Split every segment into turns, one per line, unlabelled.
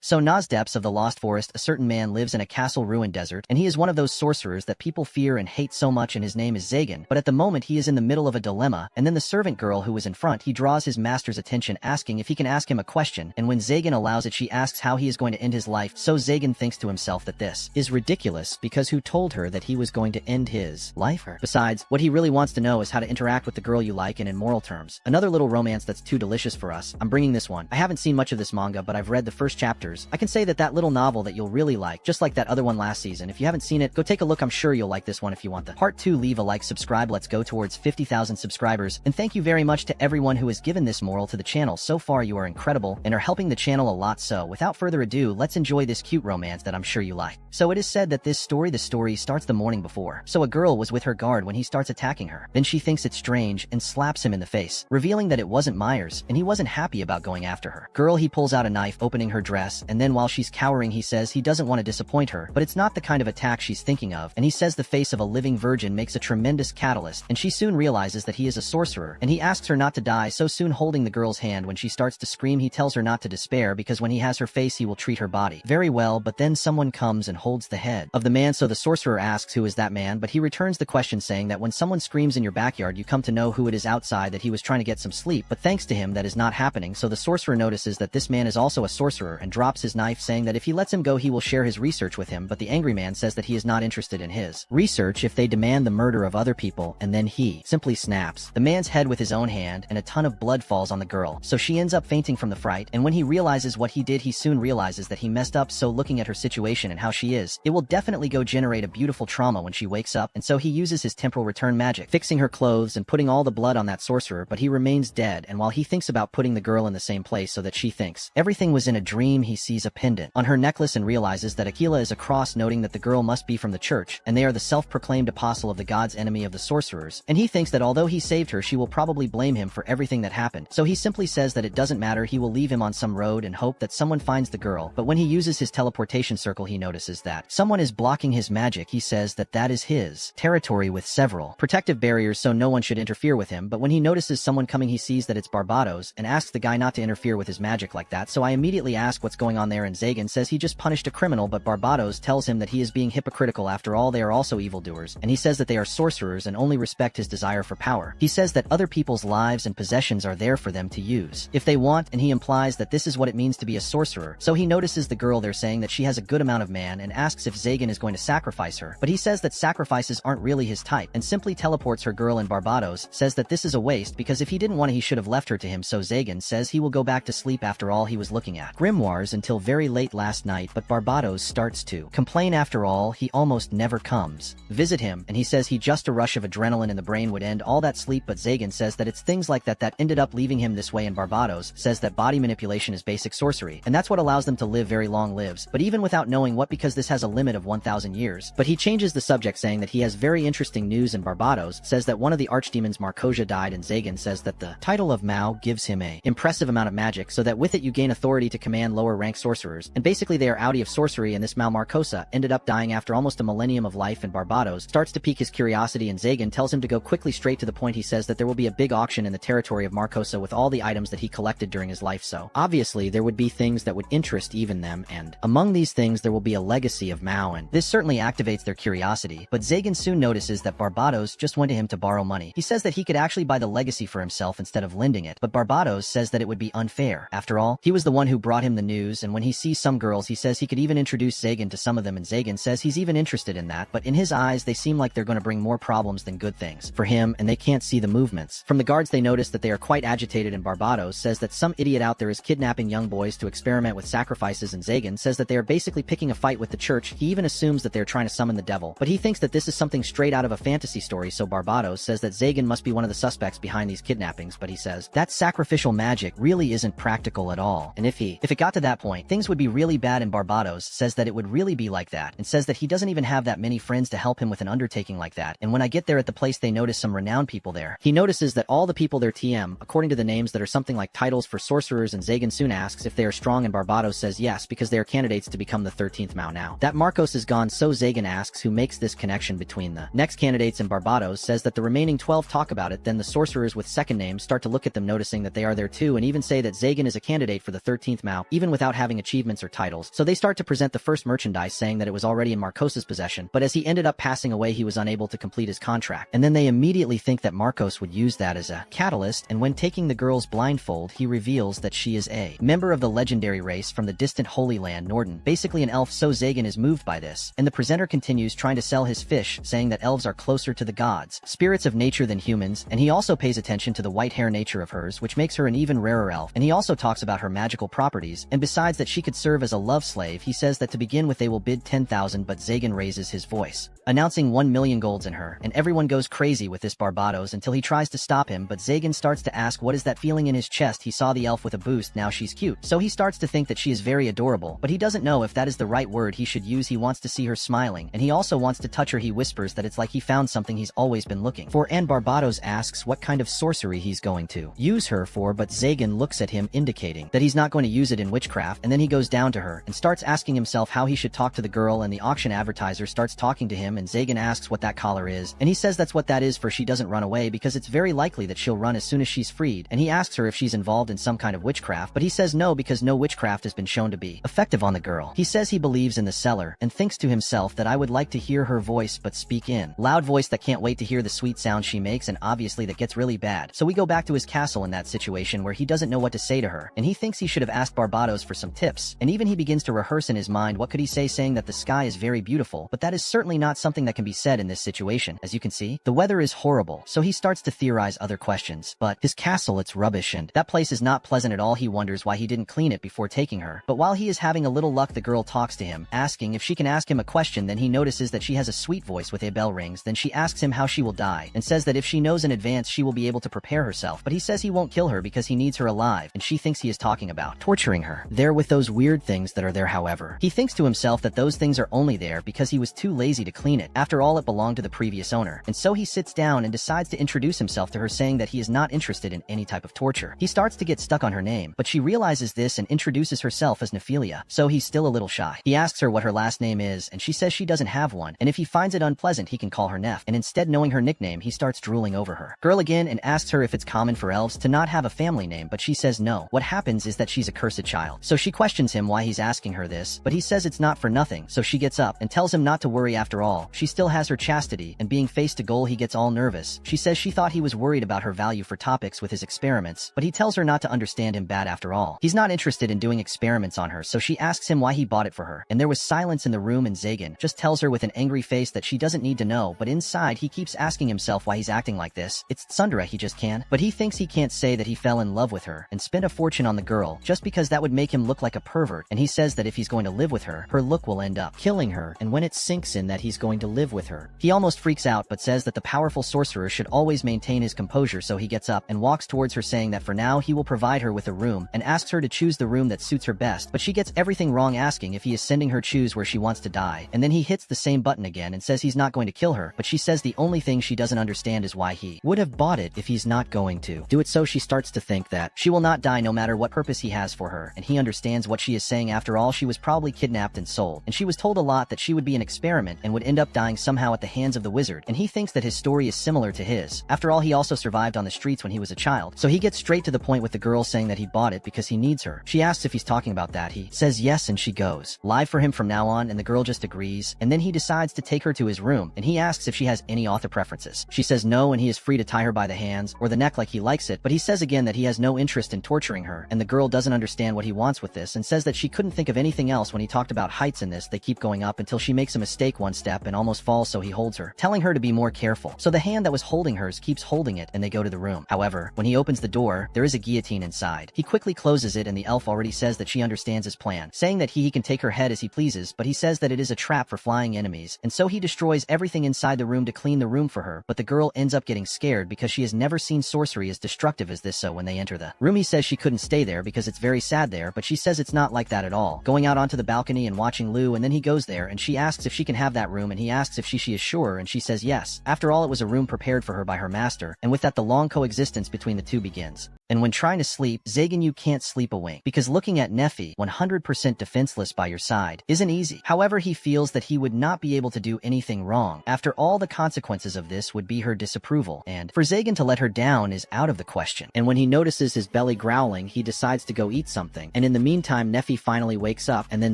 So Nas depths of the Lost Forest, a certain man lives in a castle-ruined desert, and he is one of those sorcerers that people fear and hate so much, and his name is Zagan. But at the moment he is in the middle of a dilemma, and then the servant girl who was in front, he draws his master's attention asking if he can ask him a question, and when Zagan allows it she asks how he is going to end his life. So Zagan thinks to himself that this is ridiculous because who told her that he was going to end his life? Besides, what he really wants to know is how to interact with the girl you like and in moral terms. Another little romance that's too delicious for us. I'm bringing this one. I haven't seen much of this manga, but I've read the first chapters. I can say that little novel that you'll really like, just like that other one last season. If you haven't seen it, go take a look. I'm sure you'll like this one if you want the part 2. Leave a like, subscribe. Let's go towards 50,000 subscribers. And thank you very much to everyone who has given this moral to the channel so far. You are incredible and are helping the channel a lot. So without further ado, let's enjoy this cute romance that I'm sure you like. So it is said that the story starts the morning before. So a girl was with her guard when he starts attacking her. Then she thinks it's strange and slaps him in the face, revealing that it wasn't Myers, and he wasn't happy about going after her. Girl, he pulls out a knife, opening her dress, and then while she's cowering, he says he doesn't want to disappoint her, but it's not the kind of attack she's thinking of, and he says the face of a living virgin makes a tremendous catalyst, and she soon realizes that he is a sorcerer, and he asks her not to die so soon, holding the girl's hand. When she starts to scream, he tells her not to despair because when he has her face he will treat her body very well. But then someone comes and holds the head of the man, so the sorcerer asks who is that man, but he returns the question saying that when someone screams in your backyard you come to know who it is outside, that he was trying to get some sleep, but thanks to him that is not happening. So the sorcerer notices that this man is also a sorcerer and drops his knife, saying that if he lets him go he will share his research with him, but the angry man says that he is not interested in his research if they demand the murder of other people, and then he simply snaps the man's head with his own hand and a ton of blood falls on the girl, so she ends up fainting from the fright. And when he realizes what he did, he soon realizes that he messed up, so looking at her situation and how she is, it will definitely go generate a beautiful trauma when she wakes up, and so he uses his temporal return magic, fixing her clothes and putting all the blood on that sorcerer, but he remains dead. And while he thinks about putting the girl in the same place so that she thinks everything was in a dream, he sees a pendant on her necklace and realizes that Aquila is a cross, noting that the girl must be from the church, and they are the self-proclaimed apostle of the gods, enemy of the sorcerers, and he thinks that although he saved her she will probably blame him for everything that happened, so he simply says that it doesn't matter, he will leave him on some road and hope that someone finds the girl. But when he uses his teleportation circle he notices that someone is blocking his magic. He says that that is his territory with several protective barriers so no one should interfere with him, but when he notices someone coming he sees that it's Barbados and asks the guy not to interfere with his magic like that. So I immediately ask what's going on there, and Zagan says he just punished a criminal, but Barbados tells him that he is being hypocritical. After all, they are also evildoers, and he says that they are sorcerers and only respect his desire for power. He says that other people's lives and possessions are there for them to use if they want, and he implies that this is what it means to be a sorcerer. So he notices the girl there saying that she has a good amount of man and asks if Zagan is going to sacrifice her, but he says that sacrifices aren't really his type and simply teleports her girl, and Barbados says that this is a waste because if he didn't want to he should have left her to him. So Zagan says he will go back to sleep after all he was looking at grimoires until very late last night, but Barbados starts to complain. After all, he almost never comes visit him, and he says he just a rush of adrenaline in the brain would end all that sleep, but Zagan says that it's things like that that ended up leaving him this way, and Barbados says that body manipulation is basic sorcery and that's what allows them to live very long lives, but even without knowing what, because this has a limit of 1,000 years. But he changes the subject saying that he has very interesting news, and Barbados says that one of the archdemons Marcosia died, and Zagan says that the title of Mao gives him a impressive amount of magic, so that with it you gain authority to command lower rank sorcerers, and basically they are outie of sorcery, and this Mao Marcosa ended up dying after almost a millennium of life, and Barbados starts to pique his curiosity, and Zagan tells him to go quickly straight to the point. He says that there will be a big auction in the territory of Marcosa with all the items that he collected during his life, so obviously there would be things that would interest even them, and among these things there will be a legacy of Mao, and this certainly activates their curiosity. But Zagan soon notices that Barbados just went to him to borrow money. He says that he could actually buy the legacy for himself instead of lending it, but Barbados says that it would be unfair. After all, he was the one who brought him the news, and when he sees some girls he says he could even introduce Zagan to some of them, and Zagan says he's even interested in that, but in his eyes they seem like they're going to bring more problems than good things for him, and they can't see the movements. From the guards they notice that they are quite agitated, and Barbados says that some idiot out there is kidnapping young boys to experiment with sacrifices, and Zagan says that they are basically picking a fight with the church. He even assumes that they're trying to summon the devil, but he thinks that this is something straight out of a fantasy story, so Barbados says that Zagan must be one of the suspects behind these kidnappings, but he says that sacrificial magic really isn't practical at all, and if it got to that point things would be really bad, and Barbados says that it would really be like that, and says that he doesn't even have that many friends to help him with an undertaking like that. And when I get there at the place they notice some renowned people there. He notices that all the people there TM according to the names that are something like titles for sorcerers, and Zagan soon asks if they are strong, and Barbados says yes because they are candidates to become the 13th Mao. Now that Marcos is gone, so Zagan asks who makes this connection between the next candidates, and Barbados says that the remaining 12 talk about it. Then the sorcerers with second names start to look at them, noticing that they are there too, and even say that Zagan is a candidate for the 13th Mao even without without having achievements or titles, so they start to present the first merchandise saying that it was already in Marcos's possession, but as he ended up passing away he was unable to complete his contract. And then they immediately think that Marcos would use that as a catalyst, and when taking the girl's blindfold he reveals that she is a member of the legendary race from the distant Holy Land Norden, basically an elf, so Zagan is moved by this, and the presenter continues trying to sell his fish, saying that elves are closer to the gods, spirits of nature than humans, and he also pays attention to the white hair nature of hers, which makes her an even rarer elf, and he also talks about her magical properties, and besides that she could serve as a love slave, he says that to begin with they will bid 10,000, but Zagan raises his voice, announcing 1 million golds in her, and everyone goes crazy with this Barbados until he tries to stop him, but Zagan starts to ask what is that feeling in his chest. He saw the elf with a boost, now she's cute, so he starts to think that she is very adorable, but he doesn't know if that is the right word he should use. He wants to see her smiling, and he also wants to touch her. He whispers that it's like he found something he's always been looking for, and Barbados asks what kind of sorcery he's going to use her for, but Zagan looks at him indicating that he's not going to use it in witchcraft, and then he goes down to her and starts asking himself how he should talk to the girl, and the auction advertiser starts talking to him, and Zagan asks what that collar is, and he says that's what that is for she doesn't run away because it's very likely that she'll run as soon as she's freed, and he asks her if she's involved in some kind of witchcraft, but he says no because no witchcraft has been shown to be effective on the girl. He says he believes in the seller and thinks to himself that I would like to hear her voice but speak in loud voice that can't wait to hear the sweet sound she makes, and obviously that gets really bad. So we go back to his castle in that situation where he doesn't know what to say to her, and he thinks he should have asked Barbados for some tips, and even he begins to rehearse in his mind what could he say, saying that the sky is very beautiful, but that is certainly not something that can be said in this situation. As you can see, the weather is horrible, so he starts to theorize other questions, but his castle, it's rubbish, and that place is not pleasant at all. He wonders why he didn't clean it before taking her, but while he is having a little luck the girl talks to him, asking if she can ask him a question. Then he notices that she has a sweet voice with a bell rings, then she asks him how she will die, and says that if she knows in advance she will be able to prepare herself, but he says he won't kill her because he needs her alive, and she thinks he is talking about torturing her there with those weird things that are there. However, he thinks to himself that those things are only there because he was too lazy to clean it. After all, it belonged to the previous owner, and so he sits down and decides to introduce himself to her, saying that he is not interested in any type of torture. He starts to get stuck on her name, but she realizes this and introduces herself as Nephilia, so he's still a little shy. He asks her what her last name is, and she says she doesn't have one, and if he finds it unpleasant he can call her Neph, and instead knowing her nickname he starts drooling over her girl again and asks her if it's common for elves to not have a family name, but she says no. What happens is that she's a cursed child, so she questions him why he's asking her this, but he says it's not for nothing, so she gets up and tells him not to worry. After all, she still has her chastity, and being face to goal he gets all nervous. She says she thought he was worried about her value for topics with his experiments, but he tells her not to understand him bad. After all, he's not interested in doing experiments on her, so she asks him why he bought it for her, and there was silence in the room, and Zagan just tells her with an angry face that she doesn't need to know, but inside he keeps asking himself why he's acting like this. It's Tsundere, he just can, but he thinks he can't say that he fell in love with her and spent a fortune on the girl just because that would make him look like a pervert, and he says that if he's going to live with her, her look will end up killing her, and when it sinks in that he's going to live with her, he almost freaks out but says that the powerful sorcerer should always maintain his composure, so he gets up and walks towards her, saying that for now he will provide her with a room, and asks her to choose the room that suits her best, but she gets everything wrong, asking if he is sending her choose where she wants to die, and then he hits the same button again and says he's not going to kill her, but she says the only thing she doesn't understand is why he would have bought it if he's not going to do it, so she starts to think that she will not die no matter what purpose he has for her, and he understands what she is saying. After all, she was probably kidnapped and sold, and she was told a lot that she would be an experiment and would end up dying somehow at the hands of the wizard, and he thinks that his story is similar to his. After all, he also survived on the streets when he was a child, so he gets straight to the point with the girl, saying that he bought it because he needs her. She asks if he's talking about that. He says yes, and she goes live for him from now on, and the girl just agrees, and then he decides to take her to his room, and he asks if she has any author preferences. She says no, and he is free to tie her by the hands or the neck like he likes it, but he says again that he has no interest in torturing her, and the girl doesn't understand what he wants with this and says that she couldn't think of anything else when he talked about heights in this. They keep going up until she makes a mistake one step and almost falls, so he holds her, telling her to be more careful, so the hand that was holding hers keeps holding it, and they go to the room. However, when he opens the door, there is a guillotine inside. He quickly closes it, and the elf already says that she understands his plan, saying that he can take her head as he pleases, but he says that it is a trap for flying enemies, and so he destroys everything inside the room to clean the room for her, but the girl ends up getting scared because she has never seen sorcery as destructive as this, so when they enter the room he says she couldn't stay there because it's very sad there, but she says it's not like that at all, going out onto the balcony and watching Lou, and then he goes there and she asks if she can have that room, and he asks if she is sure, and she says yes. After all, it was a room prepared for her by her master, and with that the long coexistence between the two begins. And when trying to sleep, Zagan, you can't sleep a wink, because looking at Nephi, 100% defenseless by your side, isn't easy. However, he feels that he would not be able to do anything wrong. After all, the consequences of this would be her disapproval, and for Zagan to let her down is out of the question. And when he notices his belly growling, he decides to go eat something, and in the meantime, Neffy finally wakes up, and then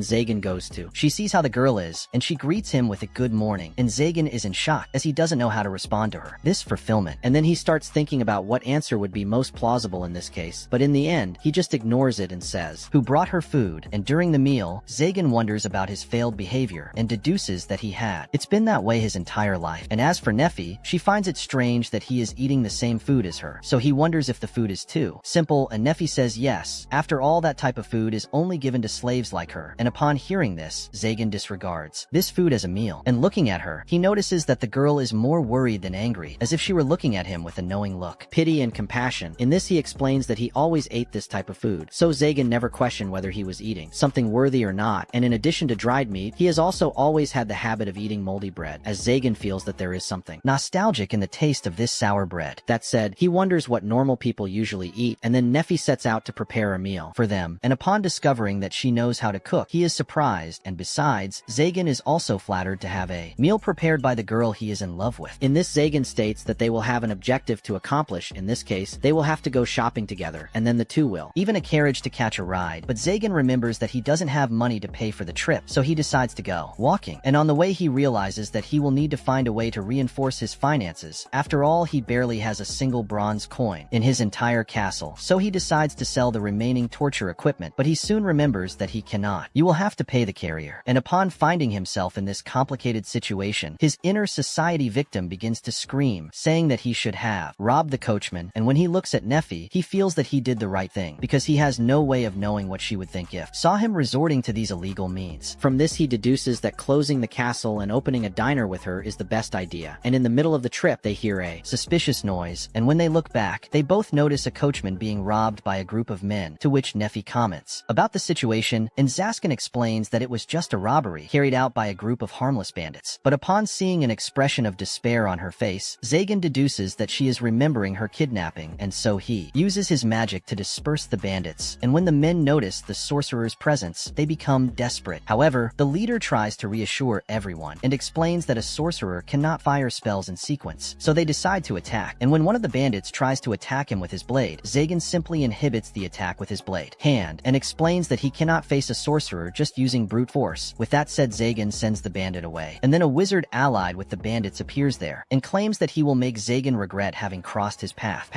Zagan goes to. She sees how the girl is, and she greets him with a good morning, and Zagan is in shock as he doesn't know how to respond to her. This fulfillment. And then he starts thinking about what answer would be most plausible in this case, but in the end, he just ignores it and says, "Who brought her food?" And during the meal, Zagan wonders about his failed behavior and deduces that he had. It's been that way his entire life. And as for Neffy, she finds it strange that he is eating the same food as her, so he wonders if the food is too simple, and Neffy says yes. After all, that type of food is only given to slaves like her, and upon hearing this, Zagan disregards this food as a meal. And looking at her, he notices that the girl is more worried than angry, as if she were looking at him with a knowing look. Pity and compassion. In this, he explains that he always ate this type of food, so Zagan never questioned whether he was eating something worthy or not, and in addition to dried meat, he has also always had the habit of eating moldy bread, as Zagan feels that there is something nostalgic in the taste of this sour bread. That said, he wonders what normal people usually eat, and then Neffy sets out to prepare a meal for them, and upon discovering that she knows how to cook, he is surprised, and besides, Zagan is also flattered to have a meal prepared by the girl he is in love with. In this, Zagan states that they will have an objective to accomplish. In this case, they will have to go shopping together, and then the two will even a carriage to catch a ride, but Zagan remembers that he doesn't have money to pay for the trip, so he decides to go walking, and on the way he realizes that he will need to find a way to reinforce his finances. After all, he barely has a single bronze coin in his entire castle, so he decides to sell the remaining torture equipment, but he soon remembers that he cannot. You will have to pay the carrier. And upon finding himself in this complicated situation, his inner society victim begins to scream, saying that he should have robbed the coachman, and when he looks at Neffy, he feels that he did the right thing, because he has no way of knowing what she would think if saw him resorting to these illegal means. From this, he deduces that closing the castle and opening a diner with her is the best idea, and in the middle of the trip, they hear a suspicious noise, and when they look back, they both notice a coachman being robbed by a group of men, to which Neffy comments about the situation, and Zagan explains that it was just a robbery carried out by a group of harmless bandits. But upon seeing an expression of despair on her face, Zagan deduces that she is remembering her kidnapping, and so he uses his magic to disperse the bandits, and when the men notice the sorcerer's presence, they become desperate. However, the leader tries to reassure everyone, and explains that a sorcerer cannot fire spells in sequence, so they decide to attack, and when one of the bandits tries to attack him with his blade, Zagan simply inhibits the attack with his blade hand, and explains that he cannot face a sorcerer just using brute force. With that said, Zagan sends the bandit away, and then a wizard allied with the bandits appears there, and claims that he will make Zagan regret having crossed his path.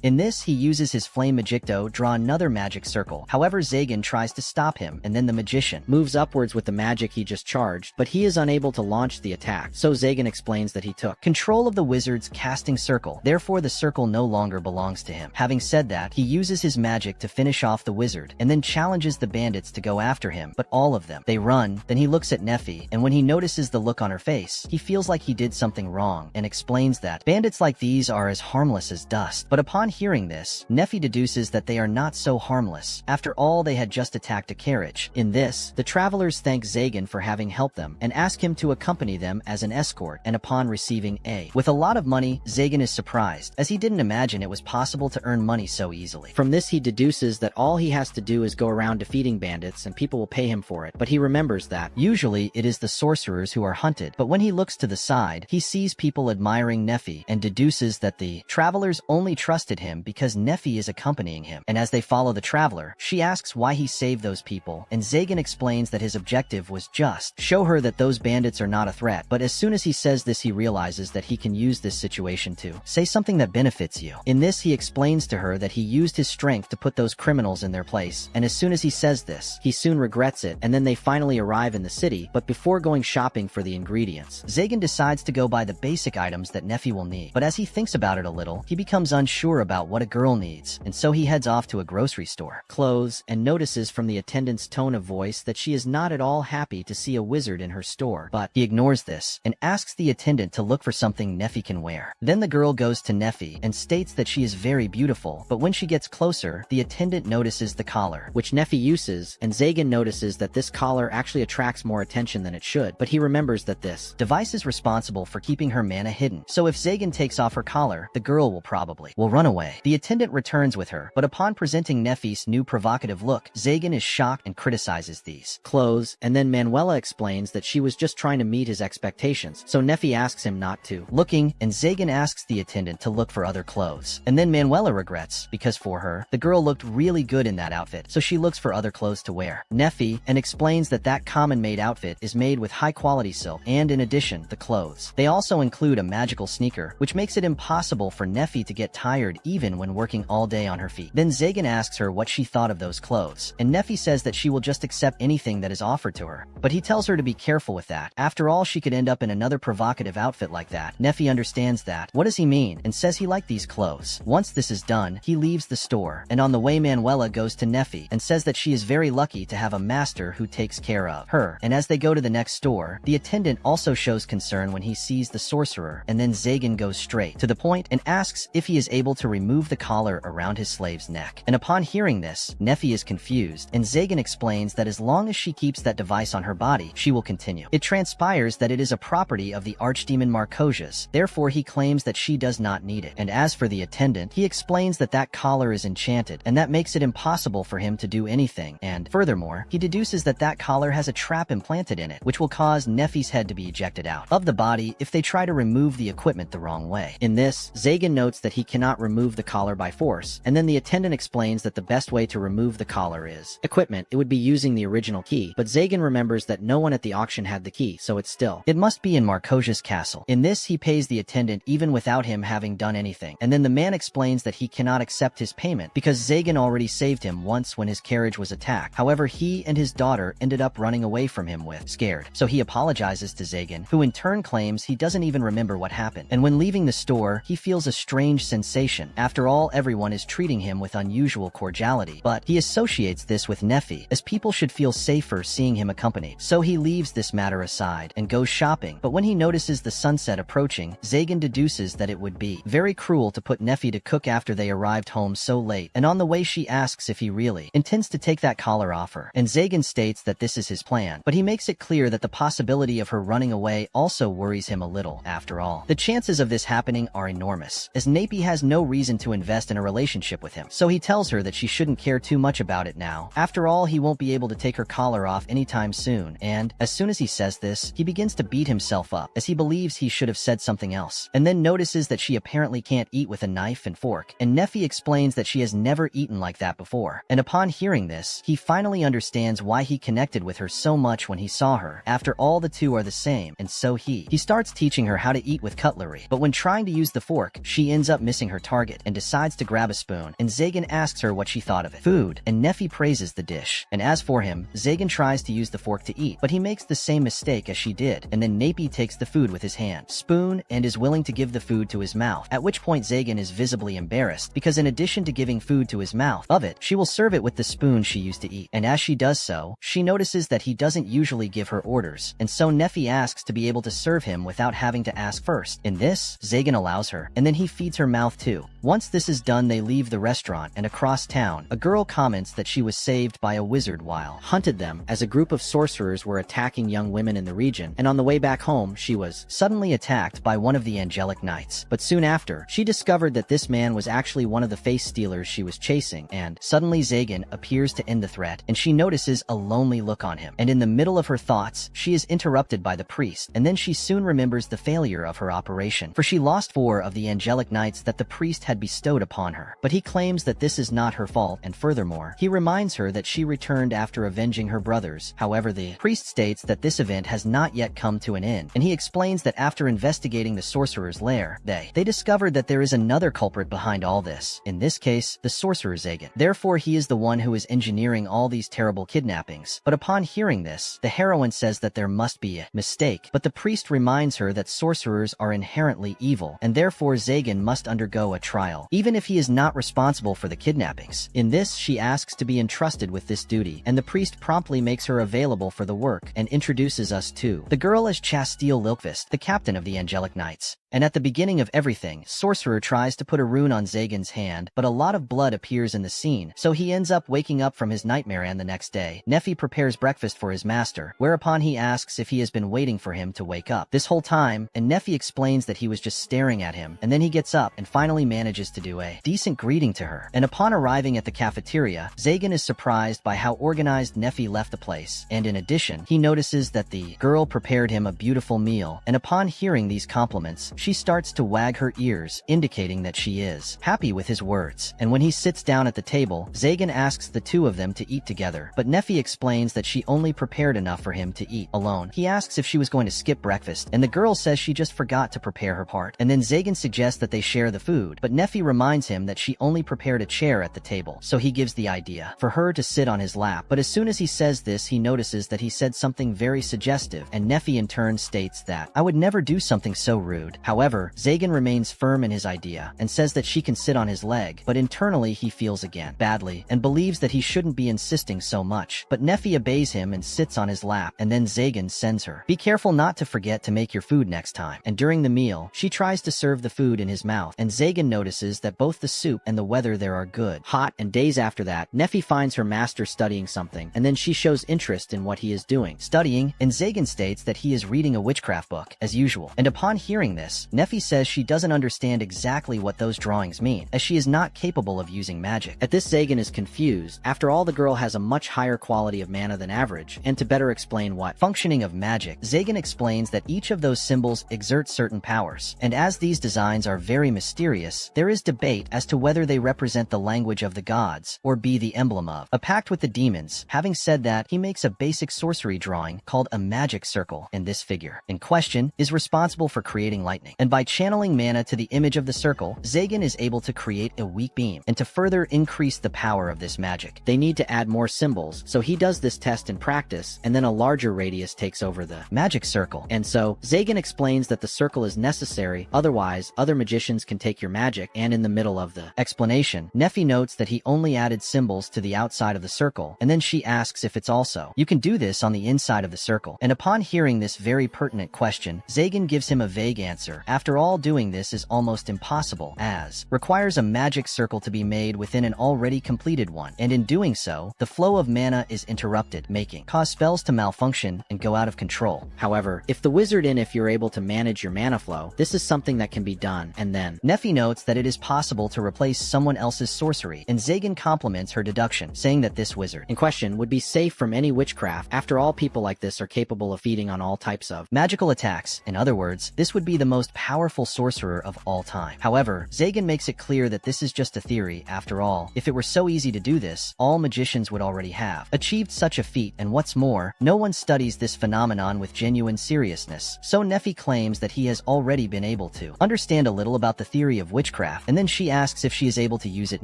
In this, he uses his flame magicto, draw another magic circle. However, Zagan tries to stop him, and then the magician moves upwards with the magic he just charged, but he is unable to launch the attack, so Zagan explains that he took control of the wizard's casting circle, therefore the circle no longer belongs to him. Having said that, he uses his magic to finish off the wizard, and then challenges the bandits to go after him, but all of them, they run. Then he looks at Neffy, and when he notices the look on her face, he feels like he did something wrong, and explains that bandits like these are as harmless as dust. But upon hearing this, Neffy deduces that they are not so harmless. After all, they had just attacked a carriage. In this, the travelers thank Zagan for having helped them, and ask him to accompany them as an escort, and upon receiving with a lot of money, Zagan is surprised, as he didn't imagine it was possible to earn money so easily. From this, he deduces that all he has to do is go around defeating bandits, and people will pay him for it, but he remembers that usually it is the sorcerers who are hunted. But when he looks to the side, he sees people admiring Neffy, and deduces that the travelers only trusted him because Neffy is accompanying him. And as they follow the traveler, she asks why he saved those people, and Zagan explains that his objective was just show her that those bandits are not a threat. But as soon as he says this, he realizes that he can use this situation to say something that benefits you. In this, he explains to her that he used his strength to put those criminals in their place, and as soon as he says this, he soon regrets it, and then they finally arrive in the city. But before going shopping for the ingredients, Zagan decides to go buy the basic items that Neffy will need. But as he thinks about it a little, he becomes unsure about what a girl needs, and so he heads off to a grocery store, clothes, and notices from the attendant's tone of voice that she is not at all happy to see a wizard in her store. But he ignores this, and asks the attendant to look for something Neffy can wear. Then the girl goes to Neffy, and states that she is very beautiful, but when she gets closer, the attendant notices the collar, which Neffy uses, and Zagan notices that this collar actually attracts more attention than it should, but he remembers that this device is responsible for keeping her mana hidden. So if Zagan takes off her collar, the girl will run away. way. The attendant returns with her, but upon presenting Neffy's new provocative look, Zagan is shocked and criticizes these clothes, and then Manuela explains that she was just trying to meet his expectations, so Neffy asks him not to. Looking, and Zagan asks the attendant to look for other clothes. And then Manuela regrets, because for her, the girl looked really good in that outfit, so she looks for other clothes to wear. Neffy, and explains that common-made outfit is made with high-quality silk, and in addition, the clothes. They also include a magical sneaker, which makes it impossible for Neffy to get tired even when working all day on her feet. Then Zagan asks her what she thought of those clothes, and Neffy says that she will just accept anything that is offered to her. But he tells her to be careful with that. After all, she could end up in another provocative outfit like that. Neffy understands that. What does he mean? And says he liked these clothes. Once this is done, he leaves the store, and on the way Manuela goes to Neffy and says that she is very lucky to have a master who takes care of her. And as they go to the next store, the attendant also shows concern when he sees the sorcerer, and then Zagan goes straight to the point and asks if he is able to remove the collar around his slave's neck. And upon hearing this, Neffy is confused, and Zagan explains that as long as she keeps that device on her body, she will continue. It transpires that it is a property of the archdemon Marcosius, therefore he claims that she does not need it. And as for the attendant, he explains that collar is enchanted, and that makes it impossible for him to do anything, and furthermore, he deduces that collar has a trap implanted in it, which will cause Neffy's head to be ejected out of the body if they try to remove the equipment the wrong way. In this, Zagan notes that he cannot remove the collar by force, and then the attendant explains that the best way to remove the collar is equipment. It would be using the original key, but Zagan remembers that no one at the auction had the key, so it must be in Marcosius Castle. In this, he pays the attendant even without him having done anything, and then the man explains that he cannot accept his payment because Zagan already saved him once when his carriage was attacked. However, he and his daughter ended up running away from him scared. So he apologizes to Zagan, who in turn claims he doesn't even remember what happened. And when leaving the store, he feels a strange sensation. After all, everyone is treating him with unusual cordiality, but he associates this with Neffy, as people should feel safer seeing him accompanied. So he leaves this matter aside and goes shopping, but when he notices the sunset approaching, Zagan deduces that it would be very cruel to put Neffy to cook after they arrived home so late, and on the way she asks if he really intends to take that collar off her, and Zagan states that this is his plan, but he makes it clear that the possibility of her running away also worries him a little. After all, the chances of this happening are enormous, as Napi has no reason to invest in a relationship with him, so he tells her that she shouldn't care too much about it now. After all, he won't be able to take her collar off anytime soon, and as soon as he says this, he begins to beat himself up, as he believes he should have said something else, and then notices that she apparently can't eat with a knife and fork, and Neffy explains that she has never eaten like that before. And upon hearing this, he finally understands why he connected with her so much when he saw her. After all, the two are the same, and so he starts teaching her how to eat with cutlery, but when trying to use the fork, she ends up missing her target and decides to grab a spoon, and Zagan asks her what she thought of it. Food, and Neffy praises the dish. And as for him, Zagan tries to use the fork to eat, but he makes the same mistake as she did, and then Napi takes the food with his hand, spoon, and is willing to give the food to his mouth, at which point Zagan is visibly embarrassed, because in addition to giving food to his mouth of it, she will serve it with the spoon she used to eat, and as she does so, she notices that he doesn't usually give her orders, and so Neffy asks to be able to serve him without having to ask first. In this, Zagan allows her, and then he feeds her mouth too. Once this is done, they leave the restaurant, and across town, a girl comments that she was saved by a wizard while hunted them, as a group of sorcerers were attacking young women in the region, and on the way back home, she was suddenly attacked by one of the angelic knights. But soon after, she discovered that this man was actually one of the face stealers she was chasing, and suddenly Zagan appears to end the threat, and she notices a lonely look on him. And in the middle of her thoughts, she is interrupted by the priest, and then she soon remembers the failure of her operation, for she lost 4 of the angelic knights that the priest had bestowed upon her. But he claims that this is not her fault, and furthermore, he reminds her that she returned after avenging her brothers. However, the priest states that this event has not yet come to an end, and he explains that after investigating the sorcerer's lair, they discovered that there is another culprit behind all this. In this case, the sorcerer Zagan. Therefore, he is the one who is engineering all these terrible kidnappings. But upon hearing this, the heroine says that there must be a mistake, but the priest reminds her that sorcerers are inherently evil, and therefore Zagan must undergo a trial, even if he is not responsible for the kidnappings. In this, she asks to be entrusted with this duty, and the priest promptly makes her available for the work and introduces us to the girl as Chastille Lilkvist, the captain of the Angelic Knights. And at the beginning of everything, Sorcerer tries to put a rune on Zagan's hand, but a lot of blood appears in the scene, so he ends up waking up from his nightmare. And the next day, Nephi prepares breakfast for his master, whereupon he asks if he has been waiting for him to wake up this whole time, and Nephi explains that he was just staring at him, and then he gets up and finally manages to do a decent greeting to her. And upon arriving at the cafeteria, Zagan is surprised by how organized Nephi left the place, and in addition, he notices that the girl prepared him a beautiful meal, and upon hearing these compliments, she starts to wag her ears, indicating that she is happy with his words. And when he sits down at the table, Zagan asks the two of them to eat together, but Nephi explains that she only prepared enough for him to eat alone. He asks if she was going to skip breakfast, and the girl says she just forgot to prepare her part. And then Zagan suggests that they share the food, but Nephi reminds him that she only prepared a chair at the table, so he gives the idea for her to sit on his lap. But as soon as he says this, he notices that he said something very suggestive, and Nephi in turn states that, "I would never do something so rude." However, Zagan remains firm in his idea, and says that she can sit on his leg, but internally he feels again badly, and believes that he shouldn't be insisting so much. But Nephi obeys him and sits on his lap, and then Zagan sends her, "Be careful not to forget to make your food next time." And during the meal, she tries to serve the food in his mouth, and Zagan notices that both the soup and the weather there are good, hot, and days after that, Nephi finds her master studying something, and then she shows interest in what he is doing, studying, and Zagan states that he is reading a witchcraft book, as usual. And upon hearing this, Nephi says she doesn't understand exactly what those drawings mean, as she is not capable of using magic. At this, Zagan is confused. After all, the girl has a much higher quality of mana than average, and to better explain what functioning of magic, Zagan explains that each of those symbols exerts certain powers, and as these designs are very mysterious, there is debate as to whether they represent the language of the gods, or be the emblem of a pact with the demons. Having said that, he makes a basic sorcery drawing called a magic circle, and this figure in question is responsible for creating lightning. And by channeling mana to the image of the circle, Zagan is able to create a weak beam. And to further increase the power of this magic, they need to add more symbols, so he does this test in practice, and then a larger radius takes over the magic circle. And so, Zagan explains that the circle is necessary, otherwise, other magicians can take your magic, and in the middle of the explanation, Nephi notes that he only added symbols to the outside of the circle, and then she asks if it's also, "You can do this on the inside of the circle." And upon hearing this very pertinent question, Zagan gives him a vague answer. After all, doing this is almost impossible, as requires a magic circle to be made within an already completed one, and in doing so, the flow of mana is interrupted, making cause spells to malfunction and go out of control. However, if the wizard and if you're able to manage your mana flow, this is something that can be done. And then, Nephi notes that it is possible to replace someone else's sorcery, and Zagan compliments her deduction, saying that this wizard in question would be safe from any witchcraft. After all, people like this are capable of feeding on all types of magical attacks. In other words, this would be the most powerful sorcerer of all time. However, Zagan makes it clear that this is just a theory. After all, if it were so easy to do this, all magicians would already have achieved such a feat, and what's more, no one studies this phenomenon with genuine seriousness. So Nephi claims that he has already been able to understand a little about the theory of witchcraft, and then she asks if she is able to use it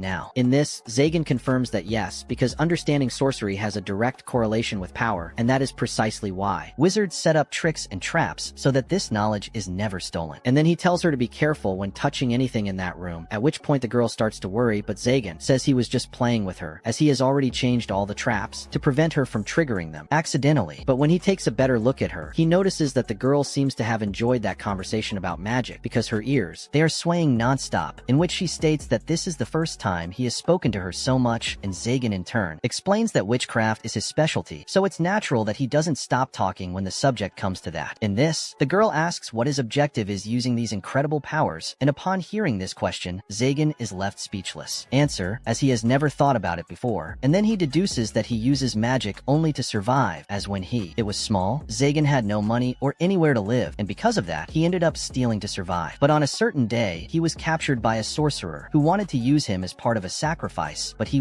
now. In this, Zagan confirms that yes, because understanding sorcery has a direct correlation with power, and that is precisely why wizards set up tricks and traps so that this knowledge is never stolen. And then he tells her to be careful when touching anything in that room, at which point the girl starts to worry, but Zagan says he was just playing with her, as he has already changed all the traps to prevent her from triggering them accidentally. But when he takes a better look at her, he notices that the girl seems to have enjoyed that conversation about magic, because her ears, they are swaying non-stop, in which she states that this is the first time he has spoken to her so much, and Zagan in turn explains that witchcraft is his specialty, so it's natural that he doesn't stop talking when the subject comes to that. In this, the girl asks what his objective is using these incredible powers, and upon hearing this question, Zagan is left speechless. Answer, as he has never thought about it before, and then he deduces that he uses magic only to survive, as when it was small, Zagan had no money or anywhere to live, and because of that, he ended up stealing to survive. But on a certain day, he was captured by a sorcerer who wanted to use him as part of a sacrifice, but he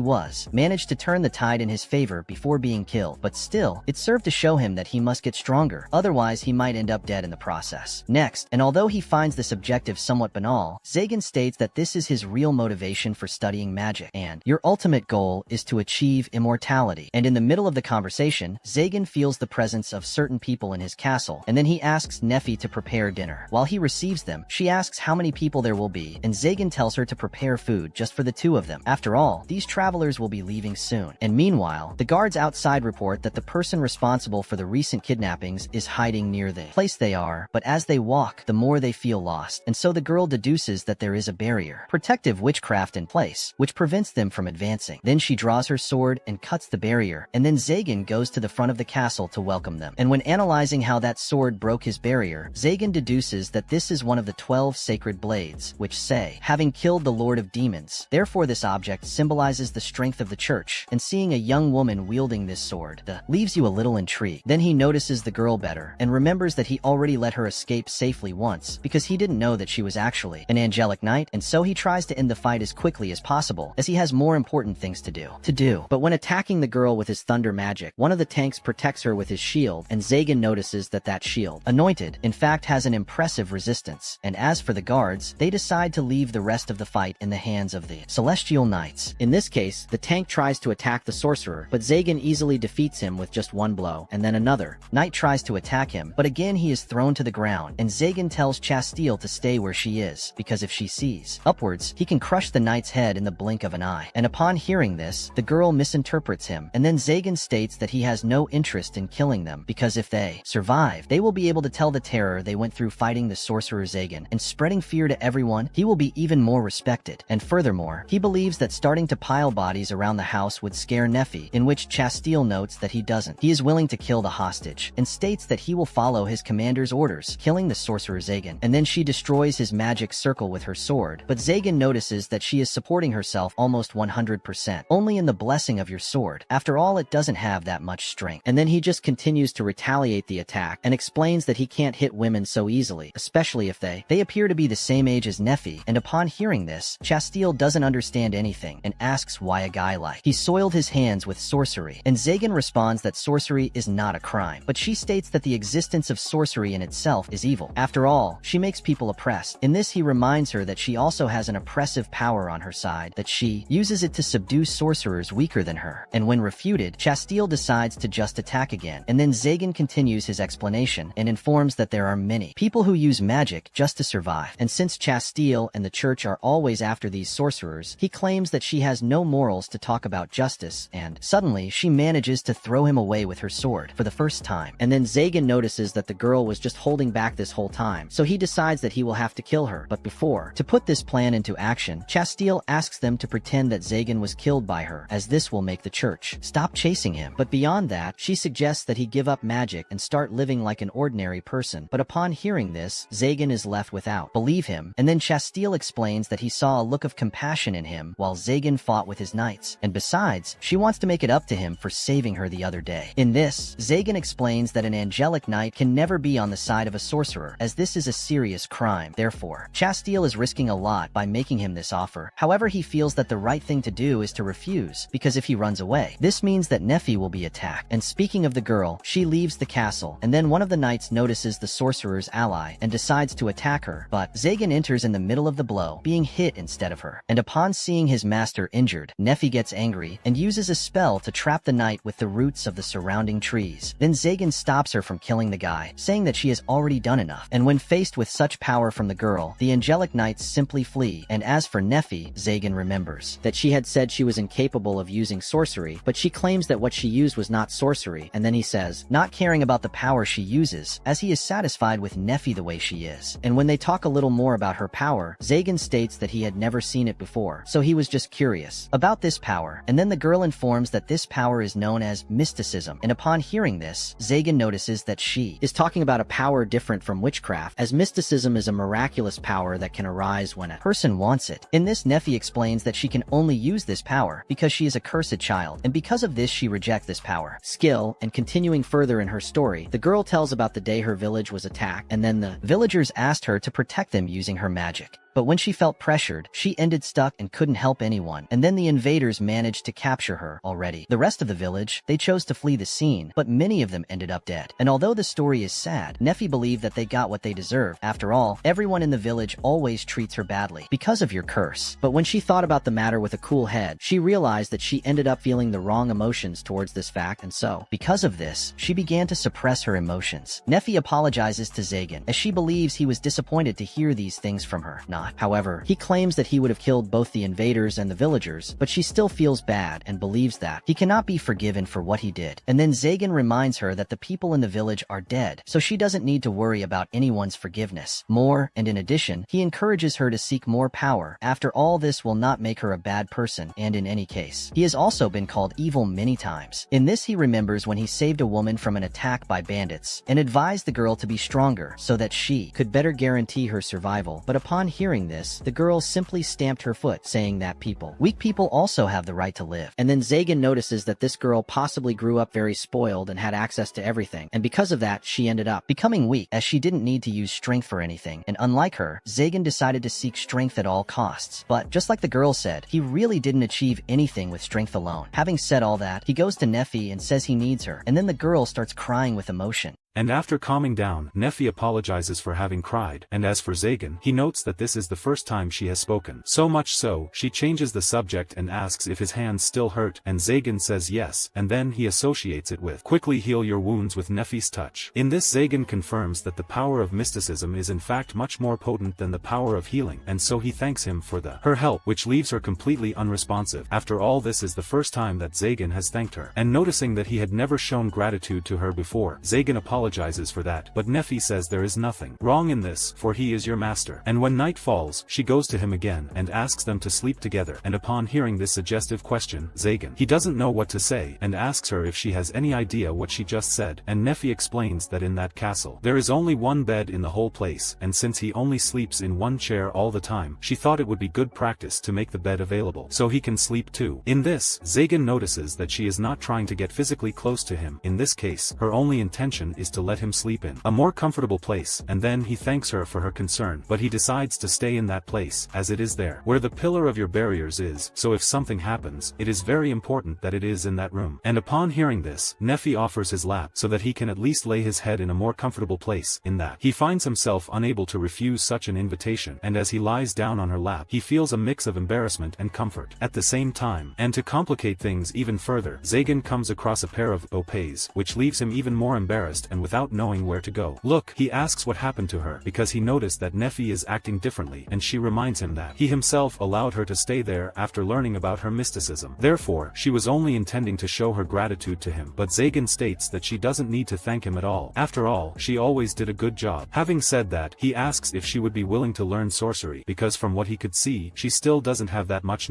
managed to turn the tide in his favor before being killed. But still, it served to show him that he must get stronger, otherwise he might end up dead in the process. Next, and although he finds this objective somewhat banal, Zagan states that this is his real motivation for studying magic, and your ultimate goal is to achieve immortality. And in the middle of the conversation, Zagan feels the presence of certain people in his castle, and then he asks Nephi to prepare dinner. While he receives them, she asks how many people there will be, and Zagan tells her to prepare food just for the two of them. After all, these travelers will be leaving soon. And meanwhile, the guards outside report that the person responsible for the recent kidnappings is hiding near the place they are, but as they walk, the more before they feel lost, and so the girl deduces that there is a barrier, protective witchcraft in place, which prevents them from advancing. Then she draws her sword and cuts the barrier, and then Zagan goes to the front of the castle to welcome them. And when analyzing how that sword broke his barrier, Zagan deduces that this is one of the 12 sacred blades, which say, having killed the Lord of Demons. Therefore this object symbolizes the strength of the church, and seeing a young woman wielding this sword, leaves you a little intrigued. Then he notices the girl better, and remembers that he already let her escape safely once, because he didn't know that she was actually an angelic knight, and so he tries to end the fight as quickly as possible, as he has more important things to do. But when attacking the girl with his thunder magic, one of the tanks protects her with his shield, and Zagan notices that that shield, anointed, in fact has an impressive resistance. And as for the guards, they decide to leave the rest of the fight in the hands of the Celestial Knights. In this case, the tank tries to attack the sorcerer, but Zagan easily defeats him with just one blow, and then another knight tries to attack him, but again he is thrown to the ground, and Zagan tells Chastille to stay where she is, because if she sees upwards, he can crush the knight's head in the blink of an eye. And upon hearing this, the girl misinterprets him, and then Zagan states that he has no interest in killing them, because if they survive, they will be able to tell the terror they went through fighting the sorcerer Zagan, and spreading fear to everyone, he will be even more respected. And furthermore, he believes that starting to pile bodies around the house would scare Nephi, in which Chastille notes that he doesn't. He is willing to kill the hostage, and states that he will follow his commander's orders, killing the sorcerer Zagan. And then she destroys his magic circle with her sword, but Zagan notices that she is supporting herself almost 100%, only in the blessing of your sword. After all, it doesn't have that much strength. And then he just continues to retaliate the attack, and explains that he can't hit women so easily, especially if they appear to be the same age as Nephi. And upon hearing this, Chastille doesn't understand anything, and asks why a guy like he soiled his hands with sorcery. And Zagan responds that sorcery is not a crime, but she states that the existence of sorcery in itself is evil. After all, she makes people oppressed. In this, he reminds her that she also has an oppressive power on her side, that she uses it to subdue sorcerers weaker than her. And when refuted, Chastille decides to just attack again, and then Zagan continues his explanation and informs that there are many people who use magic just to survive. And since Chastille and the church are always after these sorcerers, he claims that she has no morals to talk about justice, and suddenly she manages to throw him away with her sword for the first time. And then Zagan notices that the girl was just holding back this whole time, so he decides that he will have to kill her. But to put this plan into action, Chastille asks them to pretend that Zagan was killed by her, as this will make the church stop chasing him. But beyond that, she suggests that he give up magic and start living like an ordinary person. But upon hearing this, Zagan is left without believe him, and then Chastille explains that he saw a look of compassion in him while Zagan fought with his knights, and besides, she wants to make it up to him for saving her the other day. In this, Zagan explains that an angelic knight can never be on the side of a sorcerer, as this is a serious crime. Therefore, Chastille is risking a lot by making him this offer. However, he feels that the right thing to do is to refuse, because if he runs away, this means that Nephi will be attacked. And speaking of the girl, she leaves the castle, and then one of the knights notices the sorcerer's ally and decides to attack her, but Zagan enters in the middle of the blow, being hit instead of her. And upon seeing his master injured, Nephi gets angry and uses a spell to trap the knight with the roots of the surrounding trees. Then Zagan stops her from killing the guy, saying that she has already done enough. And when faced with such power from the girl, the angelic knights simply flee. And as for Nephi, Zagan remembers that she had said she was incapable of using sorcery, but she claims that what she used was not sorcery. And then he says, not caring about the power she uses, as he is satisfied with Nephi the way she is. And when they talk a little more about her power, Zagan states that he had never seen it before, so he was just curious about this power. And then the girl informs that this power is known as mysticism. And upon hearing this, Zagan notices that she is talking about a power different from witchcraft, as mysticism is a miraculous power that can arise when a person wants it. In this, Nephi explains that she can only use this power because she is a cursed child, and because of this she rejects this power skill. And continuing further in her story, the girl tells about the day her village was attacked, and then the villagers asked her to protect them using her magic. But when she felt pressured, she ended stuck and couldn't help anyone, and then the invaders managed to capture her already. The rest of the village, they chose to flee the scene, but many of them ended up dead. And although the story is sad, Nephi believed that they got what they deserved. After all, everyone in the village always treats her badly because of your curse. But when she thought about the matter with a cool head, she realized that she ended up feeling the wrong emotions towards this fact, and so, because of this, she began to suppress her emotions. Nephi apologizes to Zagan, as she believes he was disappointed to hear these things from her. whatnot. However, he claims that he would have killed both the invaders and the villagers, but she still feels bad and believes that he cannot be forgiven for what he did. And then Zagan reminds her that the people in the village are dead, so she doesn't need to worry about anyone's forgiveness. More, and in addition, he encourages her to seek more power. After all, this will not make her a bad person, and in any case, he has also been called evil many times. In this, he remembers when he saved a woman from an attack by bandits, and advised the girl to be stronger so that she could better guarantee her survival. But upon hearing this, the girl simply stamped her foot, saying that weak people also have the right to live. And then Zagan notices that this girl possibly grew up very spoiled and had access to everything, and because of that, she ended up becoming weak, as she didn't need to use strength for anything. And unlike her, Zagan decided to seek strength at all costs. But just like the girl said, he really didn't achieve anything with strength alone. Having said all that, he goes to Nefi and says he needs her, and then the girl starts crying with emotion.
And after calming down, Nefi apologizes for having cried, and as for Zagan, he notes that this is the first time she has spoken. So much so, she changes the subject and asks if his hands still hurt, and Zagan says yes, and then he associates it with, "Quickly heal your wounds with Nefi's touch." In this, Zagan confirms that the power of mysticism is in fact much more potent than the power of healing, and so he thanks him for her help, which leaves her completely unresponsive. After all, this is the first time that Zagan has thanked her, and noticing that he had never shown gratitude to her before, Zagan apologizes for that, but Nefi says there is nothing wrong in this, for he is your master. And when night falls, she goes to him again and asks them to sleep together, and upon hearing this suggestive question, he doesn't know what to say, and asks her if she has any idea what she just said, and Nefi explains that in that castle, there is only one bed in the whole place, and since he only sleeps in one chair all the time, she thought it would be good practice to make the bed available, so he can sleep too. In this, Zagan notices that she is not trying to get physically close to him. In this case, her only intention is to let him sleep in a more comfortable place, and then he thanks her for her concern, but he decides to stay in that place, as it is there where the pillar of your barriers is, so if something happens, it is very important that it is in that room. And upon hearing this, Nefi offers his lap so that he can at least lay his head in a more comfortable place. In that, he finds himself unable to refuse such an invitation, and as he lies down on her lap, he feels a mix of embarrassment and comfort at the same time. And to complicate things even further, Zagan comes across a pair of opes, which leaves him even more embarrassed, and without knowing where to go. Look, he asks what happened to her, because he noticed that Nefi is acting differently, and she reminds him that he himself allowed her to stay there after learning about her mysticism. Therefore, she was only intending to show her gratitude to him, but Zagan states that she doesn't need to thank him at all. After all, she always did a good job. Having said that, he asks if she would be willing to learn sorcery, because from what he could see, she still doesn't have that much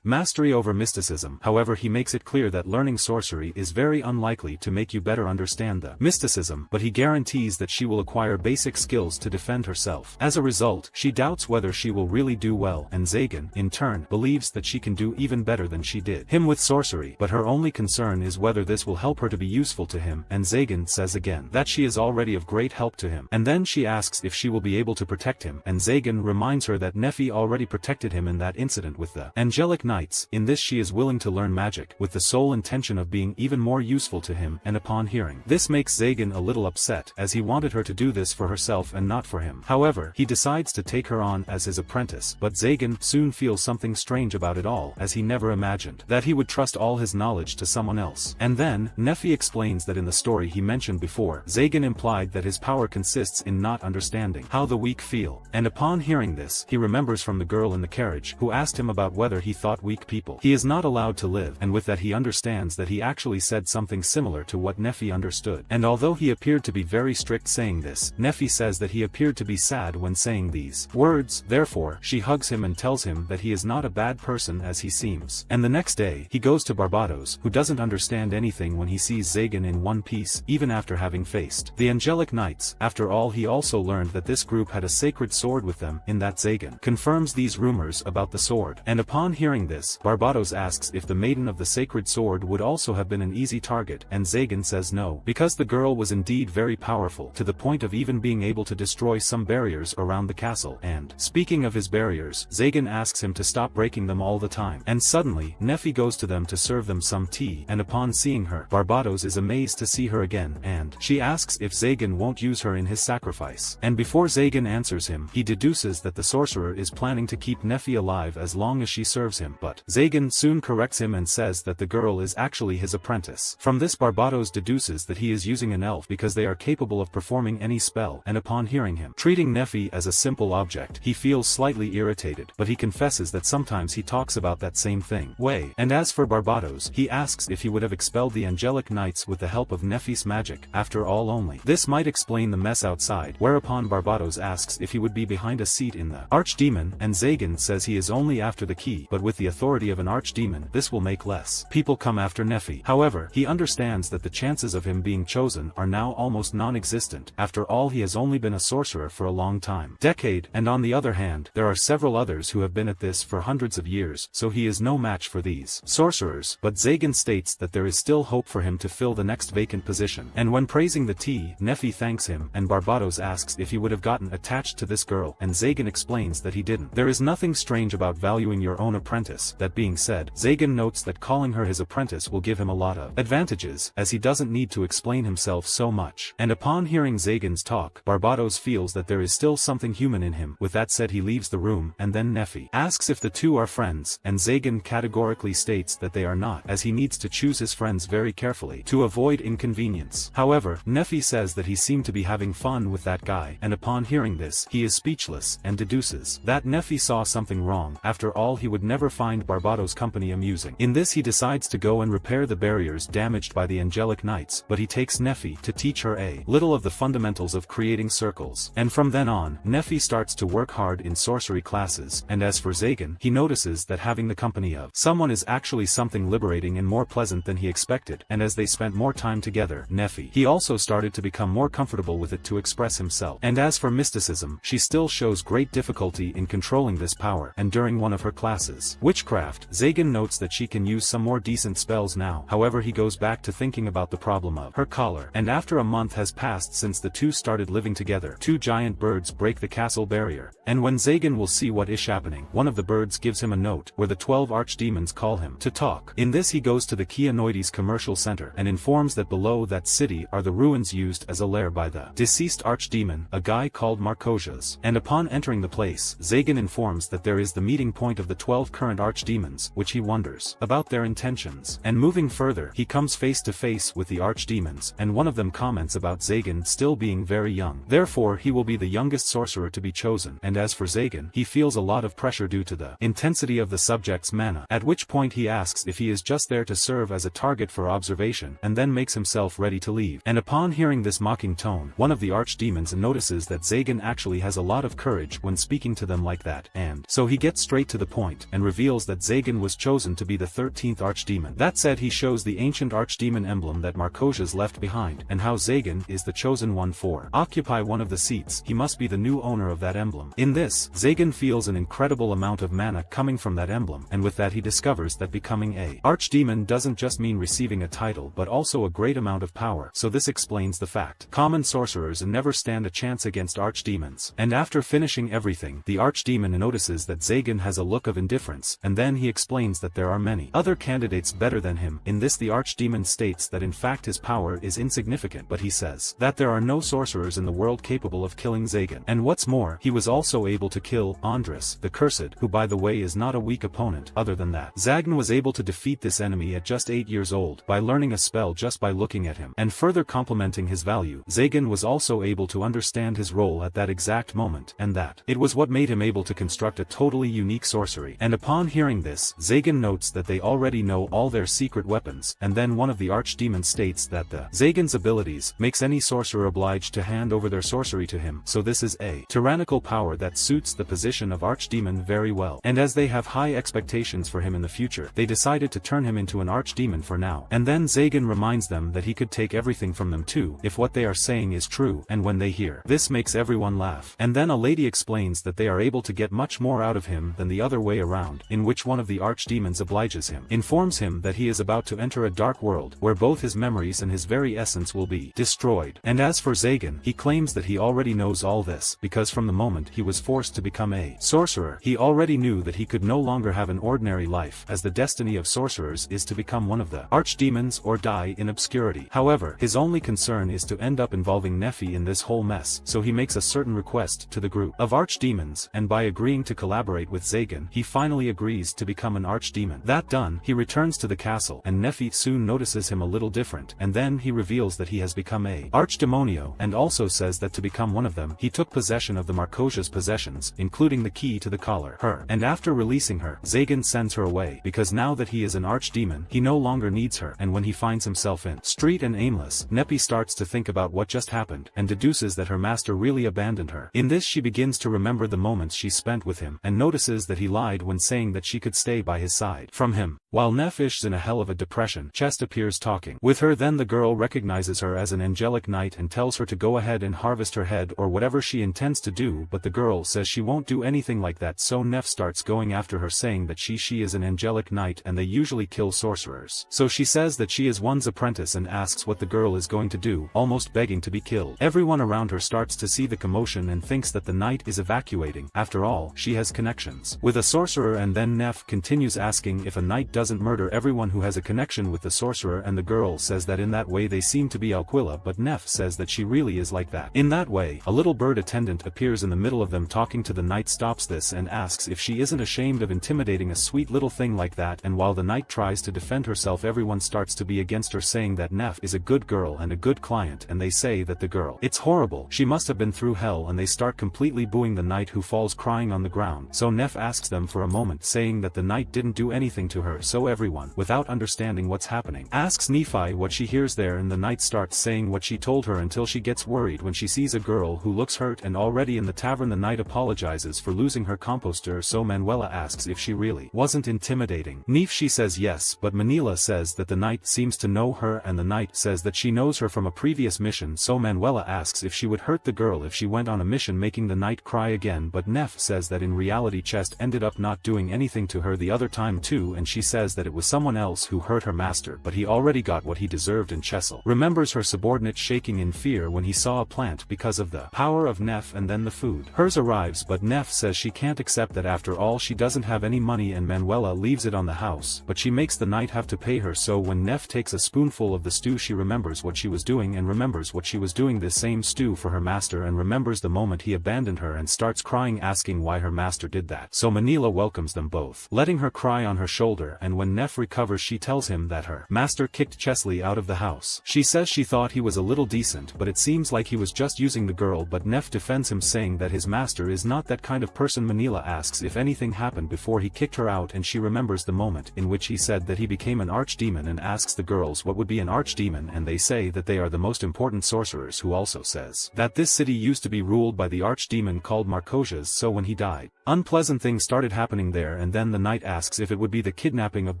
mastery over mysticism. However, he makes it clear that learning sorcery is very unlikely to make you better understand the mysticism, but he guarantees that she will acquire basic skills to defend herself. As a result, she doubts whether she will really do well, and Zagan, in turn, believes that she can do even better than she did him with sorcery, but her only concern is whether this will help her to be useful to him, and Zagan says again that she is already of great help to him. And then she asks if she will be able to protect him, and Zagan reminds her that Nefi already protected him in that incident with the angelic knights. In this, she is willing to learn magic, with the sole intention of being even more useful to him, and upon hearing this makes Zagan a little upset, as he wanted her to do this for herself and not for him. However, he decides to take her on as his apprentice, but Zagan soon feels something strange about it all, as he never imagined that he would trust all his knowledge to someone else. And then, Nefi explains that in the story he mentioned before, Zagan implied that his power consists in not understanding how the weak feel. And upon hearing this, he remembers from the girl in the carriage, who asked him about whether he thought weak people he is not allowed to live, and with that he understands that he actually said something similar to what Nefi understood. And although he appeared to be very strict saying this, Nefi says that he appeared to be sad when saying these words. Therefore, she hugs him and tells him that he is not a bad person as he seems. And the next day, he goes to Barbados, who doesn't understand anything when he sees Zagan in one piece, even after having faced the angelic knights. After all, he also learned that this group had a sacred sword with them, in that Zagan confirms these rumors about the sword. And upon hearing this, Barbados asks if the maiden of the sacred sword would also have been an easy target, and Zagan says no, because the girl was indeed very powerful, to the point of even being able to destroy some barriers around the castle. And speaking of his barriers, Zagan asks him to stop breaking them all the time. And suddenly, Nefi goes to them to serve them some tea, and upon seeing her, Barbados is amazed to see her again, and she asks if Zagan won't use her in his sacrifice. And before Zagan answers him, he deduces that the sorcerer is planning to keep Nefi alive as long as she serves him, but Zagan soon corrects him and says that the girl is actually his apprentice. From this, Barbados deduces that he is using an elf because they are capable of performing any spell, and upon hearing him treating Nephi as a simple object, he feels slightly irritated, but he confesses that sometimes he talks about that same thing. And as for Barbados, he asks if he would have expelled the angelic knights with the help of Nephi's magic, after all only. This might explain the mess outside, whereupon Barbados asks if he would be behind a seat in the archdemon, and Zagan says he is only after the key, but with the authority of an archdemon this will make less people come after Nephi. However, he understands that the chances of him being chosen are now almost non-existent, after all he has only been a sorcerer for a long time, decade, and on the other hand, there are several others who have been at this for hundreds of years, so he is no match for these sorcerers, but Zagan states that there is still hope for him to fill the next vacant position. And when praising the tea, Nephi thanks him, and Barbados asks if he would have gotten attached to this girl, and Zagan explains that he didn't. There is nothing strange about valuing your own apprentice. That being said, Zagan notes that calling her his apprentice will give him a lot of advantages, as he doesn't need to explain himself so much. And upon hearing Zagan's talk, Barbados feels that there is still something human in him. With that said, he leaves the room, and then Nephi asks if the two are friends, and Zagan categorically states that they are not, as he needs to choose his friends very carefully to avoid inconvenience. However, Nephi says that he seemed to be having fun with that guy, and upon hearing this, he is speechless, and deduces that Nephi saw something wrong. After all, he would never find Barbados' company amusing. In this, he decides to go and repair the barriers damaged by the angelic knights, but he takes Nephi to teach her a little of the fundamentals of creating circles. And from then on, Nephi starts to work hard in sorcery classes, and as for Zagan, he notices that having the company of someone is actually something liberating and more pleasant than he expected, and as they spent more time together, Nephi, he also started to become more comfortable with it to express himself. And as for mysticism, she still shows great difficulty in controlling this power, and during one of her classes, witchcraft, Zagan notes that she can use some more decent spells now. However, he goes back to thinking about the problem of her collar, and after a month has passed since the two started living together, two giant birds break the castle barrier, and when Zagan will see what is happening, one of the birds gives him a note where the 12 archdemons call him to talk. In this, he goes to the Keanoides commercial center and informs that below that city are the ruins used as a lair by the deceased archdemon, a guy called Marcosius. And upon entering the place, Zagan informs that there is the meeting point of the 12 current archdemons, which he wonders about their intentions. And moving further, he comes face to face with the archdemons, and one of them comments about Zagan still being very young. Therefore, he will be the youngest sorcerer to be chosen. And as for Zagan, he feels a lot of pressure due to the intensity of the subject's mana, at which point he asks if he is just there to serve as a target for observation, and then makes himself ready to leave. And upon hearing this mocking tone, one of the archdemons notices that Zagan actually has a lot of courage when speaking to them like that, and so he gets straight to the point, and reveals that Zagan was chosen to be the 13th archdemon. That said, he shows the ancient archdemon emblem that Marcosius left behind, and how Zagan is the chosen one for occupy one of the seats. He must be the new owner of that emblem. In this, Zagan feels an incredible amount of mana coming from that emblem, and with that he discovers that becoming a archdemon doesn't just mean receiving a title but also a great amount of power. So this explains the fact common sorcerers never stand a chance against archdemons. And after finishing everything, the archdemon notices that Zagan has a look of indifference, and then he explains that there are many other candidates better than him. In this, the archdemon states that in fact his power is insignificant, but he says that there are no sorcerers in the world capable of killing Zagan. And what's more, he was also able to kill Andres, the Cursed, who by the way is not a weak opponent. Other than that, Zagan was able to defeat this enemy at just 8 years old by learning a spell just by looking at him. And further complementing his value, Zagan was also able to understand his role at that exact moment, and that it was what made him able to construct a totally unique sorcery. And upon hearing this, Zagan notes that they already know all their secret weapons, and then one of the archdemons states that the Zagan's abilities makes any sorcerer obliged to hand over their sorcery to him. So this is a tyrannical power that suits the position of archdemon very well. And as they have high expectations for him in the future, they decided to turn him into an archdemon for now. And then Zagan reminds them that he could take everything from them too, if what they are saying is true, and when they hear this makes everyone laugh. And then a lady explains that they are able to get much more out of him than the other way around, in which one of the archdemons obliges him, informs him that he is about to enter a dark world, where both his memories and his very essence will be destroyed. And as for Zagan, he claims that he already knows all this, because from the moment he was forced to become a sorcerer, he already knew that he could no longer have an ordinary life, as the destiny of sorcerers is to become one of the archdemons or die in obscurity. However, his only concern is to end up involving Nephi in this whole mess, so he makes a certain request to the group of archdemons, and by agreeing to collaborate with Zagan, he finally agrees to become an archdemon. That done, he returns to the castle, and Nephi soon notices him a little different, and then he reveals that he has become a archdemonio, and also says that to become one of them, he took possession of the Markosia's possessions, including the key to the collar, her. And after releasing her, Zagan sends her away, because now that he is an archdemon, he no longer needs her. And when he finds himself in street and aimless, Nepi starts to think about what just happened, and deduces that her master really abandoned her. In this she begins to remember the moments she spent with him, and notices that he lied when saying that she could stay by his side. From him. While Nef is in a hell of a depression, Chest appears talking with her. Then the girl recognizes her as an angelic knight and tells her to go ahead and harvest her head or whatever she intends to do, but the girl says she won't do anything like that, so Nef starts going after her, saying that she is an angelic knight and they usually kill sorcerers. So she says that she is one's apprentice and asks what the girl is going to do, almost begging to be killed. Everyone around her starts to see the commotion and thinks that the knight is evacuating. After all, she has connections with a sorcerer, and then Nef continues asking if a knight doesn't murder everyone who has a connection with the sorcerer, and the girl says that in that way they seem to be Alquilla, but Nef says that she really is like that. In that way, a little bird attendant appears in the middle of them talking to the knight, stops this and asks if she isn't ashamed of intimidating a sweet little thing like that, and while the knight tries to defend herself, everyone starts to be against her, saying that Nef is a good girl and a good client, and they say that the girl, it's horrible, she must have been through hell, and they start completely booing the knight, who falls crying on the ground. So Nef asks them for a moment, saying that the knight didn't do anything to her, so everyone, without understanding what's happening, asks Nephi what she hears there, and the knight starts saying what she told her until she gets worried when she sees a girl who looks hurt. And already in the tavern, the knight apologizes for losing her composter, so Manuela asks if she really wasn't intimidating she says yes, but Manila says that the knight seems to know her, and the knight says that she knows her from a previous mission, so Manuela asks if she would hurt the girl if she went on a mission, making the knight cry again, but Nef says that in reality Chest ended up not doing anything to her the other time too, and she says that it was someone else who hurt her master, but he already got what he deserved. And Chessel remembers her subordinate shaking in fear when he saw a plant because of the power of Nef, and then the food. Hers arrives, but Nef says she can't accept that. After all, she doesn't have any money, and Manuela leaves it on the house, but she makes the knight have to pay her. So when Nef takes a spoonful of the stew, she remembers what she was doing, and remembers what she was doing this same stew for her master, and remembers the moment he abandoned her, and starts crying, asking why her master did that. So Manila welcomes them both, letting her cry on her shoulder, and when Nef recovers, she tells him that her master kicked Chesley out of the house. She says she thought he was a little decent, but it seems like he was just using the girl, but Nef defends him, saying that his master is not that kind of person. Manila asks if anything happened before he kicked her out, and she remembers the moment in which he said that he became an archdemon, and asks the girls what would be an archdemon, and they say that they are the most important sorcerers, who also says that this city used to be ruled by the archdemon called Markosias, so when he died, unpleasant things started happening there. And then the knight asks if it would be the kidnapping of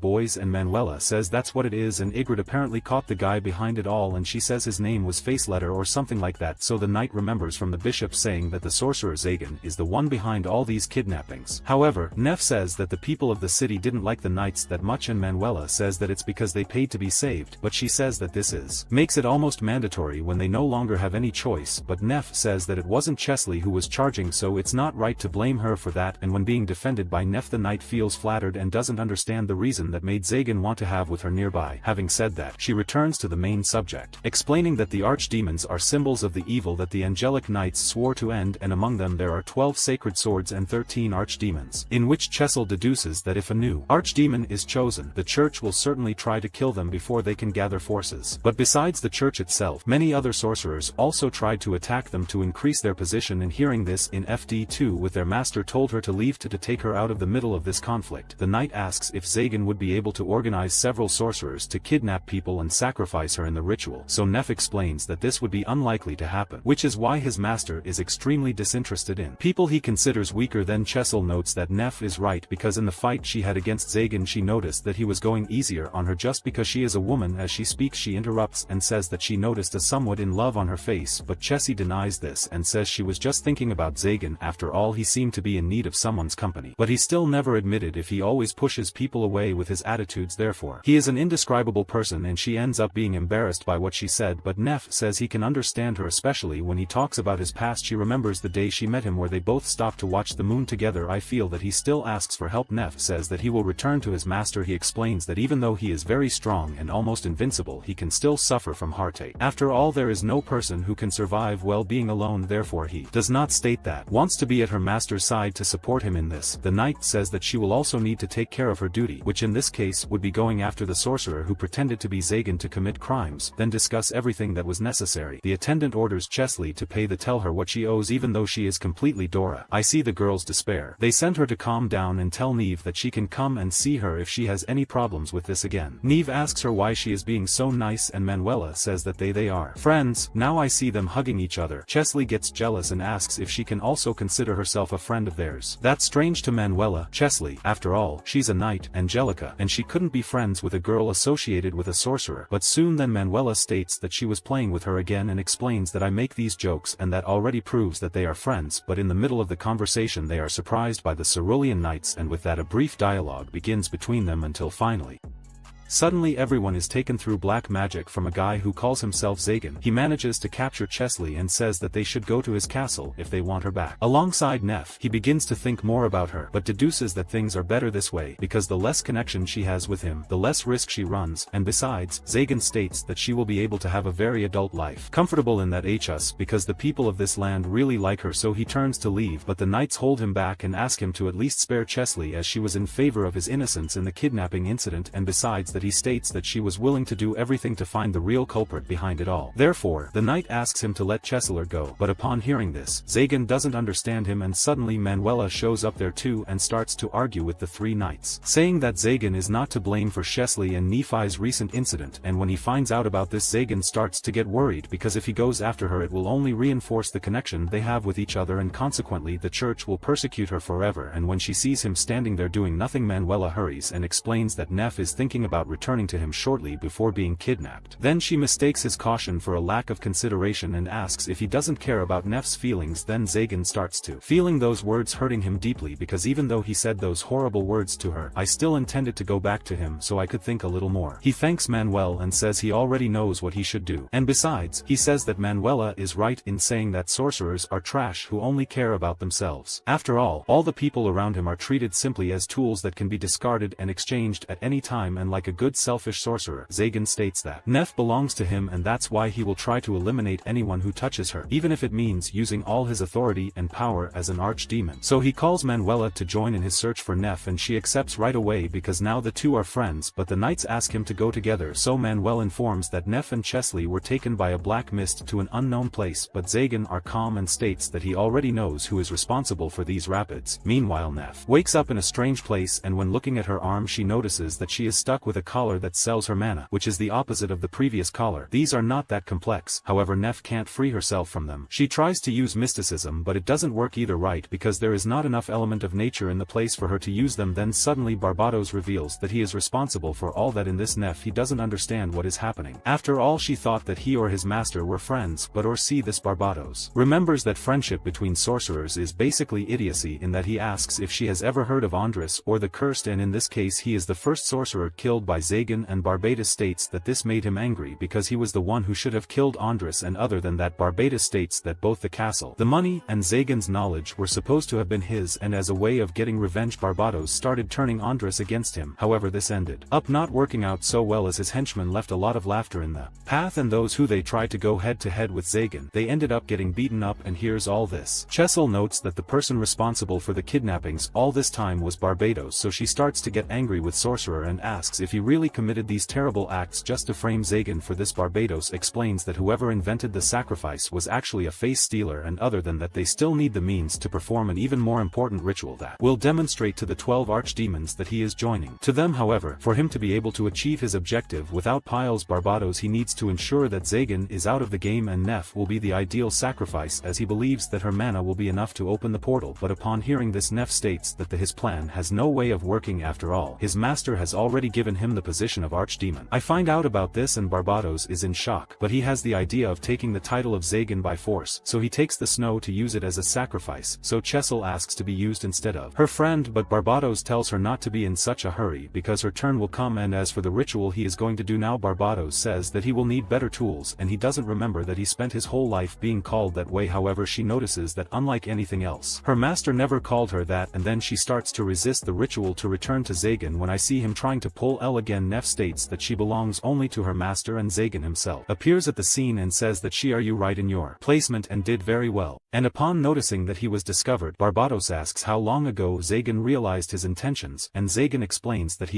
boys, and Manuela says that's what it is, and Ygritte apparently caught the guy behind it all, and she says his name was Faceletter or something like that. So the knight remembers from the bishop saying that the sorcerer Zagan is the one behind all these kidnappings. However, Nef says that the people of the city didn't like the knights that much, and Manuela says that it's because they paid to be saved, but she says that this makes it almost mandatory when they no longer have any choice. But Nef says that it wasn't Chesley who was charging, so it's not right to blame her for that, and when being defended by Nef, the knight feels flattered and doesn't understand the reason that made Zagan want to have with her nearby. Having said that, she returns to the main subject, explaining that the archdemons are symbols of the evil that the angelic knights swore to end, and among them there are 12 sacred swords and 13 archdemons, in which Chessel deduces that if a new archdemon is chosen, the church will certainly try to kill them before they can gather forces. But besides the church itself, many other sorcerers also tried to attack them to increase their position, and hearing this in FD2 with their master told her to leave to take her out of the middle of this conflict. The knight asks if Zagan would be able to organize several sorcerers to kidnap people and sacrifice her in the ritual, so Nef explains that this would be unlikely to happen, which is why his master is extremely disinterested in people he considers weaker. Then Chessel notes that Nef is right, because in the fight she had against Zagan she noticed that he was going easier on her just because she is a woman. As she speaks, she interrupts and says that she noticed a somewhat in love on her face, but Chessie denies this and says she was just thinking about Zagan. After all, he seemed to be in need of someone's company, but he still never admitted if he always pushes people away with his attitudes, therefore he is an indescribable person, and she ends up being embarrassed by what she said. But Nef says he can understand her, especially when he talks about his past. She remembers the day she met him where they both stopped to watch the moon together. I feel that he still asks for help. Nef says that he will return to his master. He explains that even though he is very strong and almost invincible, he can still suffer from heartache. After all, there is no person who can survive well being alone, therefore he does not state that wants to be at her master's side to support him in this. The knight says that she will also need to take care of her duty, which in this case would be going after the sorcerer who pretended to be Zagan to commit crimes, then discuss everything that was necessary. The attendant orders Chesley to pay the tell her what she owes even though she is completely Dora. I see the girl's despair. They send her to calm down and tell Neve that she can come and see her if she has any problems with this again. Neve asks her why she is being so nice and Manuela says that they are friends. Now I see them hugging each other. Chesley gets jealous and asks if she can also consider herself a friend of theirs. That's strange to Manuela. Chesley, after all, she's a knight, Angelica, and she couldn't be friends with a girl associated with a sorcerer. But soon then Manuela states that she was playing with her again and explains that I make these jokes and that already proves that they are friends, but in the middle of the conversation they are surprised by the Cerulean Knights, and with that a brief dialogue begins between them until finally, suddenly everyone is taken through black magic from a guy who calls himself Zagan. He manages to capture Chesley and says that they should go to his castle if they want her back. Alongside Neff, he begins to think more about her, but deduces that things are better this way because the less connection she has with him, the less risk she runs, and besides, Zagan states that she will be able to have a very adult life. Comfortable in that HS because the people of this land really like her, so he turns to leave, but the knights hold him back and ask him to at least spare Chesley as she was in favor of his innocence in the kidnapping incident, and besides that he states that she was willing to do everything to find the real culprit behind it all. Therefore, the knight asks him to let Chesley go, but upon hearing this, Zagan doesn't understand him and suddenly Manuela shows up there too and starts to argue with the three knights, saying that Zagan is not to blame for Chesley and Nephi's recent incident, and when he finds out about this Zagan starts to get worried because if he goes after her it will only reinforce the connection they have with each other and consequently the church will persecute her forever, and when she sees him standing there doing nothing Manuela hurries and explains that Neff is thinking about returning to him shortly before being kidnapped. Then she mistakes his caution for a lack of consideration and asks if he doesn't care about Neff's feelings. Then Zagan starts to feeling those words hurting him deeply because even though he said those horrible words to her, I still intended to go back to him so I could think a little more. He thanks Manuel and says he already knows what he should do. And besides, he says that Manuela is right in saying that sorcerers are trash who only care about themselves. After all the people around him are treated simply as tools that can be discarded and exchanged at any time, and like a good selfish sorcerer, Zagan states that Neff belongs to him and that's why he will try to eliminate anyone who touches her, even if it means using all his authority and power as an archdemon. So he calls Manuela to join in his search for Neff and she accepts right away because now the two are friends, but the knights ask him to go together, so Manuel informs that Neff and Chesley were taken by a black mist to an unknown place, but Zagan are calm and states that he already knows who is responsible for these rapids. Meanwhile Neff wakes up in a strange place and when looking at her arm she notices that she is stuck with a collar that sells her mana, which is the opposite of the previous collar. These are not that complex, however Neff can't free herself from them. She tries to use mysticism but it doesn't work either right because there is not enough element of nature in the place for her to use them. Then suddenly Barbados reveals that he is responsible for all that. In this Neff he doesn't understand what is happening. After all she thought that he or his master were friends, but or see this Barbados remembers that friendship between sorcerers is basically idiocy in that he asks if she has ever heard of Andres or the Cursed, and in this case he is the first sorcerer killed by Zagan, and Barbados states that this made him angry because he was the one who should have killed Andres, and other than that Barbados states that both the castle, the money, and Zagan's knowledge were supposed to have been his, and as a way of getting revenge Barbados started turning Andres against him. However this ended up not working out so well as his henchmen left a lot of laughter in the path, and those who they tried to go head to head with Zagan, they ended up getting beaten up. And here's all this. Chesley notes that the person responsible for the kidnappings all this time was Barbados, so she starts to get angry with Sorcerer and asks if he really committed these terrible acts just to frame Zagan for this. Barbados explains that whoever invented the sacrifice was actually a face stealer, and other than that they still need the means to perform an even more important ritual that will demonstrate to the 12 archdemons that he is joining to them. However, for him to be able to achieve his objective without Piles Barbados, he needs to ensure that Zagan is out of the game, and Neff will be the ideal sacrifice as he believes that her mana will be enough to open the portal. But upon hearing this, Neff states that his plan has no way of working. After all, his master has already given him the position of archdemon. I find out about this and Barbados is in shock, but he has the idea of taking the title of Zagan by force, so he takes the snow to use it as a sacrifice, so Chesley asks to be used instead of her friend, but Barbados tells her not to be in such a hurry because her turn will come. And as for the ritual he is going to do now, Barbados says that he will need better tools, and he doesn't remember that he spent his whole life being called that way. However, she notices that unlike anything else, her master never called her that, and then she starts to resist the ritual to return to Zagan. When I see him trying to pull again Neff states that she belongs only to her master, and Zagan himself appears at the scene and says that "Are you right in your placement and did very well." And upon noticing that he was discovered, Barbados asks how long ago Zagan realized his intentions, and Zagan explains that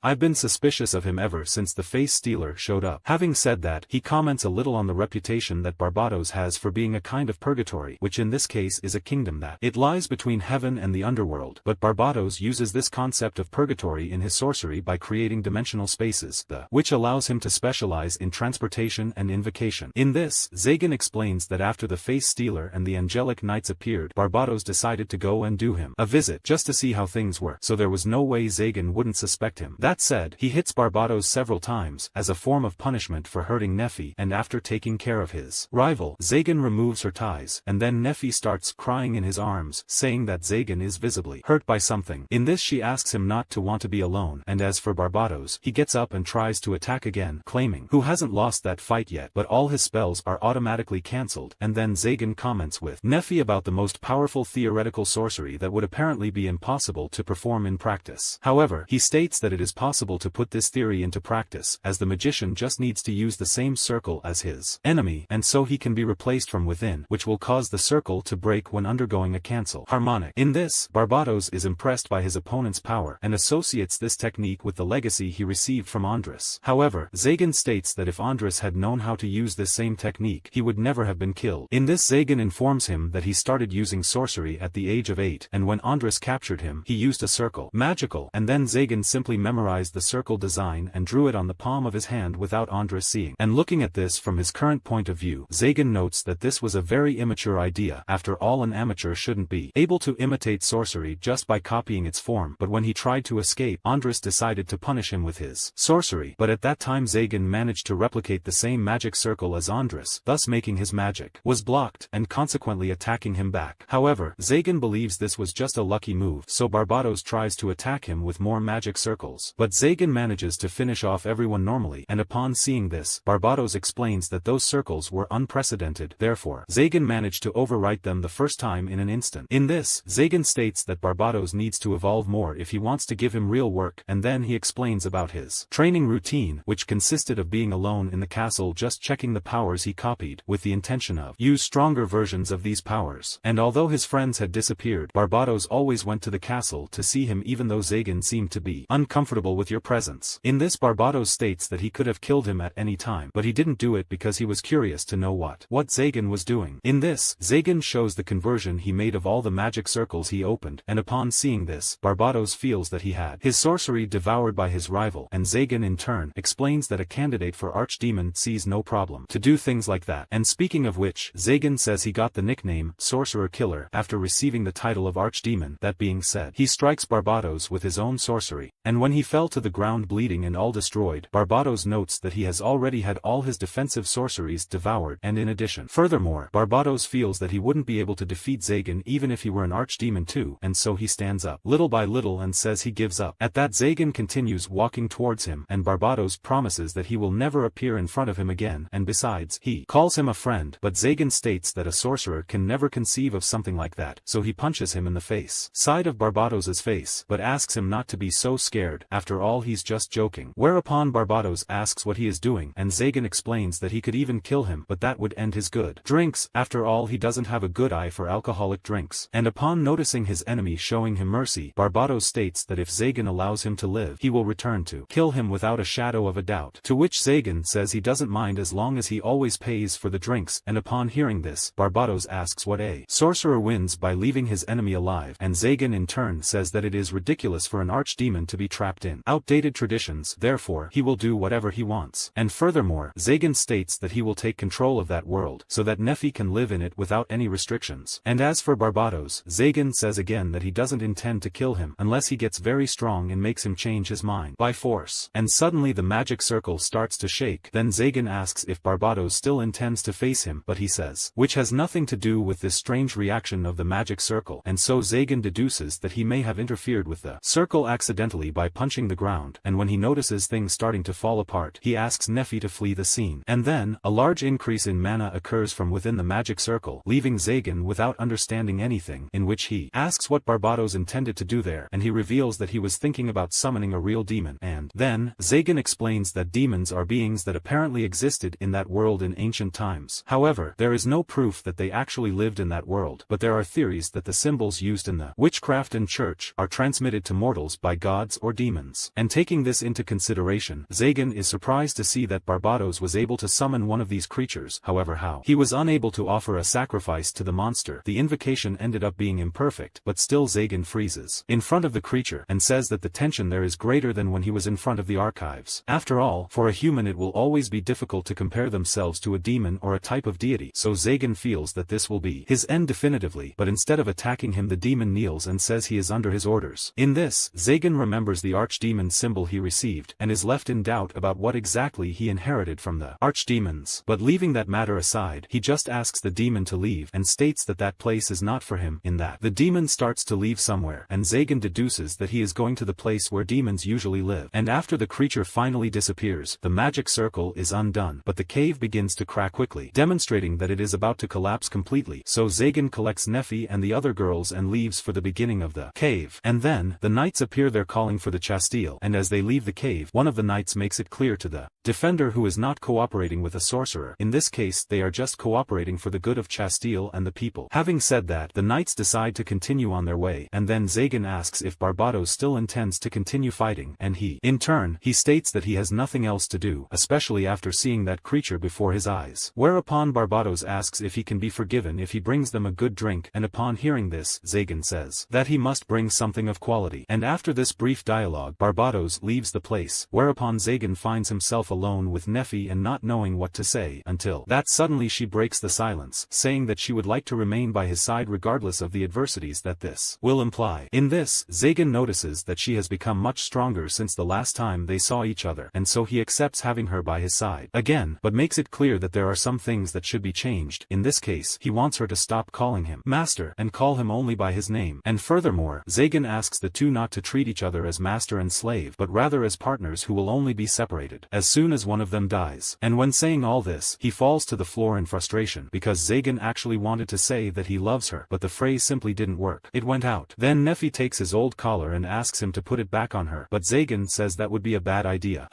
I've been suspicious of him ever since the face stealer showed up. Having said that, he comments a little on the reputation that Barbados has for being a kind of purgatory, which in this case is a kingdom that it lies between heaven and the underworld, but Barbados uses this concept of purgatory in his sorcery by creating dimensional spaces, which allows him to specialize in transportation and invocation. In this, Zagan explains that after the face stealer and the angelic knights appeared, Barbados decided to go and do him a visit just to see how things were, so there was no way Zagan wouldn't suspect him. That said, he hits Barbados several times, as a form of punishment for hurting Neffy, and after taking care of his rival, Zagan removes her ties, and then Neffy starts crying in his arms, saying that Zagan is visibly hurt by something. In this she asks him not to want to be alone, and as for Barbados, he gets up and tries to attack again, claiming who hasn't lost that fight yet, but all his spells are automatically cancelled, and then Zagan comments with Neffy about the most powerful theoretical sorcery that would apparently be impossible to perform in practice. However, he states that it is possible to put this theory into practice, as the magician just needs to use the same circle as his enemy, and so he can be replaced from within, which will cause the circle to break when undergoing a cancel harmonic. In this, Barbados is impressed by his opponent's power, and associates this technique with the legacy he received from Andres. However, Zagan states that if Andres had known how to use this same technique, he would never have been killed. In this, Zagan informs him that he started using sorcery at the age of 8, and when Andres captured him, he used a circle magical, and then Zagan simply memorized the circle design and drew it on the palm of his hand without Andres seeing. And looking at this from his current point of view, Zagan notes that this was a very immature idea. After all, an amateur shouldn't be able to imitate sorcery just by copying its form, but when he tried to escape, Andres decided to punish him with his sorcery, but at that time Zagan managed to replicate the same magic circle as Andres, thus making his magic was blocked, and consequently attacking him back. However, Zagan believes this was just a lucky move, so Barbados tries to attack him with more magic circles, but Zagan manages to finish off everyone normally, and upon seeing this, Barbados explains that those circles were unprecedented, therefore, Zagan managed to overwrite them the first time in an instant. In this, Zagan states that Barbados needs to evolve more if he wants to give him real work, and then he explains about his training routine, which consisted of being alone in the castle just checking the powers he copied, with the intention of use stronger versions of these powers. And although his friends had disappeared, Barbados always went to the castle to see him, even though Zagan seemed to be uncomfortable with your presence. In this, Barbados states that he could have killed him at any time, but he didn't do it because he was curious to know what Zagan was doing. In this, Zagan shows the conversion he made of all the magic circles he opened, and upon seeing this, Barbados feels that he had his sorcery devoured by his rival, and Zagan in turn explains that a candidate for Archdemon sees no problem to do things like that. And speaking of which, Zagan says he got the nickname Sorcerer Killer after receiving the title of Archdemon. That being said, he strikes Barbados with his own sorcery, and when he fell to the ground bleeding and all destroyed, Barbados notes that he has already had all his defensive sorceries devoured, and in addition, furthermore, Barbados feels that he wouldn't be able to defeat Zagan even if he were an Archdemon too, and so he stands up little by little and says he gives up. At that, Zagan continues walking towards him, and Barbados promises that he will never appear in front of him again, and besides, he calls him a friend, but Zagan states that a sorcerer can never conceive of something like that, so he punches him in the face side of Barbados's face, but asks him not to be so scared, after all he's just joking. Whereupon Barbados asks what he is doing, and Zagan explains that he could even kill him, but that would end his good drinks. After all, he doesn't have a good eye for alcoholic drinks. And upon noticing his enemy showing him mercy, Barbados states that if Zagan allows him to live, he will return to kill him without a shadow of a doubt, to which Zagan says he doesn't mind as long as he always pays for the drinks. And upon hearing this, Barbados asks what a sorcerer wins by leaving his enemy alive, and Zagan in turn says that it is ridiculous for an archdemon to be trapped in outdated traditions, therefore he will do whatever he wants. And furthermore, Zagan states that he will take control of that world, so that Neffy can live in it without any restrictions. And as for Barbados, Zagan says again that he doesn't intend to kill him, unless he gets very strong and makes him change his mind by force. And suddenly the magic circle starts to shake. Then Zagan asks if Barbados still intends to face him, but he says, which has nothing to do with this strange reaction of the magic circle, and so Zagan deduces that he may have interfered with the circle accidentally by punching the ground, and when he notices things starting to fall apart, he asks Neffy to flee the scene. And then, a large increase in mana occurs from within the magic circle, leaving Zagan without understanding anything, in which he asks what Barbados intended to do there, and he reveals that he was thinking about summoning a real demon. demon, and then, Zagan explains that demons are beings that apparently existed in that world in ancient times. However, there is no proof that they actually lived in that world, but there are theories that the symbols used in the witchcraft and church are transmitted to mortals by gods or demons. And taking this into consideration, Zagan is surprised to see that Barbados was able to summon one of these creatures. However, how he was unable to offer a sacrifice to the monster. The invocation ended up being imperfect, but still Zagan freezes in front of the creature and says that the tension there is greater than when he was in front of the archives. After all, for a human it will always be difficult to compare themselves to a demon or a type of deity, so Zagan feels that this will be his end definitively, but instead of attacking him the demon kneels and says he is under his orders. In this, Zagan remembers the archdemon symbol he received, and is left in doubt about what exactly he inherited from the archdemons. But leaving that matter aside, he just asks the demon to leave and states that that place is not for him. In that, the demon starts to leave somewhere, and Zagan deduces that he is going to the place where demons usually live. And after the creature finally disappears, the magic circle is undone, but the cave begins to crack quickly, demonstrating that it is about to collapse completely. So Zagan collects Nephi and the other girls and leaves for the beginning of the cave. And then, the knights appear there calling for the Chastile, and as they leave the cave, one of the knights makes it clear to the defender who is not cooperating with a sorcerer. In this case, they are just cooperating for the good of Chastile and the people. Having said that, the knights decide to continue on their way, and then Zagan asks if Barbados still intends to continue fighting, and in turn, he states that he has nothing else to do, especially after seeing that creature before his eyes. Whereupon Barbados asks if he can be forgiven if he brings them a good drink, and upon hearing this, Zagan says that he must bring something of quality. And after this brief dialogue, Barbados leaves the place, whereupon Zagan finds himself alone with Nephi and not knowing what to say, until that suddenly she breaks the silence, saying that she would like to remain by his side regardless of the adversities that this will imply. In this, Zagan notices that she has become much stronger since the last time they saw each other, and so he accepts having her by his side again, but makes it clear that there are some things that should be changed. In this case, he wants her to stop calling him master and call him only by his name. And furthermore, Zagan asks the two not to treat each other as master and slave, but rather as partners who will only be separated as soon as one of them dies. And when saying all this, he falls to the floor in frustration, because Zagan actually wanted to say that he loves her, but the phrase simply didn't work. It went out. Then Nephi takes his old collar and asks him to put it back on her, but Zagan says that would be a bad idea.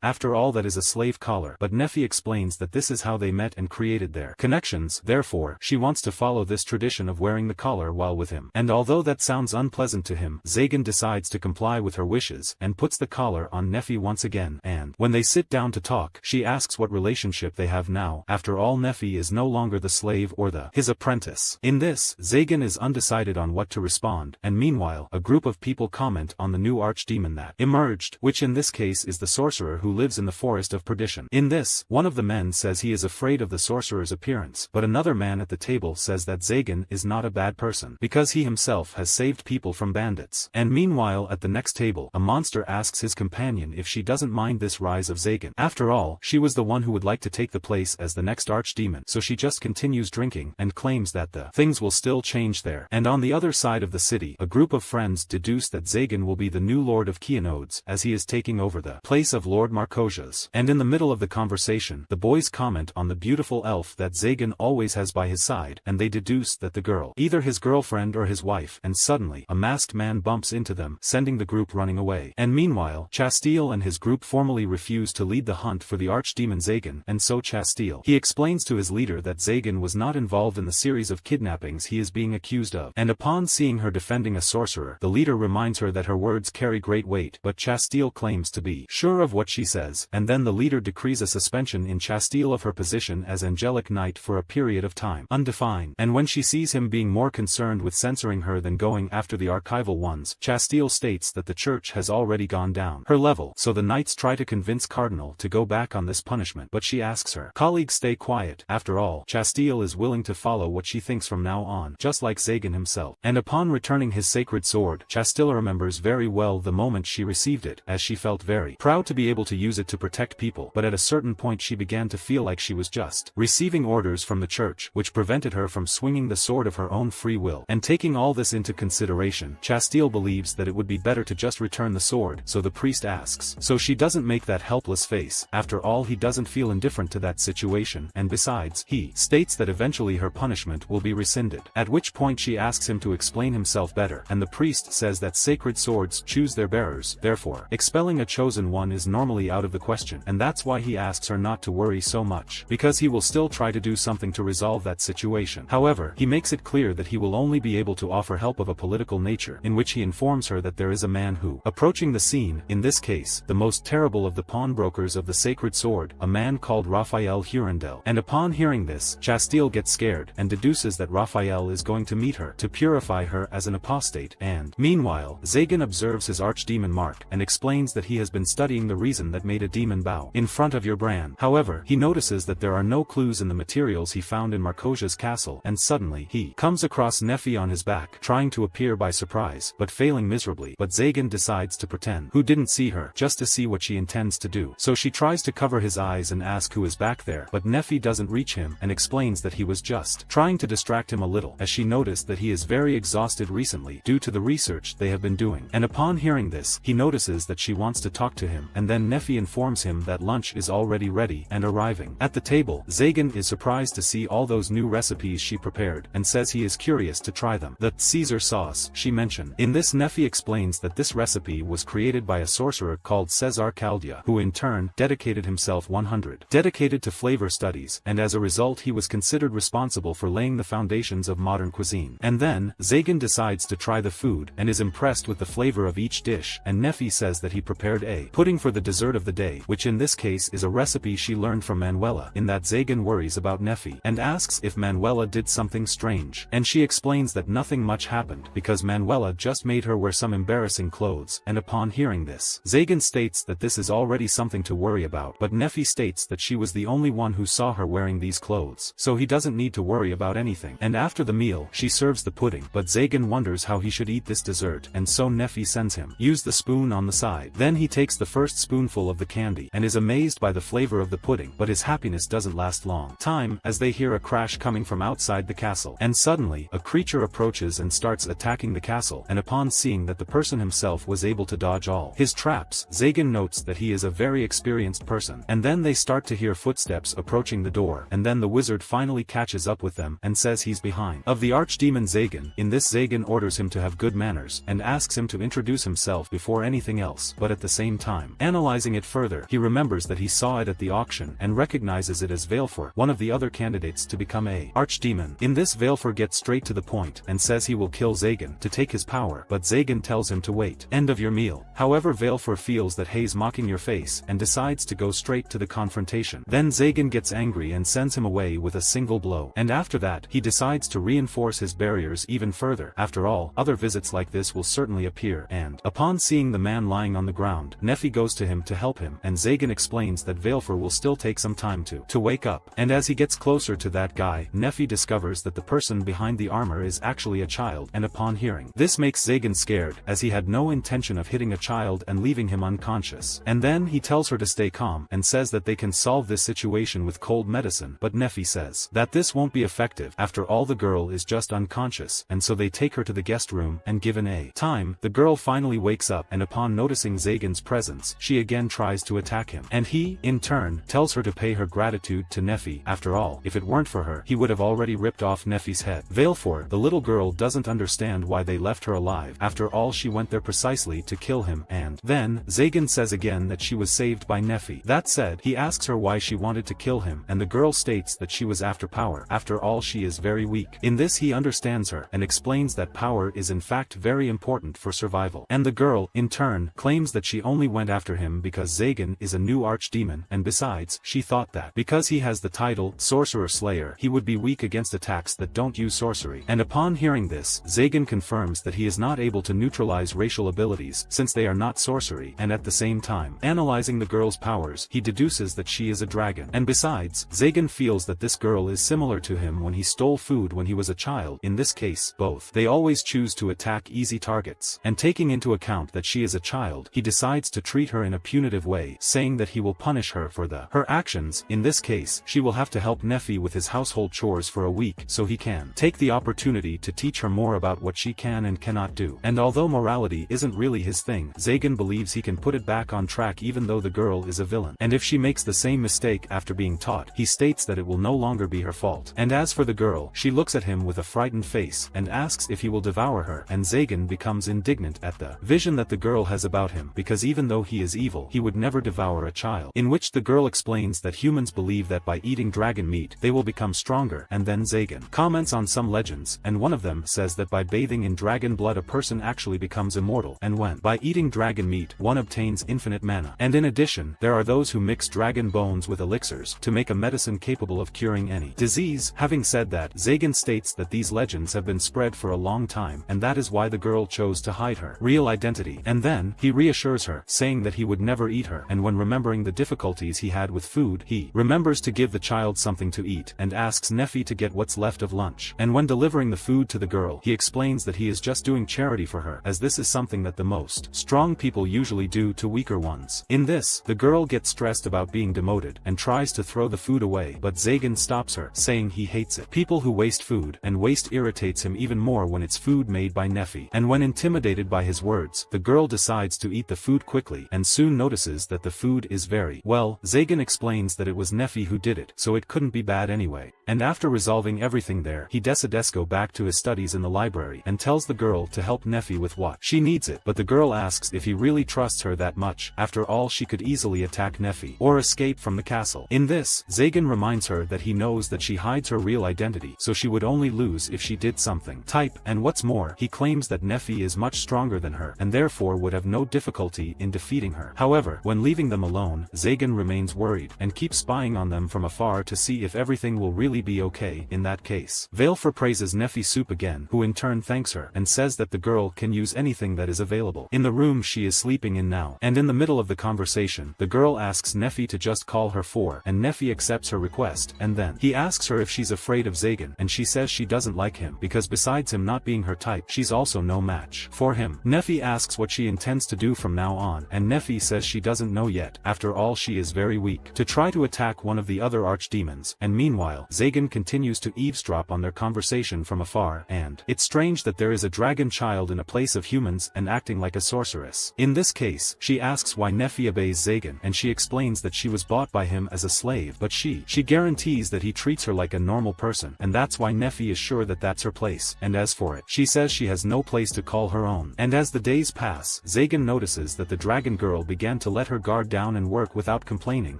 After all, that is a slave collar, but Nephi explains that this is how they met and created their connections. Therefore, she wants to follow this tradition of wearing the collar while with him. And although that sounds unpleasant to him, Zagan decides to comply with her wishes, and puts the collar on Nephi once again. And when they sit down to talk, she asks what relationship they have now. After all, Nephi is no longer the slave or his apprentice. In this, Zagan is undecided on what to respond, and meanwhile, a group of people comment on the new archdemon that emerged, which in this case is the sorcerer who lives in the forest of perdition. In this, one of the men says he is afraid of the sorcerer's appearance, but another man at the table says that Zagan is not a bad person, because he himself has saved people from bandits. And meanwhile, at the next table, a monster asks his companion if she doesn't mind this rise of Zagan. After all, she was the one who would like to take the place as the next archdemon, so she just continues drinking, and claims that the things will still change there. And on the other side of the city, a group of friends deduce that Zagan will be the new Lord of Keanodes, as he is taking over the place of Lord Marcosia's. And in the middle of the conversation, the boys comment on the beautiful elf that Zagan always has by his side, and they deduce that the girl, either his girlfriend or his wife, and suddenly, a masked man bumps into them, sending the group running away. And meanwhile, Chastile and his group formally refuse to lead the hunt for the archdemon Zagan, and so Chastile, he explains to his leader that Zagan was not involved in the series of kidnappings he is being accused of. And upon seeing her defending a sorcerer, the leader reminds her that her words carry great weight, but Chastile claims to be sure of what she says, and then the leader decrees a suspension in Chastile of her position as angelic knight for a period of time undefined. And when she sees him being more concerned with censoring her than going after the archival ones, Chastile states that the church has already gone down her level, so the knights try to convince Cardinal to go back on this punishment, but she asks her colleagues stay quiet. After all, Chastile is willing to follow what she thinks from now on, just like Zagan himself. And upon returning his sacred sword, Chastile remembers very well the moment she received it, as she felt very proud to be able to use it to protect people, but at a certain point she began to feel like she was just receiving orders from the church, which prevented her from swinging the sword of her own free will. And taking all this into consideration, Chastile believes that it would be better to just return the sword, so the priest asks, so she doesn't make that helpless face. After all, he doesn't feel indifferent to that situation, and besides, he states that eventually her punishment will be rescinded. At which point she asks him to explain himself better, and the priest says that sacred swords choose their bearers, therefore, expelling a chosen one is normally out of the question, and that's why he asks her not to worry so much, because he will still try to do something to resolve that situation. However, he makes it clear that he will only be able to offer help of a political nature, in which he informs her that there is a man who, approaching the scene, in this case, the most terrible of the pawnbrokers of the sacred sword, a man called Raphael Hurandel. And upon hearing this, Chastille gets scared, and deduces that Raphael is going to meet her, to purify her as an apostate, and, meanwhile, Zagan observes his archdemon Mark, and explains that he has been studying the reason that made a demon bow in front of your Bran. However, he notices that there are no clues in the materials he found in Markosia's castle, and suddenly, he comes across Nephi on his back, trying to appear by surprise, but failing miserably. But Zagan decides to pretend who didn't see her, just to see what she intends to do. So she tries to cover his eyes and ask who is back there, but Nephi doesn't reach him, and explains that he was just trying to distract him a little, as she noticed that he is very exhausted recently due to the research they have been doing. And upon hearing this, he notices that she wants to talk to him, and then Nephi informs him that lunch is already ready and arriving. At the table, Zagan is surprised to see all those new recipes she prepared, and says he is curious to try them. The Caesar sauce she mentioned. In this, Nephi explains that this recipe was created by a sorcerer called Cesar Caldea, who in turn dedicated himself 100 dedicated to flavor studies, and as a result he was considered responsible for laying the foundations of modern cuisine. And then, Zagan decides to try the food, and is impressed with the flavor of each dish, and Nephi says that he prepared a pudding for the dessert of the day, which in this case is a recipe she learned from Manuela. In that, Zagan worries about Nephi, and asks if Manuela did something strange, and she explains that nothing much happened, because Manuela just made her wear some embarrassing clothes. And upon hearing this, Zagan states that this is already something to worry about, but Nephi states that she was the only one who saw her wearing these clothes, so he doesn't need to worry about anything. And after the meal, she serves the pudding, but Zagan wonders how he should eat this dessert, and so Nephi sends him use the spoon on the side. Then he takes the first spoonful of the candy, and is amazed by the flavor of the pudding, but his happiness doesn't last long time, as they hear a crash coming from outside the castle, and suddenly, a creature approaches and starts attacking the castle, and upon seeing that the person himself was able to dodge all his traps, Zagan notes that he is a very experienced person. And then they start to hear footsteps approaching the door, and then the wizard finally catches up with them, and says he's behind of the archdemon Zagan. In this, Zagan orders him to have good manners, and asks him to introduce himself before anything else, but at the same time, analyzing it further, he remembers that he saw it at the auction, and recognizes it as Valefor, one of the other candidates to become a archdemon. In this, Valefor gets straight to the point, and says he will kill Zagan to take his power, but Zagan tells him to wait. End of your meal. However, Valefor feels that Hayes mocking your face, and decides to go straight to the confrontation. Then Zagan gets angry and sends him away with a single blow, and after that, he decides to reinforce his barriers even further. After all, other visits like this will certainly appear, and, upon seeing the man lying on the ground, Nephi goes to him to help him, and Zagan explains that Valefor will still take some time to wake up. And as he gets closer to that guy, Nephi discovers that the person behind the armor is actually a child, and upon hearing this makes Zagan scared, as he had no intention of hitting a child and leaving him unconscious. And then he tells her to stay calm, and says that they can solve this situation with cold medicine, but Nephi says that this won't be effective. After all, the girl is just unconscious, and so they take her to the guest room, and given a time, the girl finally wakes up, and upon noticing Zagan's presence, she again tries to attack him, and he, in turn, tells her to pay her gratitude to Nephi. After all, if it weren't for her, he would have already ripped off Nephi's head. Valefor, the little girl, doesn't understand why they left her alive. After all, she went there precisely to kill him, and then, Zagan says again that she was saved by Nephi. That said, he asks her why she wanted to kill him, and the girl states that she was after power. After all, she is very weak. In this, he understands her, and explains that power is in fact very important for survival. And the girl, in turn, claims that she only went after him because Zagan is a new archdemon, and besides, she thought that because he has the title Sorcerer Slayer, he would be weak against attacks that don't use sorcery. And upon hearing this, Zagan confirms that he is not able to neutralize racial abilities, since they are not sorcery, and at the same time, analyzing the girl's powers, he deduces that she is a dragon. And besides, Zagan feels that this girl is similar to him when he stole food when he was a child. In this case, both. They always choose to attack easy targets. And taking into account that she is a child, he decides to treat her in a punitive way, saying that he will punish her for her actions. In this case, she will have to help Nephi with his household chores for a week, so he can take the opportunity to teach her more about what she can and cannot do. And although morality isn't really his thing, Zagan believes he can put it back on track even though the girl is a villain. And if she makes the same mistake after being taught, he states that it will no longer be her fault. And as for the girl, she looks at him with a frightened face, and asks if he will devour her, and Zagan becomes indignant at the vision that the girl has about him, because even though he is evil, he would never devour a child. In which the girl explains that humans believe that by eating dragon meat, they will become stronger, and then Zagan comments on some legends, and one of them says that by bathing in dragon blood a person actually becomes immortal, and when by eating dragon meat, one obtains infinite mana. And in addition, there are those who mix dragon bones with elixirs to make a medicine capable of curing any disease. Having said that, Zagan states that these legends have been spread for a long time, and that is why the girl chose to hide her real identity. And then, he reassures her, saying that he would never eat her, and when remembering the difficulties he had with food, he remembers to give the child something to eat, and asks Neffy to get what's left of lunch. And when delivering the food to the girl, he explains that he is just doing charity for her, as this is something that the most strong people usually do to weaker ones. In this, the girl gets stressed about being demoted, and tries to throw the food away, but Zagan stops her, saying he hates it. People who waste food, and waste irritates him even more when it's food made by Neffy. And when intimidated by his words, the girl decides to eat the food quickly, and soon notices that the food is very well. Zagan explains that it was Neffy who did it, so it couldn't be bad anyway. And after resolving everything there, he decides go back to his studies in the library, and tells the girl to help Neffy with what she needs it, but the girl asks if he really trusts her that much. After all, she could easily attack Neffy, or escape from the castle. In this, Zagan reminds her that he knows that she hides her real identity, so she would only lose if she did something type, and what's more, he claims that Neffy is much stronger than her, and therefore would have no difficulty in defeating her. However, when leaving them alone, Zagan remains worried, and keeps spying on them from afar to see if everything will really be okay. In that case, Valefor praises Neffy Soup again, who in turn thanks her, and says that the girl can use anything that is available in the room she is sleeping in now. And in the middle of the conversation, the girl asks Neffy to just call her for, and Neffy accepts her request, and then he asks her if she's afraid of Zagan, and she says she doesn't like him, because besides him not being her type, she's also no match for him. Neffy asks what she intends to do from now on, and Neffy says she doesn't know yet. After all, she is very weak to try to attack one of the other archdemons, and meanwhile, Zagan continues to eavesdrop on their conversation from afar, and it's strange that there is a dragon child in a place of humans and acting like a sorceress. In this case, she asks why Neffy obeys Zagan, and she explains that she was bought by him as a slave, but she guarantees that he treats her like a normal person, and that's why Neffy is sure that that's her place, and as for it, she says she has no place to call her own. And as the days pass, Zagan notices that the dragon girl began to let her guard down and work without complaining,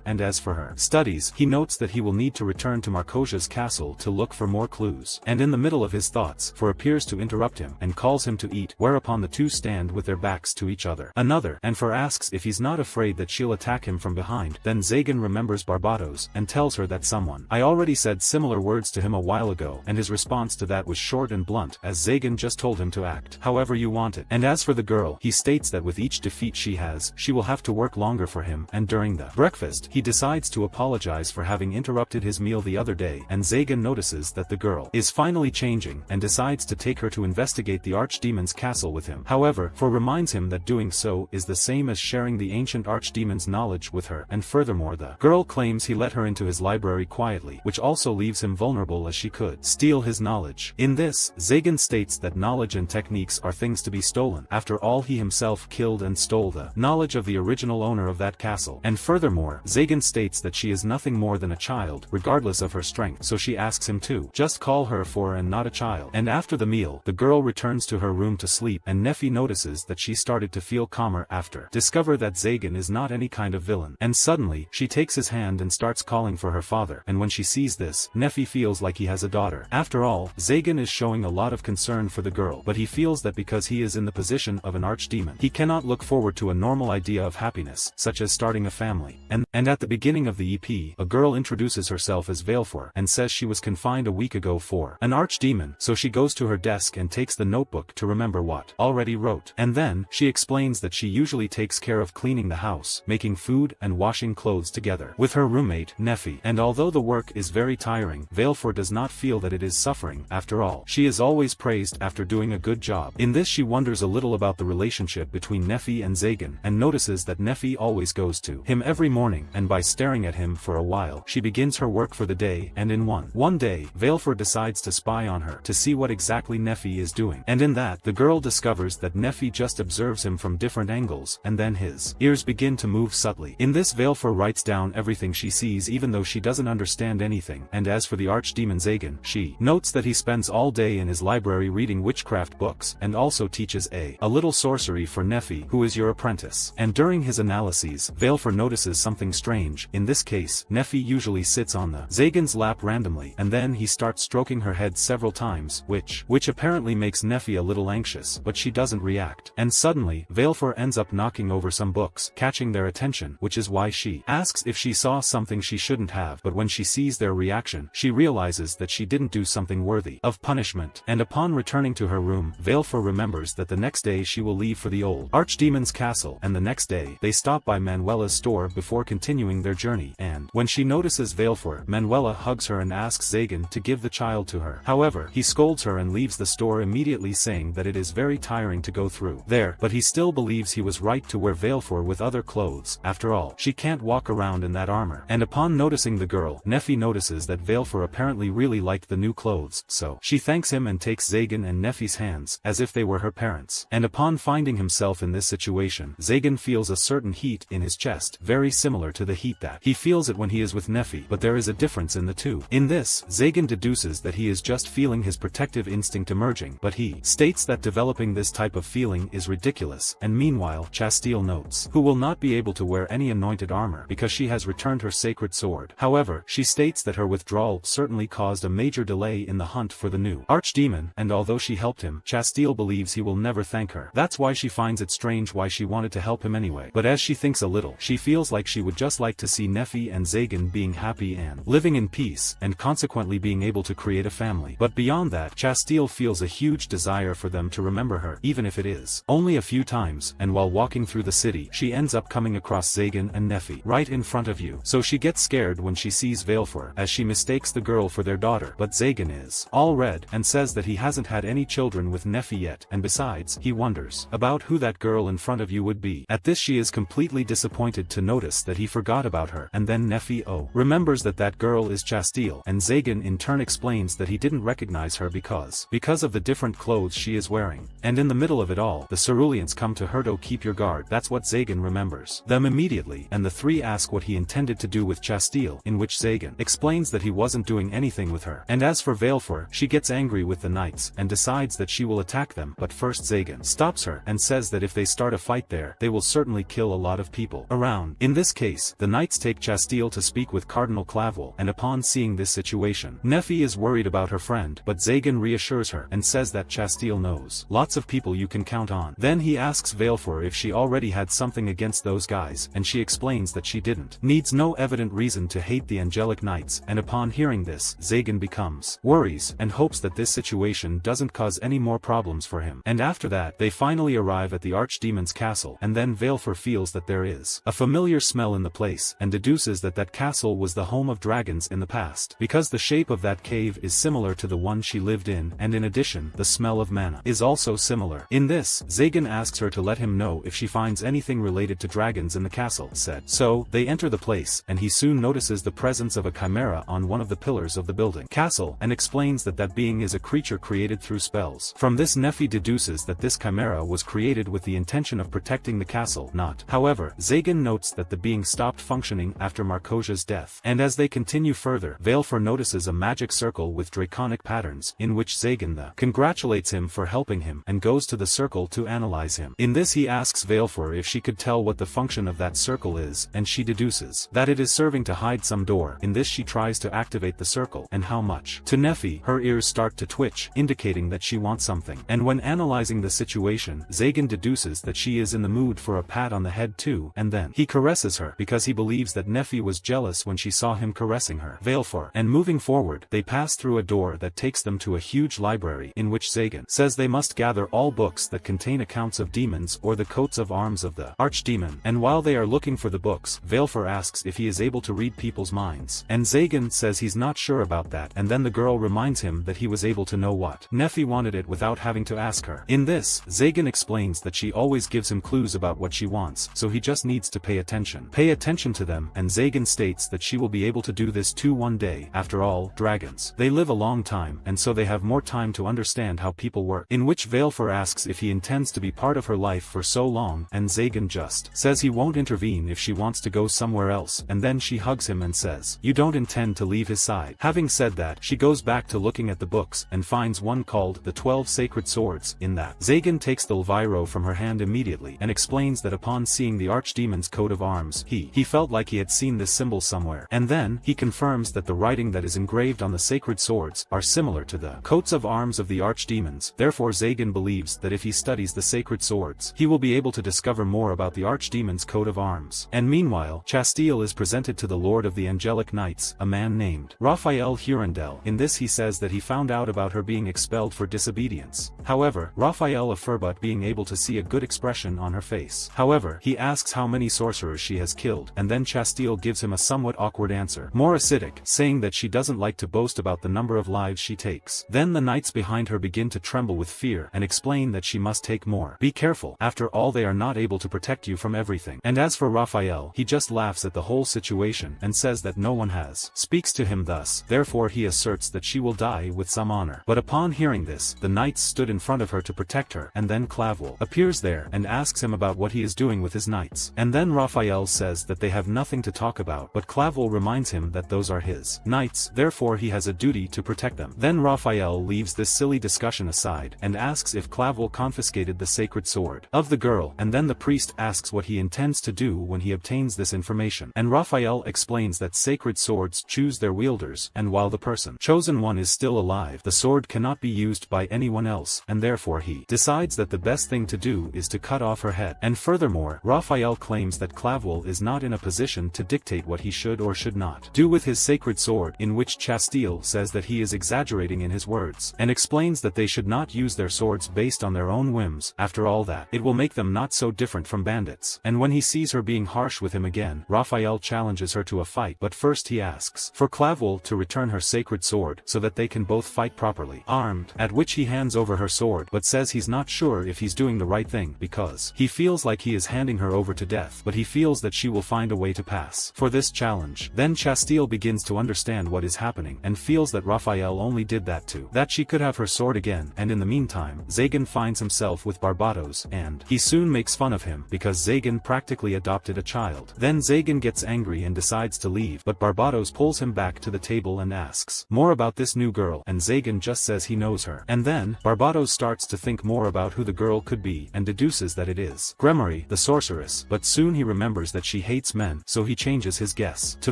and as for her studies, he notes that he will need to return to Markosia's castle to look for more clues. And in the middle of his thoughts, For appears to interrupt him, and calls him to eat, whereupon the two stand with their backs to each other. And For asks if he's not afraid that she'll attack him from behind. Then Zagan remembers Barbatos, and tells her that someone I already said similar words to him a while ago, and his response to that was short and blunt, as Zagan just told him to act however you want it. And as for the girl, he states that with each defeat she has, she will have to work longer for him, and during the breakfast, he decides to apologize for having interrupted his meal the other day, and Zagan notices that the girl is finally changing, and decides to take her to investigate the archdemon's castle with him. However, For reminds him that doing so is the same as sharing the ancient archdemon's knowledge with her, and furthermore the girl claims he let her into his library quietly, which also leaves him vulnerable as she could steal his knowledge. In this, Zagan states that knowledge and techniques are things to be stolen. After all, he himself killed and stole the knowledge of the original owner of that castle. And furthermore, Zagan states that she is nothing more than a child, regardless of her strength, so she asks him to just call her for and not a child. And after the meal, the girl returns to her room to sleep, and Neffy notices that she started to feel calmer after discover that Zagan is not any kind of villain. And suddenly, she takes his hand and starts calling for her father, and when she sees this, Neffy feels like he has a daughter. After all, Zagan is showing a lot of concern for the girl, but he feels that because he is in the position of an archdemon, he cannot look forward to a normal idea of happiness, such as starting a family. And at the beginning of the EP, a girl introduces herself as Valefor, and says she was confined a week ago for an archdemon, so she goes to her desk and takes the notebook to remember what already wrote. And then, she explains that she usually takes care of cleaning the house, making food and washing clothes together with her roommate, Neffy. And although the work is very tiring, Valefor does not feel that it is suffering. After all, she is always praised after doing a good job. In this, she wonders a little about the relationship between Neffy and Zagan, and notices that Neffy always goes to him every morning, and by staring at him for a while, she begins her work for the day. And in one day, Valefor decides to spy on her to see what exactly Neffy is doing. And in that, the girl discovers that Neffy just observes him from different angles, and then his ears begin to move subtly. In this, Valefor writes down everything she sees even though she doesn't understand anything. And as for the archdemon Zagan, she notes that he spends all day in his library reading witchcraft books, and also teaches a little sorcery summary for Nephi, who is your apprentice. And during his analyses, Valefor notices something strange. In this case, Nephi usually sits on the Zagan's lap randomly, and then he starts stroking her head several times, which apparently makes Nephi a little anxious, but she doesn't react. And suddenly, Valefor ends up knocking over some books, catching their attention, which is why she asks if she saw something she shouldn't have, but when she sees their reaction, she realizes that she didn't do something worthy of punishment. And upon returning to her room, Valefor remembers that the next day she will leave for the old Archdemon's castle, and the next day, they stop by Manuela's store before continuing their journey, and when she notices Valefor, Manuela hugs her and asks Zagan to give the child to her. However, he scolds her and leaves the store immediately, saying that it is very tiring to go through there, but he still believes he was right to wear Valefor with other clothes. After all, she can't walk around in that armor. And upon noticing the girl, Nephi notices that Valefor apparently really liked the new clothes, so she thanks him and takes Zagan and Nephi's hands, as if they were her parents. And upon finding himself in this situation, Zagan feels a certain heat in his chest, very similar to the heat that he feels it when he is with Nephi, but there is a difference in the two. In this, Zagan deduces that he is just feeling his protective instinct emerging, but he states that developing this type of feeling is ridiculous, and meanwhile, Chastile notes, who will not be able to wear any anointed armor because she has returned her sacred sword. However, she states that her withdrawal certainly caused a major delay in the hunt for the new Archdemon, and although she helped him, Chastile believes he will never thank her. That's why she finds it strange why she wanted to help him anyway. But as she thinks a little, she feels like she would just like to see Nephi and Zagan being happy and living in peace, and consequently being able to create a family. But beyond that, Chastile feels a huge desire for them to remember her, even if it is only a few times. And while walking through the city, she ends up coming across Zagan and Nephi right in front of you. So she gets scared when she sees Valefor, as she mistakes the girl for their daughter. But Zagan is all red and says that he hasn't had any children with Nephi yet, and besides, he wonders about who that girl in front of you would be. At this, she is completely disappointed to notice that he forgot about her, and then Nephi remembers that that girl is Chastile, and Zagan in turn explains that he didn't recognize her because of the different clothes she is wearing. And in the middle of it all, the Ceruleans come to her to keep your guard. That's what Zagan remembers them immediately, and the three ask what he intended to do with Chastile, in which Zagan explains that he wasn't doing anything with her. And as for Valefor, she gets angry with the knights and decides that she will attack them, but first Zagan stops her and says that if they start a fight there, they will certainly kill a lot of people around. In this case, the knights take Chastile to speak with Cardinal Clavel, and upon seeing this situation, Nephi is worried about her friend, but Zagan reassures her and says that Chastile knows lots of people you can count on. Then he asks Valefor if she already had something against those guys, and she explains that she didn't. Needs no evident reason to hate the angelic knights, and upon hearing this, Zagan becomes worries and hopes that this situation doesn't cause any more problems for him. And after that, they finally arrive at the Archdemon's castle, and then Valefor feels that there is a familiar smell in the place, and deduces that that castle was the home of dragons in the past, because the shape of that cave is similar to the one she lived in, and in addition, the smell of mana is also similar. In this, Zagan asks her to let him know if she finds anything related to dragons in the castle said. So, they enter the place, and he soon notices the presence of a chimera on one of the pillars of the building castle, and explains that that being is a creature created through spells. From this, Nephi deduces that this chimera was created with the intention of protecting the castle, not. However, Zagan notes that the being stopped functioning after Markosia's death. And as they continue further, Valefor notices a magic circle with draconic patterns, in which Zagan congratulates him for helping him, and goes to the circle to analyze him. In this, he asks Valefor if she could tell what the function of that circle is, and she deduces that it is serving to hide some door. In this, she tries to activate the circle, and how much? To Nephi, her ears start to twitch, indicating that she wants something. And when analyzing the situation, Zagan deduces that she is in the mood for a pat on the head too, and then he caresses her because he believes that Nephi was jealous when she saw him caressing her. Valefor. And moving forward, they pass through a door that takes them to a huge library, in which Zagan says they must gather all books that contain accounts of demons or the coats of arms of the Archdemon. And while they are looking for the books, Valefor asks if he is able to read people's minds, and Zagan says he's not sure about that, and then the girl reminds him that he was able to know what Nephi wanted it without having to ask her. In this, Zagan explains that she always gives him clues about what she wants, so he just needs to pay attention to them, and Zagan states that she will be able to do this too one day. After all, dragons, they live a long time, and so they have more time to understand how people work. In which Valefor asks if he intends to be part of her life for so long, and Zagan just says he won't intervene if she wants to go somewhere else, and then she hugs him and says, "You don't intend to leave his side." Having said that, she goes back to looking at the books, and finds one called The 12 Sacred Swords. In that, Zagan takes the Elvira arrow from her hand immediately and explains that upon seeing the archdemon's coat of arms, he felt like he had seen this symbol somewhere. And then, he confirms that the writing that is engraved on the sacred swords are similar to the coats of arms of the archdemons. Therefore Zagan believes that if he studies the sacred swords, he will be able to discover more about the archdemon's coat of arms. And meanwhile, Chastille is presented to the Lord of the Angelic Knights, a man named Raphael Hurandel. In this he says that he found out about her being expelled for disobedience. However, Raphael affirms being able to see a good expression on her face. However, he asks how many sorcerers she has killed, and then Chastille gives him a somewhat awkward answer, more acidic, saying that she doesn't like to boast about the number of lives she takes. Then the knights behind her begin to tremble with fear and explain that she must take more. Be careful, after all they are not able to protect you from everything. And as for Raphael, he just laughs at the whole situation and says that no one speaks to him thus, therefore he asserts that she will die with some honor. But upon hearing this, the knights stood in front of her to protect her, and then Clavel appears there and asks him about what he is doing with his knights. And then Raphael says that they have nothing to talk about, but Clavel reminds him that those are his knights, therefore he has a duty to protect them. Then Raphael leaves this silly discussion aside and asks if Clavel confiscated the sacred sword of the girl, and then the priest asks what he intends to do when he obtains this information. And Raphael explains that sacred swords choose their wielders, and while the person chosen one is still alive, the sword cannot be used by anyone else, and therefore he decides that the best thing to do is to cut off her head. And furthermore, Raphael claims that Clavel is not in a position to dictate what he should or should not do with his sacred sword, in which Chastille says that he is exaggerating in his words, and explains that they should not use their swords based on their own whims. After all that, it will make them not so different from bandits. And when he sees her being harsh with him again, Raphael challenges her to a fight, but first he asks for Clavel to return her sacred sword so that they can both fight properly armed, at which he hands over her sword but says he's not sure if he's doing the right thing because he feels like he is handing her over to death, but he feels that she will find a way to pass for this challenge. Then Chastille begins to understand what is happening and feels that Raphael only did that that she could have her sword again. And in the meantime, Zagan finds himself with Barbatos, and he soon makes fun of him because Zagan practically adopted a child. Then Zagan gets angry and decides to leave, but Barbatos pulls him back to the table and asks more about this new girl, and Zagan just says he knows her. And then, Barbatos starts to think more about who the girl could be and deduces that it is Gremory, the sorceress, but soon he remembers that she hates men, so he changes his guess to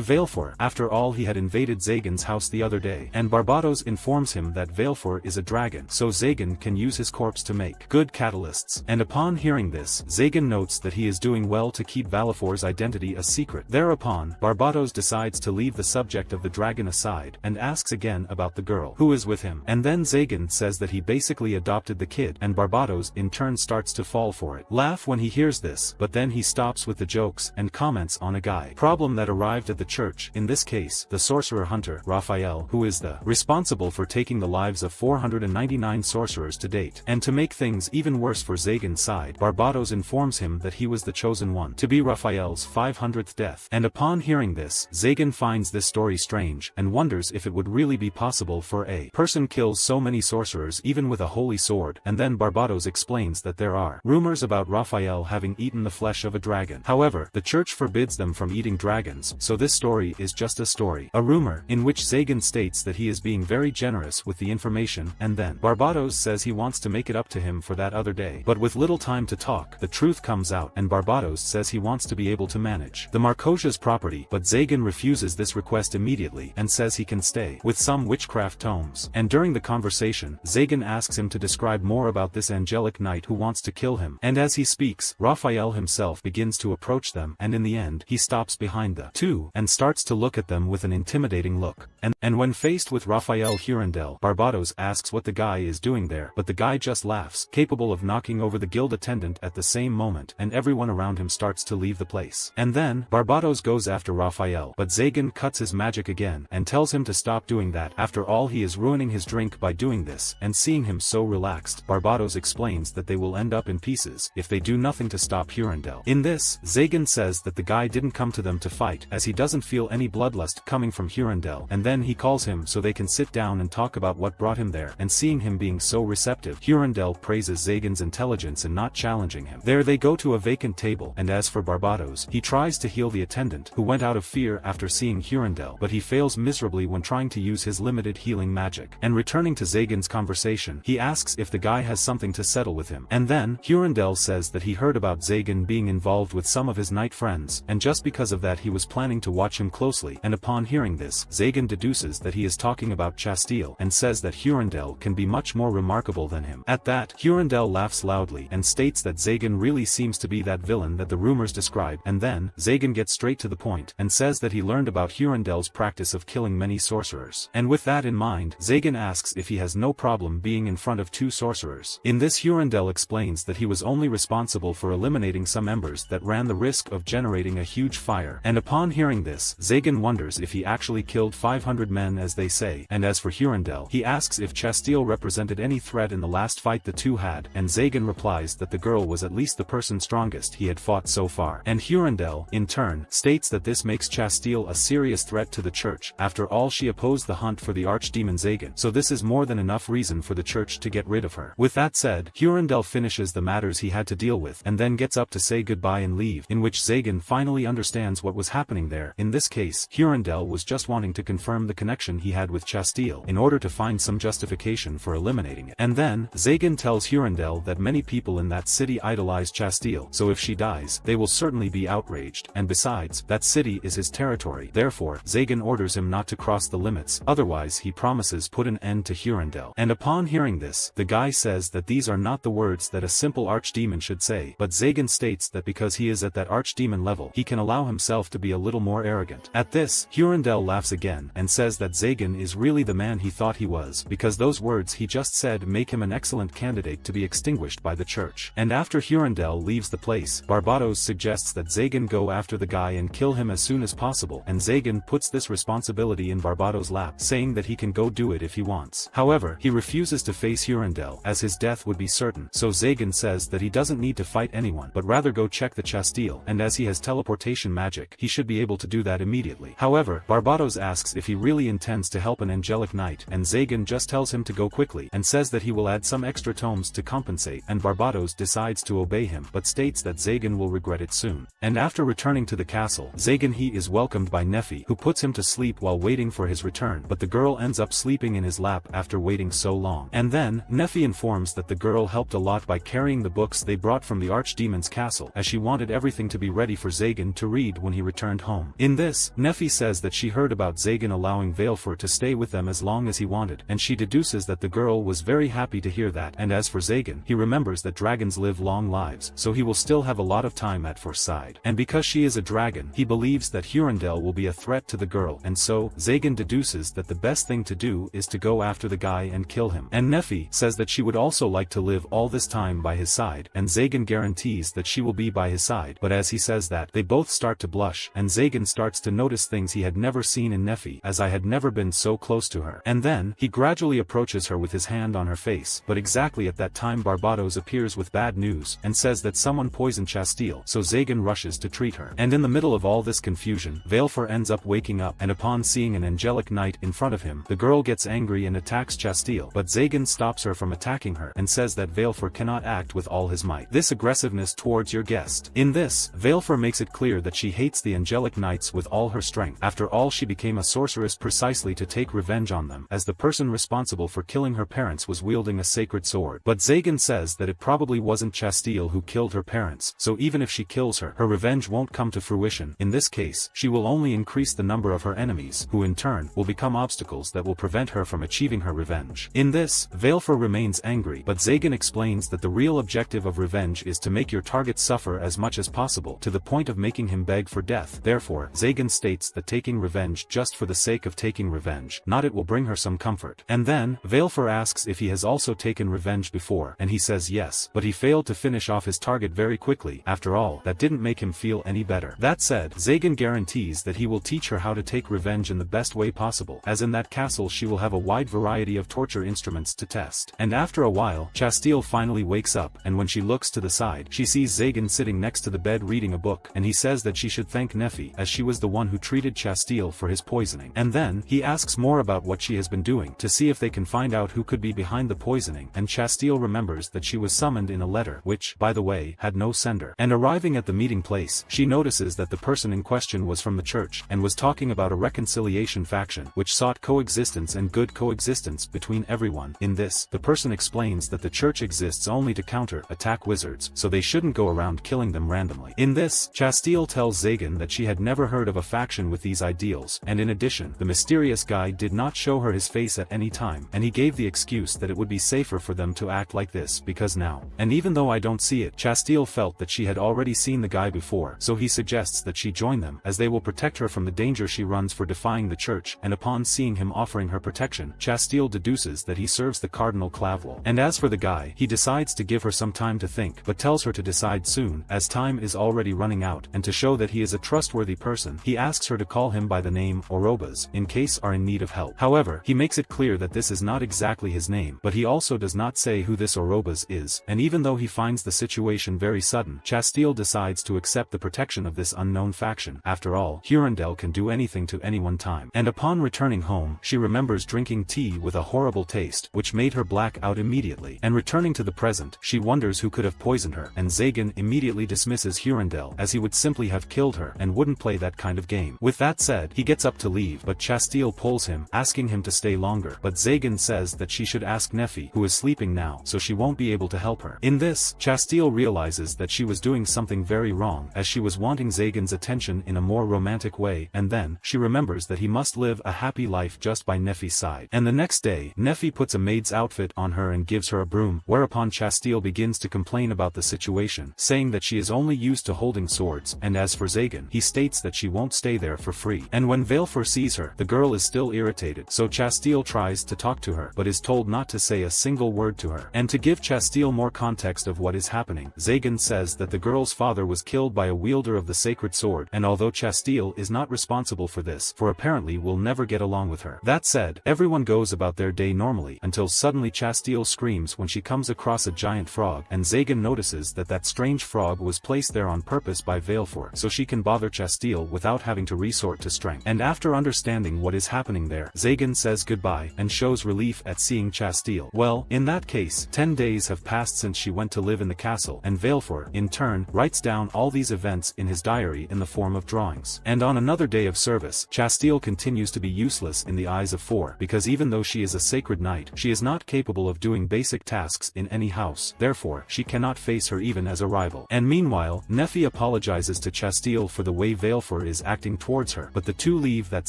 Valefor. After all, he had invaded Zagan's house the other day, and Barbatos informs him that Valefor is a dragon, so Zagan can use his corpse to make good catalysts. And upon hearing this, Zagan notes that he is doing well to keep Valefor's identity a secret. Thereupon, Barbatos decides to leave the subject of the dragon aside and asks again about the girl who is with him. And then Zagan says that he basically adopted the kid, and Barbatos in turn starts to fall for it. Laugh when he hears this, but then he stops with the jokes and comments on a guy problem that arrived at the church, in this case, the sorcerer hunter, Raphael, who is the responsible for taking the lives of 499 sorcerers to date. And to make things even worse for Zagan's side, Barbatos informs him that he was the chosen one to be Raphael's 500th death. And upon hearing this, Zagan finds this story strange and wonders if it would really be possible for a person kills so many sorcerers even with a holy sword. And then Barbatos explains that there are rumors about Raphael having eaten the flesh of a dragon. However, the church forbids them from eating dragons, so this story is just a rumor, in which Zagan states that he is being very generous with the information. And then Barbatos says he wants to make it up to him for that other day, but with little time to talk, the truth comes out, and Barbatos says he wants to be able to manage the Marcosia's property, but Zagan refuses this request immediately and says he can stay with some witchcraft tomes. And during the conversation, Zagan asks him to describe more about this angelic knight who wants to kill him, and as he speaks, Raphael himself begins to approach them, and in the end, he stops behind the two and starts to look at them with an intimidating look. And when faced with Raphael Hurandel, Barbatos asks what the guy is doing there, but the guy just laughs, capable of knocking over the guild attendant at the same moment, and everyone around him starts to leave the place. And then, Barbatos goes after Raphael, but Zagan cuts his magic again and tells him to stop doing that. After all, he is ruining his drink by doing this, and seeing him so relaxed, Barbatos explains that they will end up in pieces if they do nothing to stop Hurandel. In this, Zagan says that the guy didn't come to them to fight, as he doesn't feel any bloodlust coming from Hurandel, and then he calls him so they can sit down and talk about what brought him there. And seeing him being so receptive, Hurandel praises Zagan's intelligence in not challenging him. There they go to a vacant table, and as for Barbatos, he tries to heal the attendant, who went out of fear after seeing Hurandel, but he fails miserably when trying to use his limited healing magic. And returning to Zagan's conversation, he asks if the guy has something to settle with him, And then, Hurandel says that he heard about Zagan being involved with some of his knight friends, and just because of that he was planning to watch him closely, and upon hearing this, Zagan deduces that he is talking about Chastille, and says that Hurandel can be much more remarkable than him. At that, Hurandel laughs loudly, and states that Zagan really seems to be that villain that the rumors describe, and then, Zagan gets straight to the point, and says that he learned about Hurandel's practice of killing many sorcerers. And with that in mind, Zagan asks if he has no problem being in front of 2 sorcerers. In this Hurandel explains that he was only responsible for eliminating some embers that ran the risk of generating a huge fire. And upon hearing this, Zagan wonders if he actually killed 500 men as they say, and as for Hurandel, he asks if Chastille represented any threat in the last fight the two had, and Zagan replies that the girl was at least the person strongest he had fought so far. And Hurandel, in turn, states that this makes Chastille a serious threat to the church. After all, she opposed the hunt for the archdemon Zagan, so this is more than enough reason for the church to get rid of her. With that said, Hurandel finishes the matters he had to deal with, and then gets up to say goodbye and leave, in which Zagan finally understands what was happening there. In this case, Hurandel was just wanting to confirm the connection he had with Chastille, in order to find some justification for eliminating it. And then, Zagan tells Hurandel that many people in that city idolize Chastille, so if she dies, they will certainly be outraged, and besides, that city is his territory. Therefore, Zagan orders him not to cross the limits, otherwise he promises put an end to Hurandel. And upon hearing this, the guy says that these are not the words that a simple archdemon should say, but Zagan states that because he is at that archdemon level, he can allow himself to be a little more arrogant. At this, Hurandel laughs again, and says that Zagan is really the man he thought he was, because those words he just said make him an excellent candidate to be extinguished by the church. And after Hurandel leaves the place, Barbatos suggests that Zagan go after the guy and kill him as soon as possible, and Zagan puts this responsibility in Barbatos' lap, saying that he can go do it if he wants. However, he refuses to face Hurandel, as his death would be certain, so Zagan says that he doesn't need to fight anyone, but rather go check the Chastille, and as he has teleportation magic, he should be able to do that immediately. However, Barbatos asks if he really intends to help an angelic knight, and Zagan just tells him to go quickly, and says that he will add some extra tomes to compensate, and Barbatos decides to obey him, but states that Zagan will regret it soon. And after returning to the castle, Zagan he is welcomed by Nephi, who puts him to sleep while waiting for his return, but the girl ends up sleeping in his lap after waiting so long. And then, Nephi informs that the girl helped a lot by carrying the books they brought from the archdemon's castle, as she wanted everything to be ready for Zagan to read when he returned home. In this, Nephi says that she heard about Zagan allowing Valefor to stay with them as long as he wanted, and she deduces that the girl was very happy to hear that. And as for Zagan, he remembers that dragons live long lives, so he will still have a lot of time at For's side. And because she is a dragon, he believes that Hurandel will be a threat to the girl, and so, Zagan deduces that the best thing to do is to go after the guy and kill him. And Nephi says that she would also like to live all this time by his side, and Zagan guarantees that she will be by his side, but as he says that, they both start to blush, and Zagan starts to notice things he had never seen in Nephi, as I had never been so close to her. And then, he gradually approaches her with his hand on her face, but exactly at that time Barbatos appears with bad news, and says that someone poisoned Chastille, so Zagan rushes to treat her. And in the middle of all this confusion, Valefor ends up waking up, and upon seeing an angelic knight in front of him, the girl gets angry and attacks Chastille, but Zagan stops her from attacking her, and says that Valefor cannot act with all his might. This aggressiveness towards your guest. In this, Valefor makes it clear that she hates the angelic knights with all her strength. After all, she became a sorceress precisely to take revenge on them, as the person responsible for killing her parents was wielding a sacred sword. But Zagan says that it probably wasn't Chastille who killed her parents, so even if she kills her, her revenge won't come to fruition. In this case, she will only increase the number of her enemies, who in turn, will become obstacles that will prevent her from achieving her revenge. In this, Valefor remains angry, but Zagan explains that the real objective of revenge is to make your target suffer as much as possible, to the point of making him beg for death. Therefore, Zagan states that taking revenge just for the sake of taking revenge, not it will bring her some comfort. And then, Valefor asks if he has also taken revenge before, and he says yes, but he failed to finish off his target very quickly. After all, that didn't make him feel any better. That said, Zagan guarantees that he will teach her how to take revenge in the best way possible, as in that castle she will have a wide variety of torture instruments to test. And after a while, Chastille finally wakes up, and when she looks to the side, she sees Zagan sitting next to the bed reading a book, and he says that she should thank Nephi, as she was the one who treated Chastille for his poisoning. And then, he asks more about what she has been doing, to see if they can find out who could be behind the poisoning, and Chastille remembers that she was summoned in a letter, which, by the way, had no sender. And arriving at the meeting place, she notices that the person in question was from the church, and was talking about a reconciliation faction, which sought coexistence and good coexistence between everyone. In this, the person explains that the church exists exists only to counter-attack wizards, so they shouldn't go around killing them randomly. In this, Chastille tells Zagan that she had never heard of a faction with these ideals, and in addition, the mysterious guy did not show her his face at any time, and he gave the excuse that it would be safer for them to act like this because now. And even though I don't see it, Chastille felt that she had already seen the guy before, so he suggests that she join them, as they will protect her from the danger she runs for defying the church, and upon seeing him offering her protection, Chastille deduces that he serves the Cardinal Clavel. And as for the guy, he decides to give her some time to think, but tells her to decide soon, as time is already running out, and to show that he is a trustworthy person, he asks her to call him by the name Orobas, in case are in need of help. However, he makes it clear that this is not exactly his name, but he also does not say who this Orobas is, and even though he finds the situation very sudden, Chastille decides to accept the protection of this unknown faction. After all, Hurandel can do anything to anyone time. And upon returning home, she remembers drinking tea with a horrible taste, which made her black out immediately. And returning to the present, she wonders who could have poisoned her, and Zagan immediately dismisses Hurandel, as he would simply have killed her, and wouldn't play that kind of game. With that said, he gets up to leave, but Chastille pulls him, asking him to stay longer, but Zagan says that she should ask Nefi, who is sleeping now, so she won't be able to help her. In this, Chastille realizes that she was doing something very wrong, as she was wanting Zagan's attention in a more romantic way, and then, she remembers that he must live a happy life just by Nefi's side. And the next day, Nefi puts a maid's outfit on her and gives her a broom, whereupon Chastille begins to complain about the situation, saying that she is only used to holding swords, and as for Zagan, he states that she won't stay there for free. And when Valefor sees her, the girl is still irritated, so Chastille tries to talk to her, but is told not to say a single word to her. And to give Chastille more context of what is happening, Zagan says that the girl's father was killed by a wielder of the sacred sword, and although Chastille is not responsible for this, for apparently will never get along with her. That said, everyone goes about their day normally, until suddenly Chastille screams when she comes across a giant frog, and Zagan notices that that strange frog was placed there on purpose by Valefor, so she can bother Chastille without having to resort to strength. And after understanding what is happening there, Zagan says goodbye, and shows relief at seeing Chastille. Well, in that case, 10 days have passed since she went to live in the castle, and Valefor, in turn, writes down all these events in his diary in the form of drawings. And on another day of service, Chastille continues to be useless in the eyes of Four, because even though she is a sacred knight, she is not capable of doing basic tasks in any house, therefore, she cannot face her even as a rival. And meanwhile, Nefi apologizes to Chastille for the way Valefor is acting towards her, but the two leave that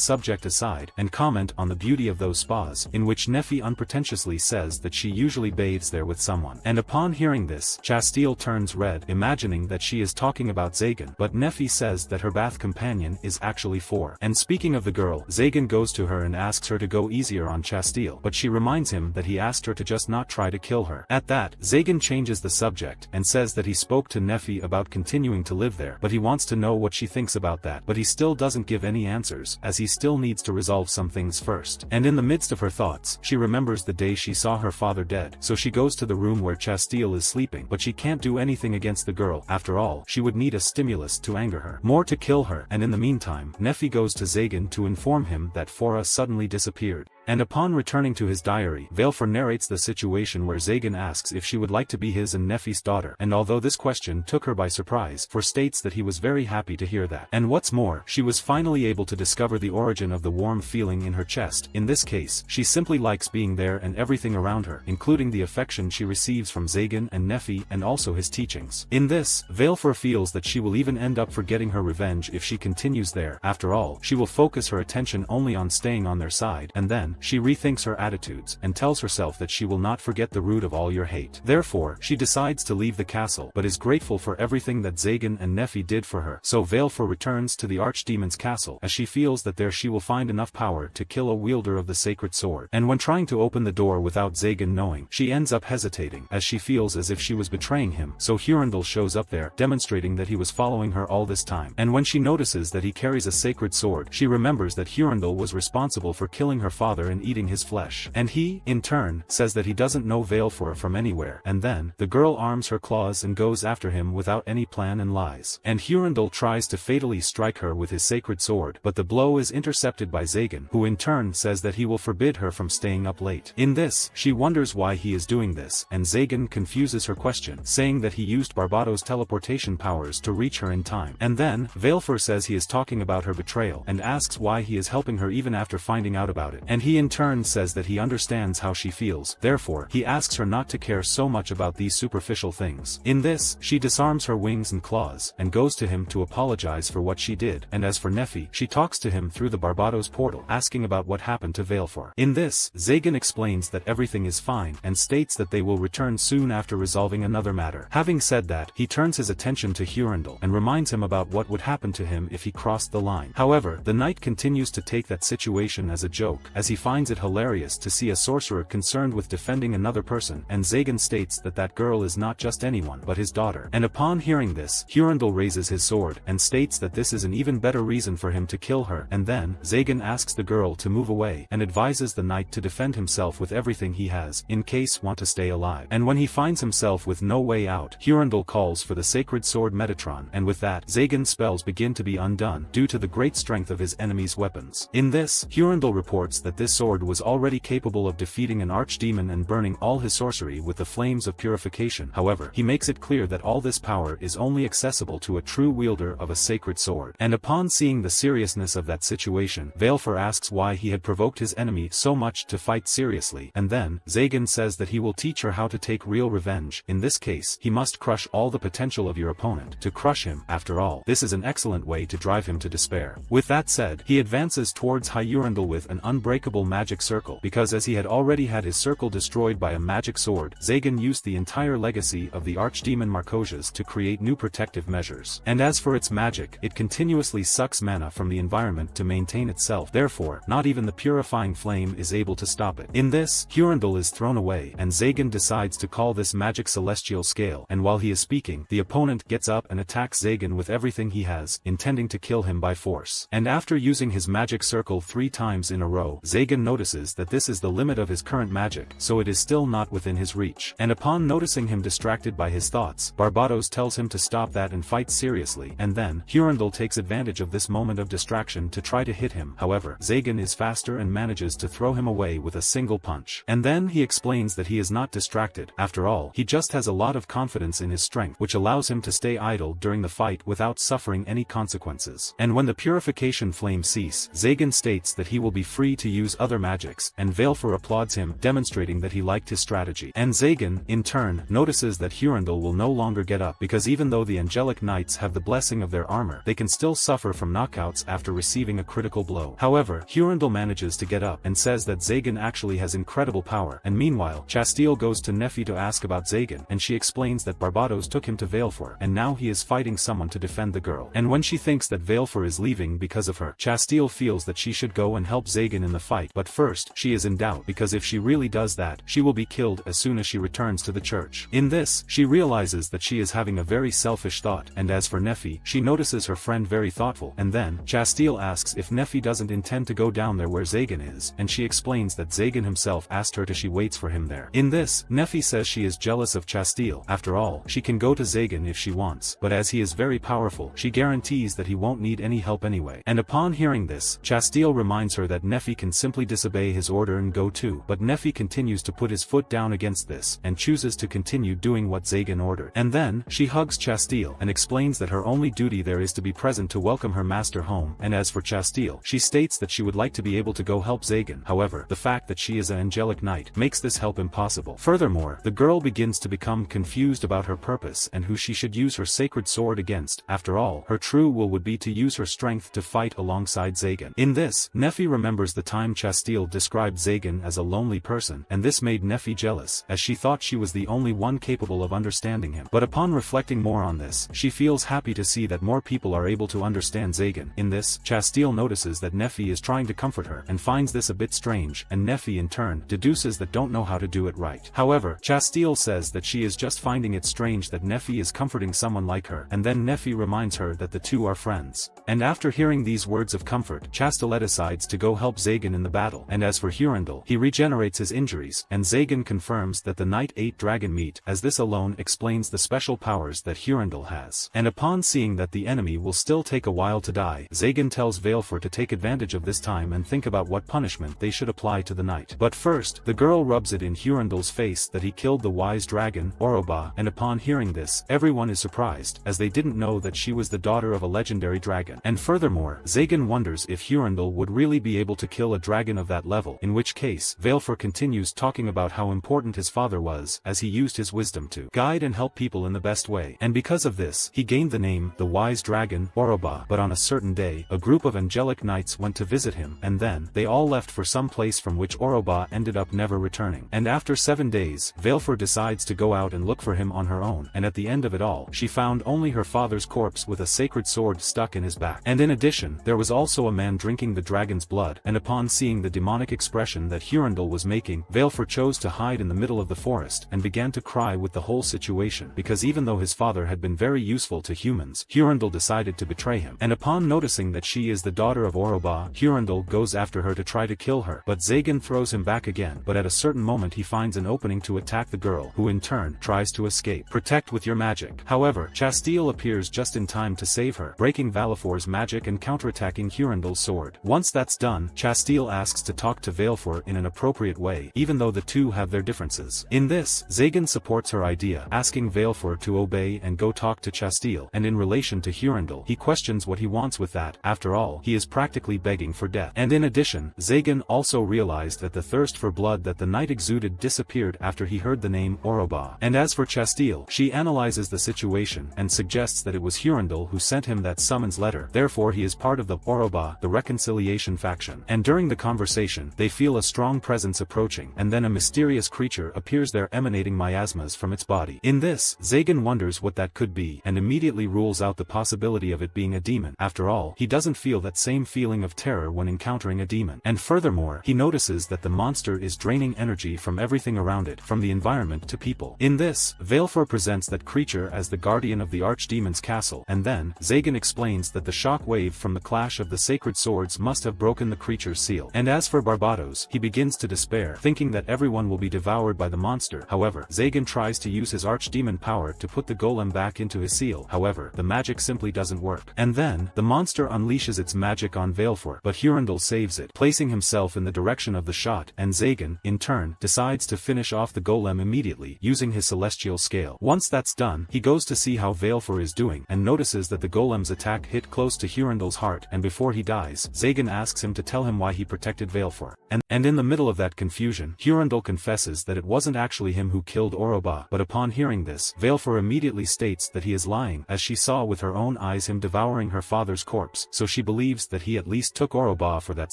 subject aside, and comment on the beauty of those spas, in which Nefi unpretentiously says that she usually bathes there with someone. And upon hearing this, Chastille turns red, imagining that she is talking about Zagan, but Nefi says that her bath companion is actually Four. And speaking of the girl, Zagan goes to her and asks her to go easier on Chastille, but she reminds him that he asked her to just not try to kill her. At that, Zagan changes the subject, and says that he spoke to Nefi about continuing to live there, but he wants to know what she thinks about that, but he still doesn't give any answers, as he still needs to resolve some things first. And in the midst of her thoughts, she remembers the day she saw her father dead, so she goes to the room where Chastille is sleeping, but she can't do anything against the girl. After all, she would need a stimulus to anger her more to kill her, and in the meantime, Nefi goes to Zagan to inform him that Fora suddenly disappeared. And upon returning to his diary, Valefor narrates the situation where Zagan asks if she would like to be his and Nefi's daughter, and although this question took her by surprise, For states that he was very happy to hear that. And what's more, she was finally able to discover the origin of the warm feeling in her chest. In this case, she simply likes being there and everything around her, including the affection she receives from Zagan and Nefi and also his teachings. In this, Valefor feels that she will even end up forgetting her revenge if she continues there. After all, she will focus her attention only on staying on their side, and then, she rethinks her attitudes, and tells herself that she will not forget the root of all your hate. Therefore, she decides to leave the castle, but is grateful for everything that Zagan and Nefi did for her. So Valefor returns to the Archdemon's castle, as she feels that there she will find enough power to kill a wielder of the sacred sword. And when trying to open the door without Zagan knowing, she ends up hesitating, as she feels as if she was betraying him. So Hurandel shows up there, demonstrating that he was following her all this time. And when she notices that he carries a sacred sword, she remembers that Hurandel was responsible for killing her father and eating his flesh. And he, in turn, says that he doesn't know Valefor from anywhere. And then, the girl arms her claws and goes after him without any plan and lies. And Hurandel tries to fatally strike her with his sacred sword, but the blow is intercepted by Zagan, who in turn says that he will forbid her from staying up late. In this, she wonders why he is doing this, and Zagan confuses her question, saying that he used Barbato's teleportation powers to reach her in time. And then, Valefor says he is talking about her betrayal, and asks why he is helping her even after finding out about it. And he he in turn says that he understands how she feels, therefore, he asks her not to care so much about these superficial things. In this, she disarms her wings and claws, and goes to him to apologize for what she did, and as for Nephi, she talks to him through the Barbados portal, asking about what happened to Valefor. In this, Zagan explains that everything is fine, and states that they will return soon after resolving another matter. Having said that, he turns his attention to Hurandal, and reminds him about what would happen to him if he crossed the line. However, the knight continues to take that situation as a joke, as he finds it hilarious to see a sorcerer concerned with defending another person, and Zagan states that that girl is not just anyone but his daughter. And upon hearing this, Hurandal raises his sword, and states that this is an even better reason for him to kill her, and then, Zagan asks the girl to move away, and advises the knight to defend himself with everything he has, in case want to stay alive. And when he finds himself with no way out, Hurandal calls for the sacred sword Metatron, and with that, Zagan's spells begin to be undone, due to the great strength of his enemy's weapons. In this, Hurandal reports that this sword was already capable of defeating an archdemon and burning all his sorcery with the flames of purification. However, he makes it clear that all this power is only accessible to a true wielder of a sacred sword. And upon seeing the seriousness of that situation, Valefor asks why he had provoked his enemy so much to fight seriously, and then, Zagan says that he will teach her how to take real revenge. In this case, he must crush all the potential of your opponent. To crush him, after all, this is an excellent way to drive him to despair. With that said, he advances towards Hurandal with an unbreakable magic circle, because as he had already had his circle destroyed by a magic sword, Zagan used the entire legacy of the archdemon Marcosius to create new protective measures. And as for its magic, it continuously sucks mana from the environment to maintain itself, therefore, not even the purifying flame is able to stop it. In this, Hurandal is thrown away, and Zagan decides to call this magic celestial scale, and while he is speaking, the opponent gets up and attacks Zagan with everything he has, intending to kill him by force. And after using his magic circle 3 times in a row, Zagan notices that this is the limit of his current magic, so it is still not within his reach. And upon noticing him distracted by his thoughts, Barbados tells him to stop that and fight seriously, and then, Hurandal takes advantage of this moment of distraction to try to hit him. However, Zagan is faster and manages to throw him away with a single punch. And then he explains that he is not distracted, after all, he just has a lot of confidence in his strength, which allows him to stay idle during the fight without suffering any consequences. And when the purification flame cease, Zagan states that he will be free to use other magics, and Valefor applauds him, demonstrating that he liked his strategy. And Zagan, in turn, notices that Hurandal will no longer get up, because even though the angelic knights have the blessing of their armor, they can still suffer from knockouts after receiving a critical blow. However, Hurandal manages to get up, and says that Zagan actually has incredible power, and meanwhile, Chastille goes to Nephi to ask about Zagan, and she explains that Barbados took him to Valefor, and now he is fighting someone to defend the girl. And when she thinks that Valefor is leaving because of her, Chastille feels that she should go and help Zagan in the fight, but first, she is in doubt, because if she really does that, she will be killed as soon as she returns to the church. In this, she realizes that she is having a very selfish thought, and as for Nephi, she notices her friend very thoughtful, and then, Chastille asks if Nephi doesn't intend to go down there where Zagan is, and she explains that Zagan himself asked her to she waits for him there. In this, Nephi says she is jealous of Chastille. After all, she can go to Zagan if she wants, but as he is very powerful, she guarantees that he won't need any help anyway. And upon hearing this, Chastille reminds her that Nephi can simply disobey his order and go too, but Nephi continues to put his foot down against this, and chooses to continue doing what Zagan ordered. And then, she hugs Chastille, and explains that her only duty there is to be present to welcome her master home, and as for Chastille, she states that she would like to be able to go help Zagan. However, the fact that she is an angelic knight makes this help impossible. Furthermore, the girl begins to become confused about her purpose and who she should use her sacred sword against. After all, her true will would be to use her strength to fight alongside Zagan. In this, Nephi remembers the time Chastille described Zagan as a lonely person, and this made Nephi jealous, as she thought she was the only one capable of understanding him. But upon reflecting more on this, she feels happy to see that more people are able to understand Zagan. In this, Chastille notices that Nephi is trying to comfort her, and finds this a bit strange, and Nephi in turn deduces that don't know how to do it right. However, Chastille says that she is just finding it strange that Nephi is comforting someone like her, and then Nephi reminds her that the two are friends. And after hearing these words of comfort, Chastille decides to go help Zagan in the battle, and as for Hurandal, he regenerates his injuries, and Zagan confirms that the knight ate dragon meat, as this alone explains the special powers that Hurandal has. And upon seeing that the enemy will still take a while to die, Zagan tells Valefor to take advantage of this time and think about what punishment they should apply to the knight. But first, the girl rubs it in Hurandal's face that he killed the wise dragon, Oroba, and upon hearing this, everyone is surprised, as they didn't know that she was the daughter of a legendary dragon. And furthermore, Zagan wonders if Hurandal would really be able to kill a dragon dragon of that level, in which case, Valefor continues talking about how important his father was, as he used his wisdom to guide and help people in the best way. And because of this, he gained the name, the Wise Dragon, Oroba. But on a certain day, a group of angelic knights went to visit him, and then, they all left for some place from which Oroba ended up never returning. And after 7 days, Valefor decides to go out and look for him on her own, and at the end of it all, she found only her father's corpse with a sacred sword stuck in his back. And in addition, there was also a man drinking the dragon's blood, and upon seeing the demonic expression that Hurandal was making, Valefor chose to hide in the middle of the forest, and began to cry with the whole situation, because even though his father had been very useful to humans, Hurandal decided to betray him. And upon noticing that she is the daughter of Oroba, Hurandal goes after her to try to kill her, but Zagan throws him back again. But at a certain moment he finds an opening to attack the girl, who in turn tries to escape. Protect with your magic. However, Chastile appears just in time to save her, breaking Valefor's magic and counterattacking Hurandal's sword. Once that's done, Chastile asks to talk to Valefor in an appropriate way, even though the two have their differences. In this, Zagan supports her idea, asking Valefor to obey and go talk to Chastile, and in relation to Hurandal, he questions what he wants with that. After all, he is practically begging for death. And in addition, Zagan also realized that the thirst for blood that the knight exuded disappeared after he heard the name Oroba. And as for Chastile, she analyzes the situation and suggests that it was Hurandal who sent him that summons letter, therefore he is part of the Oroba, the reconciliation faction. And during the conversation, they feel a strong presence approaching, and then a mysterious creature appears there emanating miasmas from its body. In this, Zagan wonders what that could be, and immediately rules out the possibility of it being a demon. After all, he doesn't feel that same feeling of terror when encountering a demon. And furthermore, he notices that the monster is draining energy from everything around it, from the environment to people. In this, Valefor presents that creature as the guardian of the archdemon's castle, and then, Zagan explains that the shock wave from the clash of the sacred swords must have broken the creature's seal. And as for Barbatos, he begins to despair, thinking that everyone will be devoured by the monster. However, Zagan tries to use his archdemon power to put the golem back into his seal. However, the magic simply doesn't work. And then, the monster unleashes its magic on Valefor, but Hurandal saves it, placing himself in the direction of the shot, and Zagan, in turn, decides to finish off the golem immediately, using his celestial scale. Once that's done, he goes to see how Valefor is doing, and notices that the golem's attack hit close to Hurandal's heart, and before he dies, Zagan asks him to tell him why he protected Valefor. And in the middle of that confusion, Hurandal confesses that it wasn't actually him who killed Oroba, but upon hearing this, Valefor immediately states that he is lying, as she saw with her own eyes him devouring her father's corpse, so she believes that he at least took Oroba for that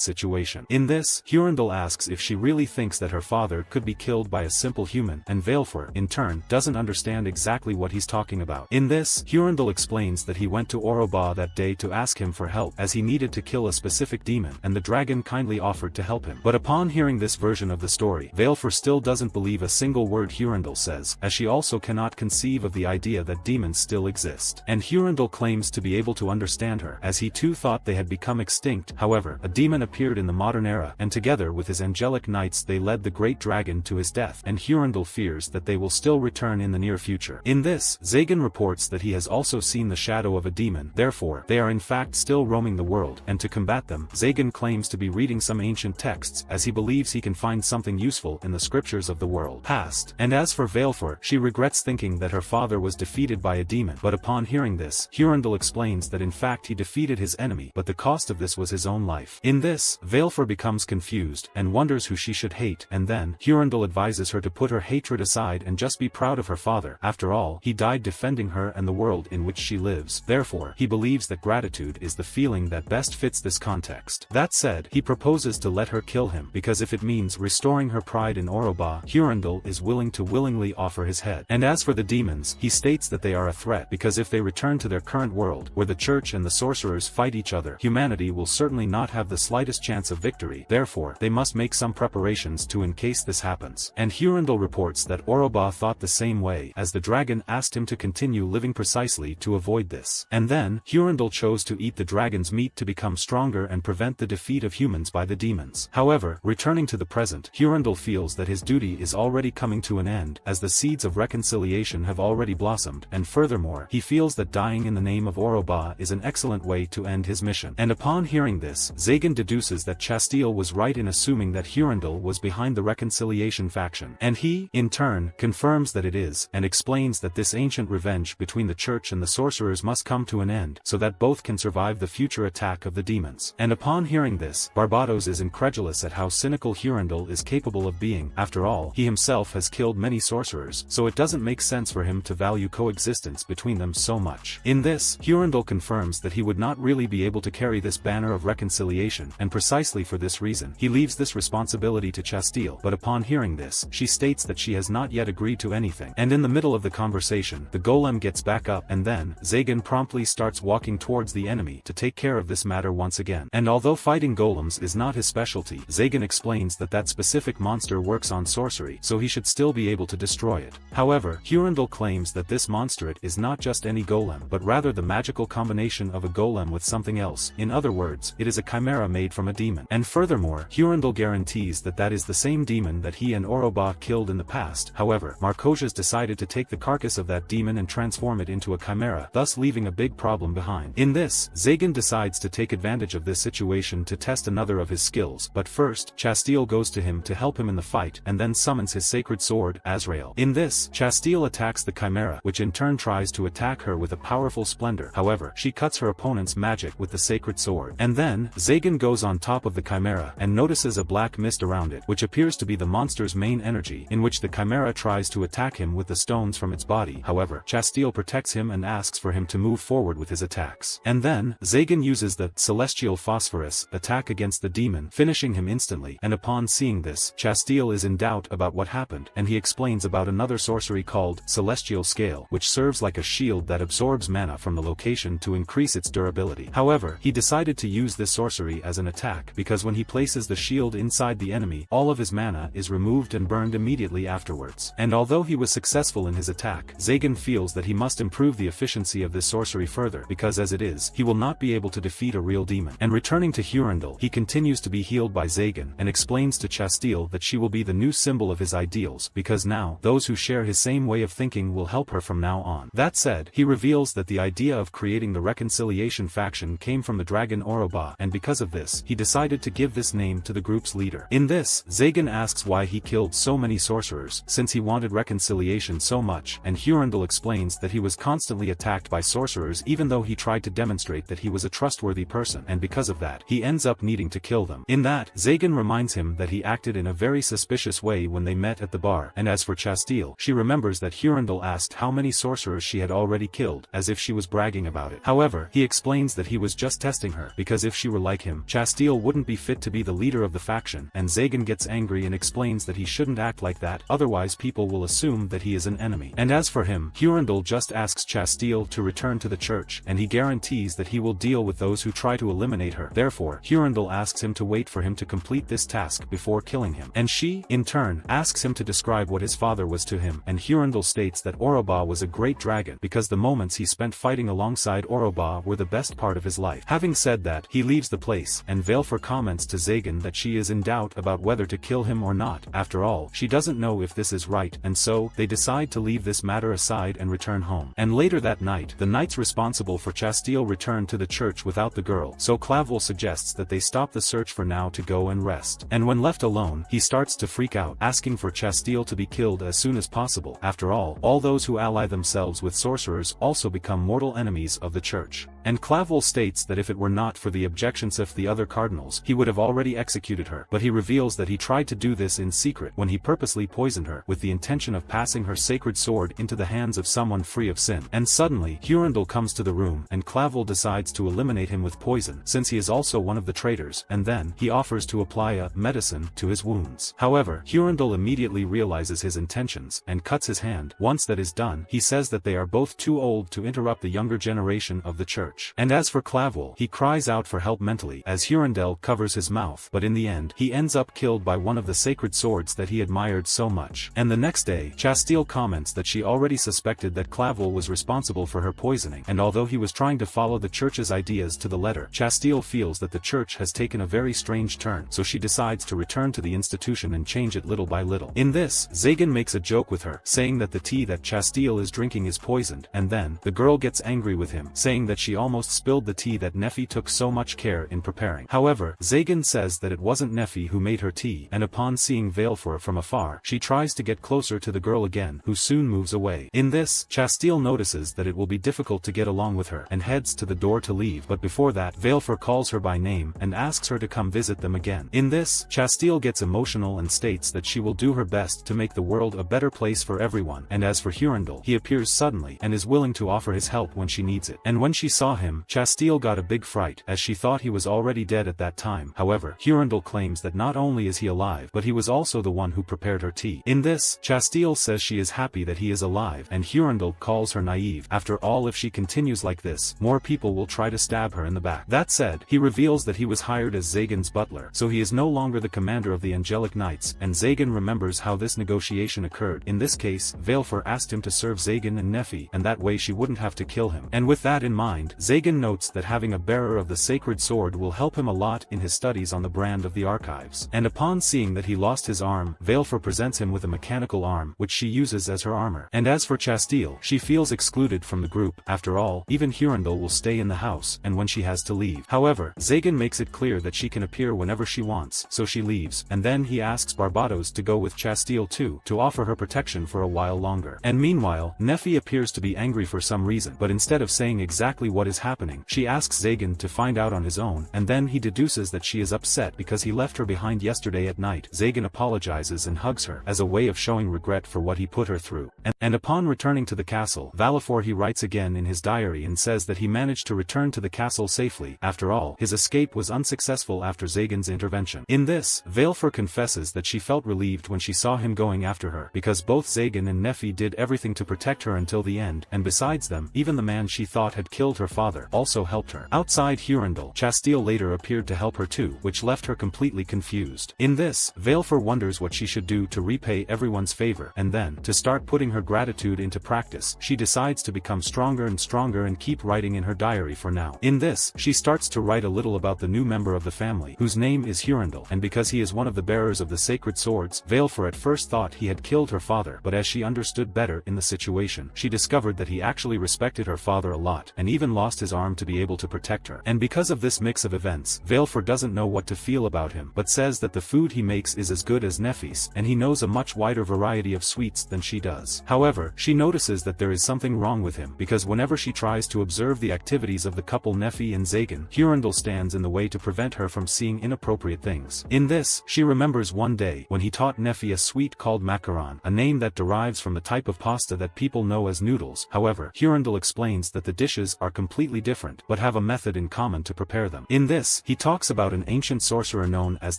situation. In this, Hurandal asks if she really thinks that her father could be killed by a simple human, and Valefor, in turn, doesn't understand exactly what he's talking about. In this, Hurandal explains that he went to Oroba that day to ask him for help, as he needed to kill a specific demon, and the dragon kindly offered to help him. But upon hearing this version of the story, Valefor still doesn't believe a single word Hurandal says, as she also cannot conceive of the idea that demons still exist. And Hurandal claims to be able to understand her, as he too thought they had become extinct. However, a demon appeared in the modern era, and together with his angelic knights they led the great dragon to his death, and Hurandal fears that they will still return in the near future. In this, Zagan reports that he has also seen the shadow of a demon, therefore, they are in fact still roaming the world, and to combat them, Zagan claims to be reading some ancient texts, as he believes he can find something useful in the scriptures of the world past. And as for Valefor, she regrets thinking that her father was defeated by a demon, but upon hearing this, Hurandal explains that in fact he defeated his enemy, but the cost of this was his own life. In this, Valefor becomes confused, and wonders who she should hate, and then, Hurandal advises her to put her hatred aside and just be proud of her father. After all, he died defending her and the world in which she lives, therefore, he believes that gratitude is the feeling that best fits this context. That said, he proposes to let her kill him, because if it means restoring her pride in Oroba, Hurandal is willing to willingly offer his head. And as for the demons, he states that they are a threat, because if they return to their current world, where the church and the sorcerers fight each other, humanity will certainly not have the slightest chance of victory, therefore, they must make some preparations to in case this happens. And Hurandal reports that Oroba thought the same way, as the dragon asked him to continue living precisely to avoid this. And then, Hurandal chose to eat the dragon's meat to become stronger and prevent the defeat of humans by the demons. However, returning to the present, Hurandal feels that his duty is already coming to an end, as the seeds of reconciliation have already blossomed, and furthermore, he feels that dying in the name of Oroba is an excellent way to end his mission. And upon hearing this, Zagan deduces that Chastile was right in assuming that Hurandal was behind the reconciliation faction, and he, in turn, confirms that it is, and explains that this ancient revenge between the church and the sorcerers must come to an end, so that both can survive the future attack of the demons. And upon hearing this, Barbatos shows is incredulous at how cynical Hurandal is capable of being. After all, he himself has killed many sorcerers, so it doesn't make sense for him to value coexistence between them so much. In this, Hurandal confirms that he would not really be able to carry this banner of reconciliation, and precisely for this reason, he leaves this responsibility to Chastille. But upon hearing this, she states that she has not yet agreed to anything. And in the middle of the conversation, the golem gets back up, and then, Zagan promptly starts walking towards the enemy to take care of this matter once again. And although fighting golems is not his specialty, Zagan explains that that specific monster works on sorcery, so he should still be able to destroy it. However, Hurandal claims that this monsterate is not just any golem, but rather the magical combination of a golem with something else. In other words, it is a chimera made from a demon. And furthermore, Hurandal guarantees that that is the same demon that he and Oroba killed in the past. However, Marcoja's decided to take the carcass of that demon and transform it into a chimera, thus leaving a big problem behind. In this, Zagan decides to take advantage of this situation to test another of his skills, but first, Chastille goes to him to help him in the fight, and then summons his sacred sword, Azrael. In this, Chastille attacks the chimera, which in turn tries to attack her with a powerful splendor. However, she cuts her opponent's magic with the sacred sword. And then, Zagan goes on top of the chimera, and notices a black mist around it, which appears to be the monster's main energy, in which the chimera tries to attack him with the stones from its body. However, Chastille protects him and asks for him to move forward with his attacks. And then, Zagan uses the celestial phosphorus attack against the demon, finishing him instantly. And upon seeing this, Chastille is in doubt about what happened, and he explains about another sorcery called celestial scale, which serves like a shield that absorbs mana from the location to increase its durability. However, he decided to use this sorcery as an attack, because when he places the shield inside the enemy, all of his mana is removed and burned immediately afterwards. And although he was successful in his attack, Zagan feels that he must improve the efficiency of this sorcery further, because as it is, he will not be able to defeat a real demon. And returning to Hurandal, he continues to be healed by Zagan, and explains to Chastille that she will be the new symbol of his ideals, because now, those who share his same way of thinking will help her from now on. That said, he reveals that the idea of creating the reconciliation faction came from the dragon Oroba, and because of this, he decided to give this name to the group's leader. In this, Zagan asks why he killed so many sorcerers, since he wanted reconciliation so much, and Hurandal explains that he was constantly attacked by sorcerers even though he tried to demonstrate that he was a trustworthy person, and because of that, he ends up needing to kill them. In that, Zagan reminds him that he acted in a very suspicious way when they met at the bar, and as for Chastille, she remembers that Hurandal asked how many sorcerers she had already killed, as if she was bragging about it. However, he explains that he was just testing her, because if she were like him, Chastille wouldn't be fit to be the leader of the faction, and Zagan gets angry and explains that he shouldn't act like that, otherwise people will assume that he is an enemy. And as for him, Hurandal just asks Chastille to return to the church, and he guarantees that he will deal with those who try to eliminate her. Therefore, Hurandal asks him to wait for him to complete this task before killing him. And she, in turn, asks him to describe what his father was to him, and Hurandal states that Oroba was a great dragon because the moments he spent fighting alongside Oroba were the best part of his life. Having said that, he leaves the place, and Valefor comments to Zagan that she is in doubt about whether to kill him or not. After all, she doesn't know if this is right, and so, they decide to leave this matter aside and return home. And later that night, the knights responsible for Chastille return to the church without the girl, so Clavel suggests that they stop the search for now to go and rest. And when left alone, he starts to freak out, asking for Chastille to be killed as soon as possible. After all those who ally themselves with sorcerers also become mortal enemies of the church. And Clavel states that if it were not for the objections of the other cardinals, he would have already executed her, but he reveals that he tried to do this in secret when he purposely poisoned her, with the intention of passing her sacred sword into the hands of someone free of sin. And suddenly, Hurandal comes to the room, and Clavel decides to eliminate him with poison, since he is also one of the traitors, and then, he offers to apply a medicine to his wounds. However, Hurandal immediately realizes his intentions, and cuts his hand. Once that is done, he says that they are both too old to interrupt the younger generation of the church. And as for Clavel, he cries out for help mentally, as Hurandal covers his mouth, but in the end, he ends up killed by one of the sacred swords that he admired so much. And the next day, Chastille comments that she already suspected that Clavel was responsible for her poisoning, and although he was trying to follow the church's ideas to the letter, Chastille feels that the church has taken a very strange turn, so she decides to return to the institution and change it little by little. In this, Zagan makes a joke with her, saying that the tea that Chastille is drinking is poisoned, and then, the girl gets angry with him, saying that she almost spilled the tea that Nefi took so much care in preparing. However, Zagan says that it wasn't Nefi who made her tea, and upon seeing Valefor from afar, she tries to get closer to the girl again, who soon moves away. In this, Chastille notices that it will be difficult to get along with her, and heads to the door to leave, but before that, Valefor calls her by name, and asks her to come visit them again. In this, Chastille gets emotional and states that she will do her best to make the world a better place for everyone, and as for Hurandal, he appears suddenly, and is willing to offer his help when she needs it. And when she saw him, Chastille got a big fright, as she thought he was already dead at that time. However, Hurandal claims that not only is he alive, but he was also the one who prepared her tea. In this, Chastille says she is happy that he is alive, and Hurandal calls her naive. After all, if she continues like this, more people will try to stab her in the back. That said, he reveals that he was hired as Zagan's butler, so he is no longer the commander of the Angelic Knights, and Zagan remembers how this negotiation occurred. In this case, Valefor asked him to serve Zagan and Nefi, and that way she wouldn't have to kill him. And with that in mind, Zagan notes that having a bearer of the sacred sword will help him a lot in his studies on the brand of the archives. And upon seeing that he lost his arm, Valefor presents him with a mechanical arm, which she uses as her armor. And as for Chastille, she feels excluded from the group. After all, even Hurandal will stay in the house, and when she has to leave. However, Zagan makes it clear that she can appear whenever she wants, so she leaves, and then he asks Barbatos to go with Chastille too, to offer her protection for a while longer. And meanwhile, Nefi appears to be angry for some reason, but instead of saying exactly what is happening, she asks Zagan to find out on his own, and then he deduces that she is upset because he left her behind yesterday at night. Zagan apologizes and hugs her, as a way of showing regret for what he put her through. And upon returning to the castle, Valefor he writes again in his diary and says that he managed to return to the castle safely. After all, his escape was unsuccessful after Zagan's intervention. In this, Valefor confesses that she felt relieved when she saw him going after her, because both Zagan and Nefi did everything to protect her until the end, and besides them, even the man she thought had killed her father also helped her. Outside Hurandal, Chastille later appeared to help her too, which left her completely confused. In this, Valefor wonders what she should do to repay everyone's favor, and then, to start putting her gratitude into practice, she decides to become stronger and stronger and keep writing in her diary for now. In this, she starts to write a little about the new member of the family, whose name is Hurandal, and because he is one of the bearers of the sacred swords, Valefor at first thought he had killed her father, but as she understood better in the situation, she discovered that he actually respected her father a lot, and even lost his arm to be able to protect her. And because of this mix of events, Valefor doesn't know what to feel about him, but says that the food he makes is as good as Nefi's, and he knows a much wider variety of sweets than she does. However, she notices that there is something wrong with him, because whenever she tries to observe the activities of the couple Nefi and Zagan, Hurandal stands in the way to prevent her from seeing inappropriate things. In this, she remembers one day when he taught Nefi a sweet called macaron, a name that derives from the type of pasta that people know as noodles. However, Hurandal explains that the dishes are completely different, but have a method in common to prepare them. In this, he talks about an ancient sorcerer known as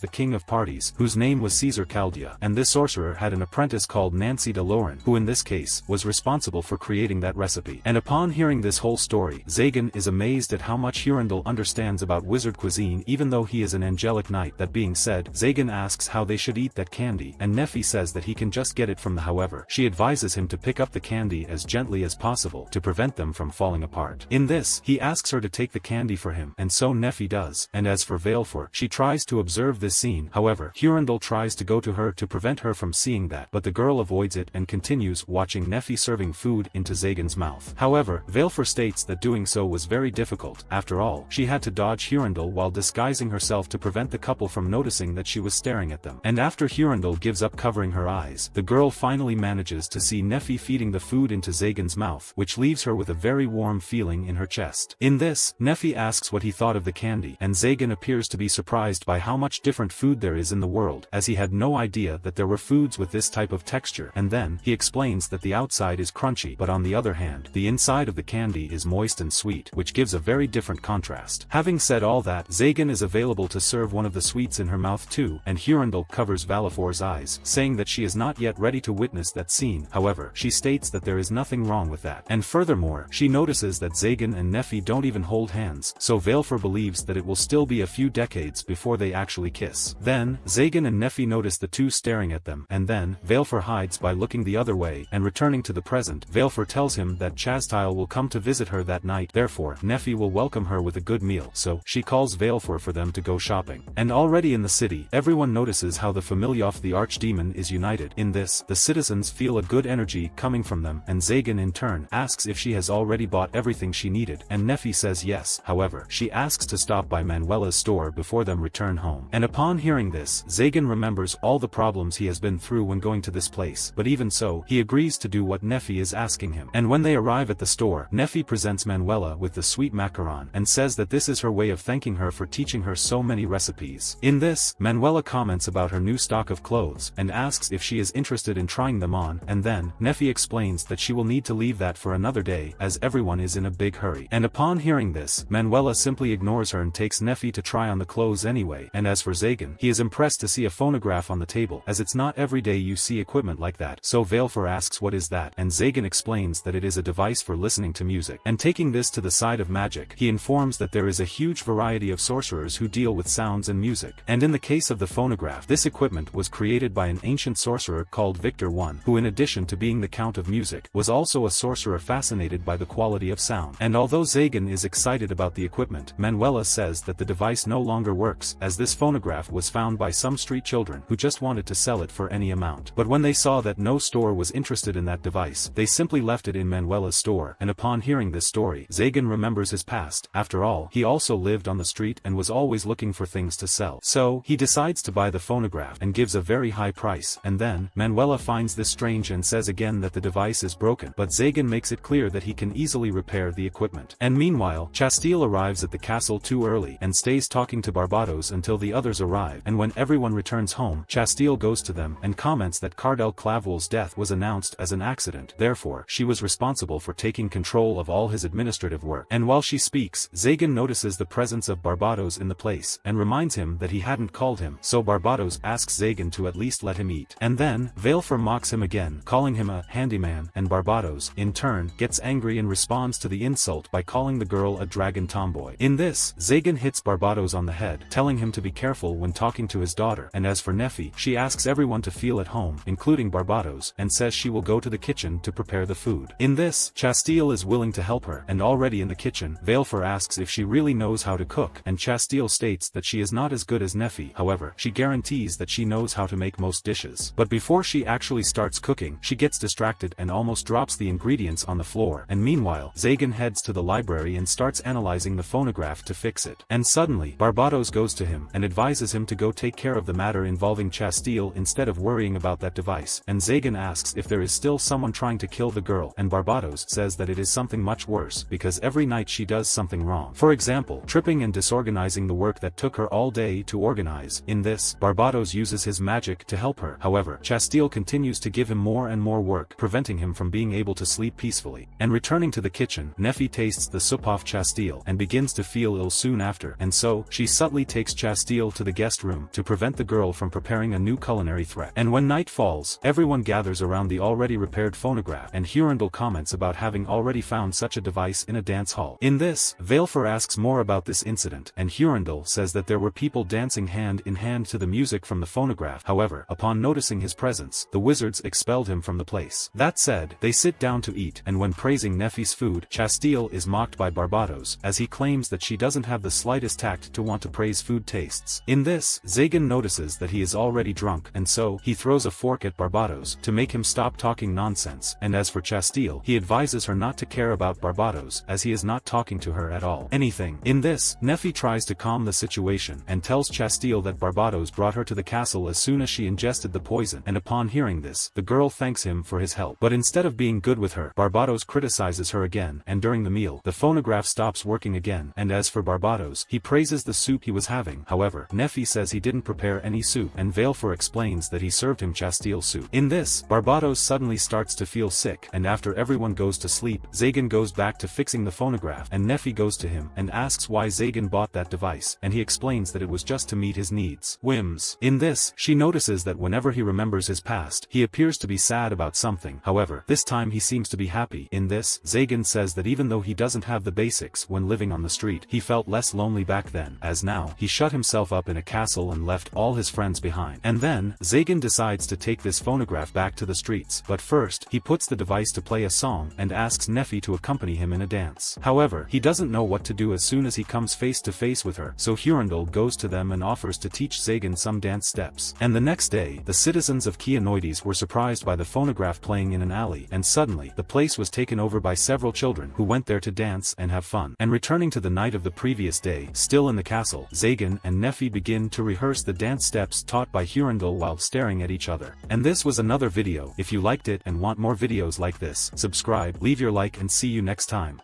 the King of Parties, whose name was Caesar Chaldea, and this sorcerer had an apprentice called Nancy de Loren, who in this case, was responsible for creating that recipe. And upon hearing this whole story, Zagan is amazed at how much Hurandal understands about wizard cuisine even though he is an angelic knight. That being said, Zagan asks how they should eat that candy, and Nefi says that he can just get it from the however, she advises him to pick up the candy as gently as possible to prevent them from falling apart. In this, he asks her to take the candy for him, and so Nefi does, and as for Valefor, she tries to observe this scene. However, Hurandal tries to go to her to prevent her from seeing that, but the girl avoids it and continues watching Nefi serving food into Zagan's mouth. However, Valefor states that doing so was very difficult. After all, she had to dodge Hurandal while disguising herself to prevent the couple from noticing that she was staring at them. And after Hurandal gives up covering her eyes, the girl finally manages to see Nefi feeding the food into Zagan's mouth, which leaves her with a very warm feeling in her chest. In this, Nefi asks what he thought of the candy, and Zagan appears to be surprised by how much different food there is in the world, as he had no idea that there were foods with this type of texture. And then, he explains that the outside is crunchy, but on the other hand, the inside of the candy is moist and sweet, which gives a very different contrast. Having said all that, Zagan is available to serve one of the sweets in her mouth too, and Hurandal covers Valefor's eyes, saying that she is not yet ready to witness that scene. However, she states that there is nothing wrong with that. And furthermore, she notices that Zagan and Nefi don't even hold hands, so Valefor believes that it will still be a few decades before they actually kiss. Then, Zagan and Nefi notice the two staring at them, and then, Valefor hides by looking the other way, and returning to the present, Valefor tells him that Chastille will come to visit her that night, therefore, Nefi will welcome her with a good meal, so, she calls Valefor for them to go shopping. And already in the city, everyone notices how the familiar of the archdemon is united. In this, the citizens feel a good energy coming from them, and Zagan in turn, asks if she has already bought everything she needed. needed, and Nefi says yes. However, she asks to stop by Manuela's store before them return home. And upon hearing this, Zagan remembers all the problems he has been through when going to this place, but even so, he agrees to do what Nefi is asking him. And when they arrive at the store, Nefi presents Manuela with the sweet macaron and says that this is her way of thanking her for teaching her so many recipes. In this, Manuela comments about her new stock of clothes and asks if she is interested in trying them on, and then, Nefi explains that she will need to leave that for another day as everyone is in a big hurry. And upon hearing this, Manuela simply ignores her and takes Nefi to try on the clothes anyway. And as for Zagan, he is impressed to see a phonograph on the table, as it's not every day you see equipment like that. So Valefor asks what is that, and Zagan explains that it is a device for listening to music. And taking this to the side of magic, he informs that there is a huge variety of sorcerers who deal with sounds and music. And in the case of the phonograph, this equipment was created by an ancient sorcerer called Victor I, who in addition to being the Count of Music, was also a sorcerer fascinated by the quality of sound. And although Zagan is excited about the equipment, Manuela says that the device no longer works, as this phonograph was found by some street children who just wanted to sell it for any amount. But when they saw that no store was interested in that device, they simply left it in Manuela's store. And upon hearing this story, Zagan remembers his past. After all, he also lived on the street and was always looking for things to sell. So, he decides to buy the phonograph and gives a very high price. And then, Manuela finds this strange and says again that the device is broken, but Zagan makes it clear that he can easily repair the equipment. And meanwhile, Chastille arrives at the castle too early and stays talking to Barbados until the others arrive. And when everyone returns home, Chastille goes to them and comments that Cardel Clavel's death was announced as an accident. Therefore, she was responsible for taking control of all his administrative work. And while she speaks, Zagan notices the presence of Barbados in the place and reminds him that he hadn't called him. So Barbados asks Zagan to at least let him eat. And then, Valefor mocks him again, calling him a handyman, and Barbados, in turn, gets angry and responds to the insult by calling the girl a dragon tomboy. In this, Zagan hits Barbados on the head, telling him to be careful when talking to his daughter. And as for Nefi, she asks everyone to feel at home, including Barbados, and says she will go to the kitchen to prepare the food. In this, Chastille is willing to help her, and already in the kitchen, Valefor asks if she really knows how to cook, and Chastille states that she is not as good as Nefi. However, she guarantees that she knows how to make most dishes. But before she actually starts cooking, she gets distracted and almost drops the ingredients on the floor. And meanwhile, Zagan heads to the library and starts analyzing the phonograph to fix it. And suddenly, Barbados goes to him and advises him to go take care of the matter involving Chastille instead of worrying about that device. And Zagan asks if there is still someone trying to kill the girl, and Barbados says that it is something much worse, because every night she does something wrong. For example, tripping and disorganizing the work that took her all day to organize. In this, Barbados uses his magic to help her. However, Chastille continues to give him more and more work, preventing him from being able to sleep peacefully. And returning to the kitchen, Nefi tastes the soup of Chastille and begins to feel ill soon after, and so, she subtly takes Chastille to the guest room to prevent the girl from preparing a new culinary threat. And when night falls, everyone gathers around the already repaired phonograph, and Hurandal comments about having already found such a device in a dance hall. In this, Valefor asks more about this incident, and Hurandal says that there were people dancing hand in hand to the music from the phonograph. However, upon noticing his presence, the wizards expelled him from the place. That said, they sit down to eat, and when praising Nefi's food, Chastille is mocked by Barbados, as he claims that she doesn't have the slightest tact to want to praise food tastes. In this, Zagan notices that he is already drunk, and so, he throws a fork at Barbados to make him stop talking nonsense. And as for Chastille, he advises her not to care about Barbados, as he is not talking to her at all. Anything. In this, Nefi tries to calm the situation, and tells Chastille that Barbados brought her to the castle as soon as she ingested the poison. And upon hearing this, the girl thanks him for his help. But instead of being good with her, Barbados criticizes her again, and during the meal, the phonograph stops working again. And as for Barbados, he praises the soup he was having. However, Nefi says he didn't prepare any soup, and Valefor explains that he served him Chastille soup. In this, Barbados suddenly starts to feel sick, and after everyone goes to sleep, Zagan goes back to fixing the phonograph, and Nefi goes to him and asks why Zagan bought that device, and he explains that it was just to meet his needs. Whims. In this, she notices that whenever he remembers his past, he appears to be sad about something. However, this time he seems to be happy. In this, Zagan says that even though he doesn't have the basics when living on the street, he felt less lonely back then, as now, he shut himself up in a castle and left all his friends behind. And then, Zagan decides to take this phonograph back to the streets, but first, he puts the device to play a song and asks Nefi to accompany him in a dance. However, he doesn't know what to do as soon as he comes face to face with her, so Hurandal goes to them and offers to teach Zagan some dance steps. And the next day, the citizens of Keanoides were surprised by the phonograph playing in an alley, and suddenly, the place was taken over by several children who went there to dance and have fun. And returning to the night of the previous day, still in the castle, Zagan and Nefi begin to rehearse the dance steps taught by Hurandal while staring at each other. And this was another video. If you liked it and want more videos like this, subscribe, leave your like and see you next time.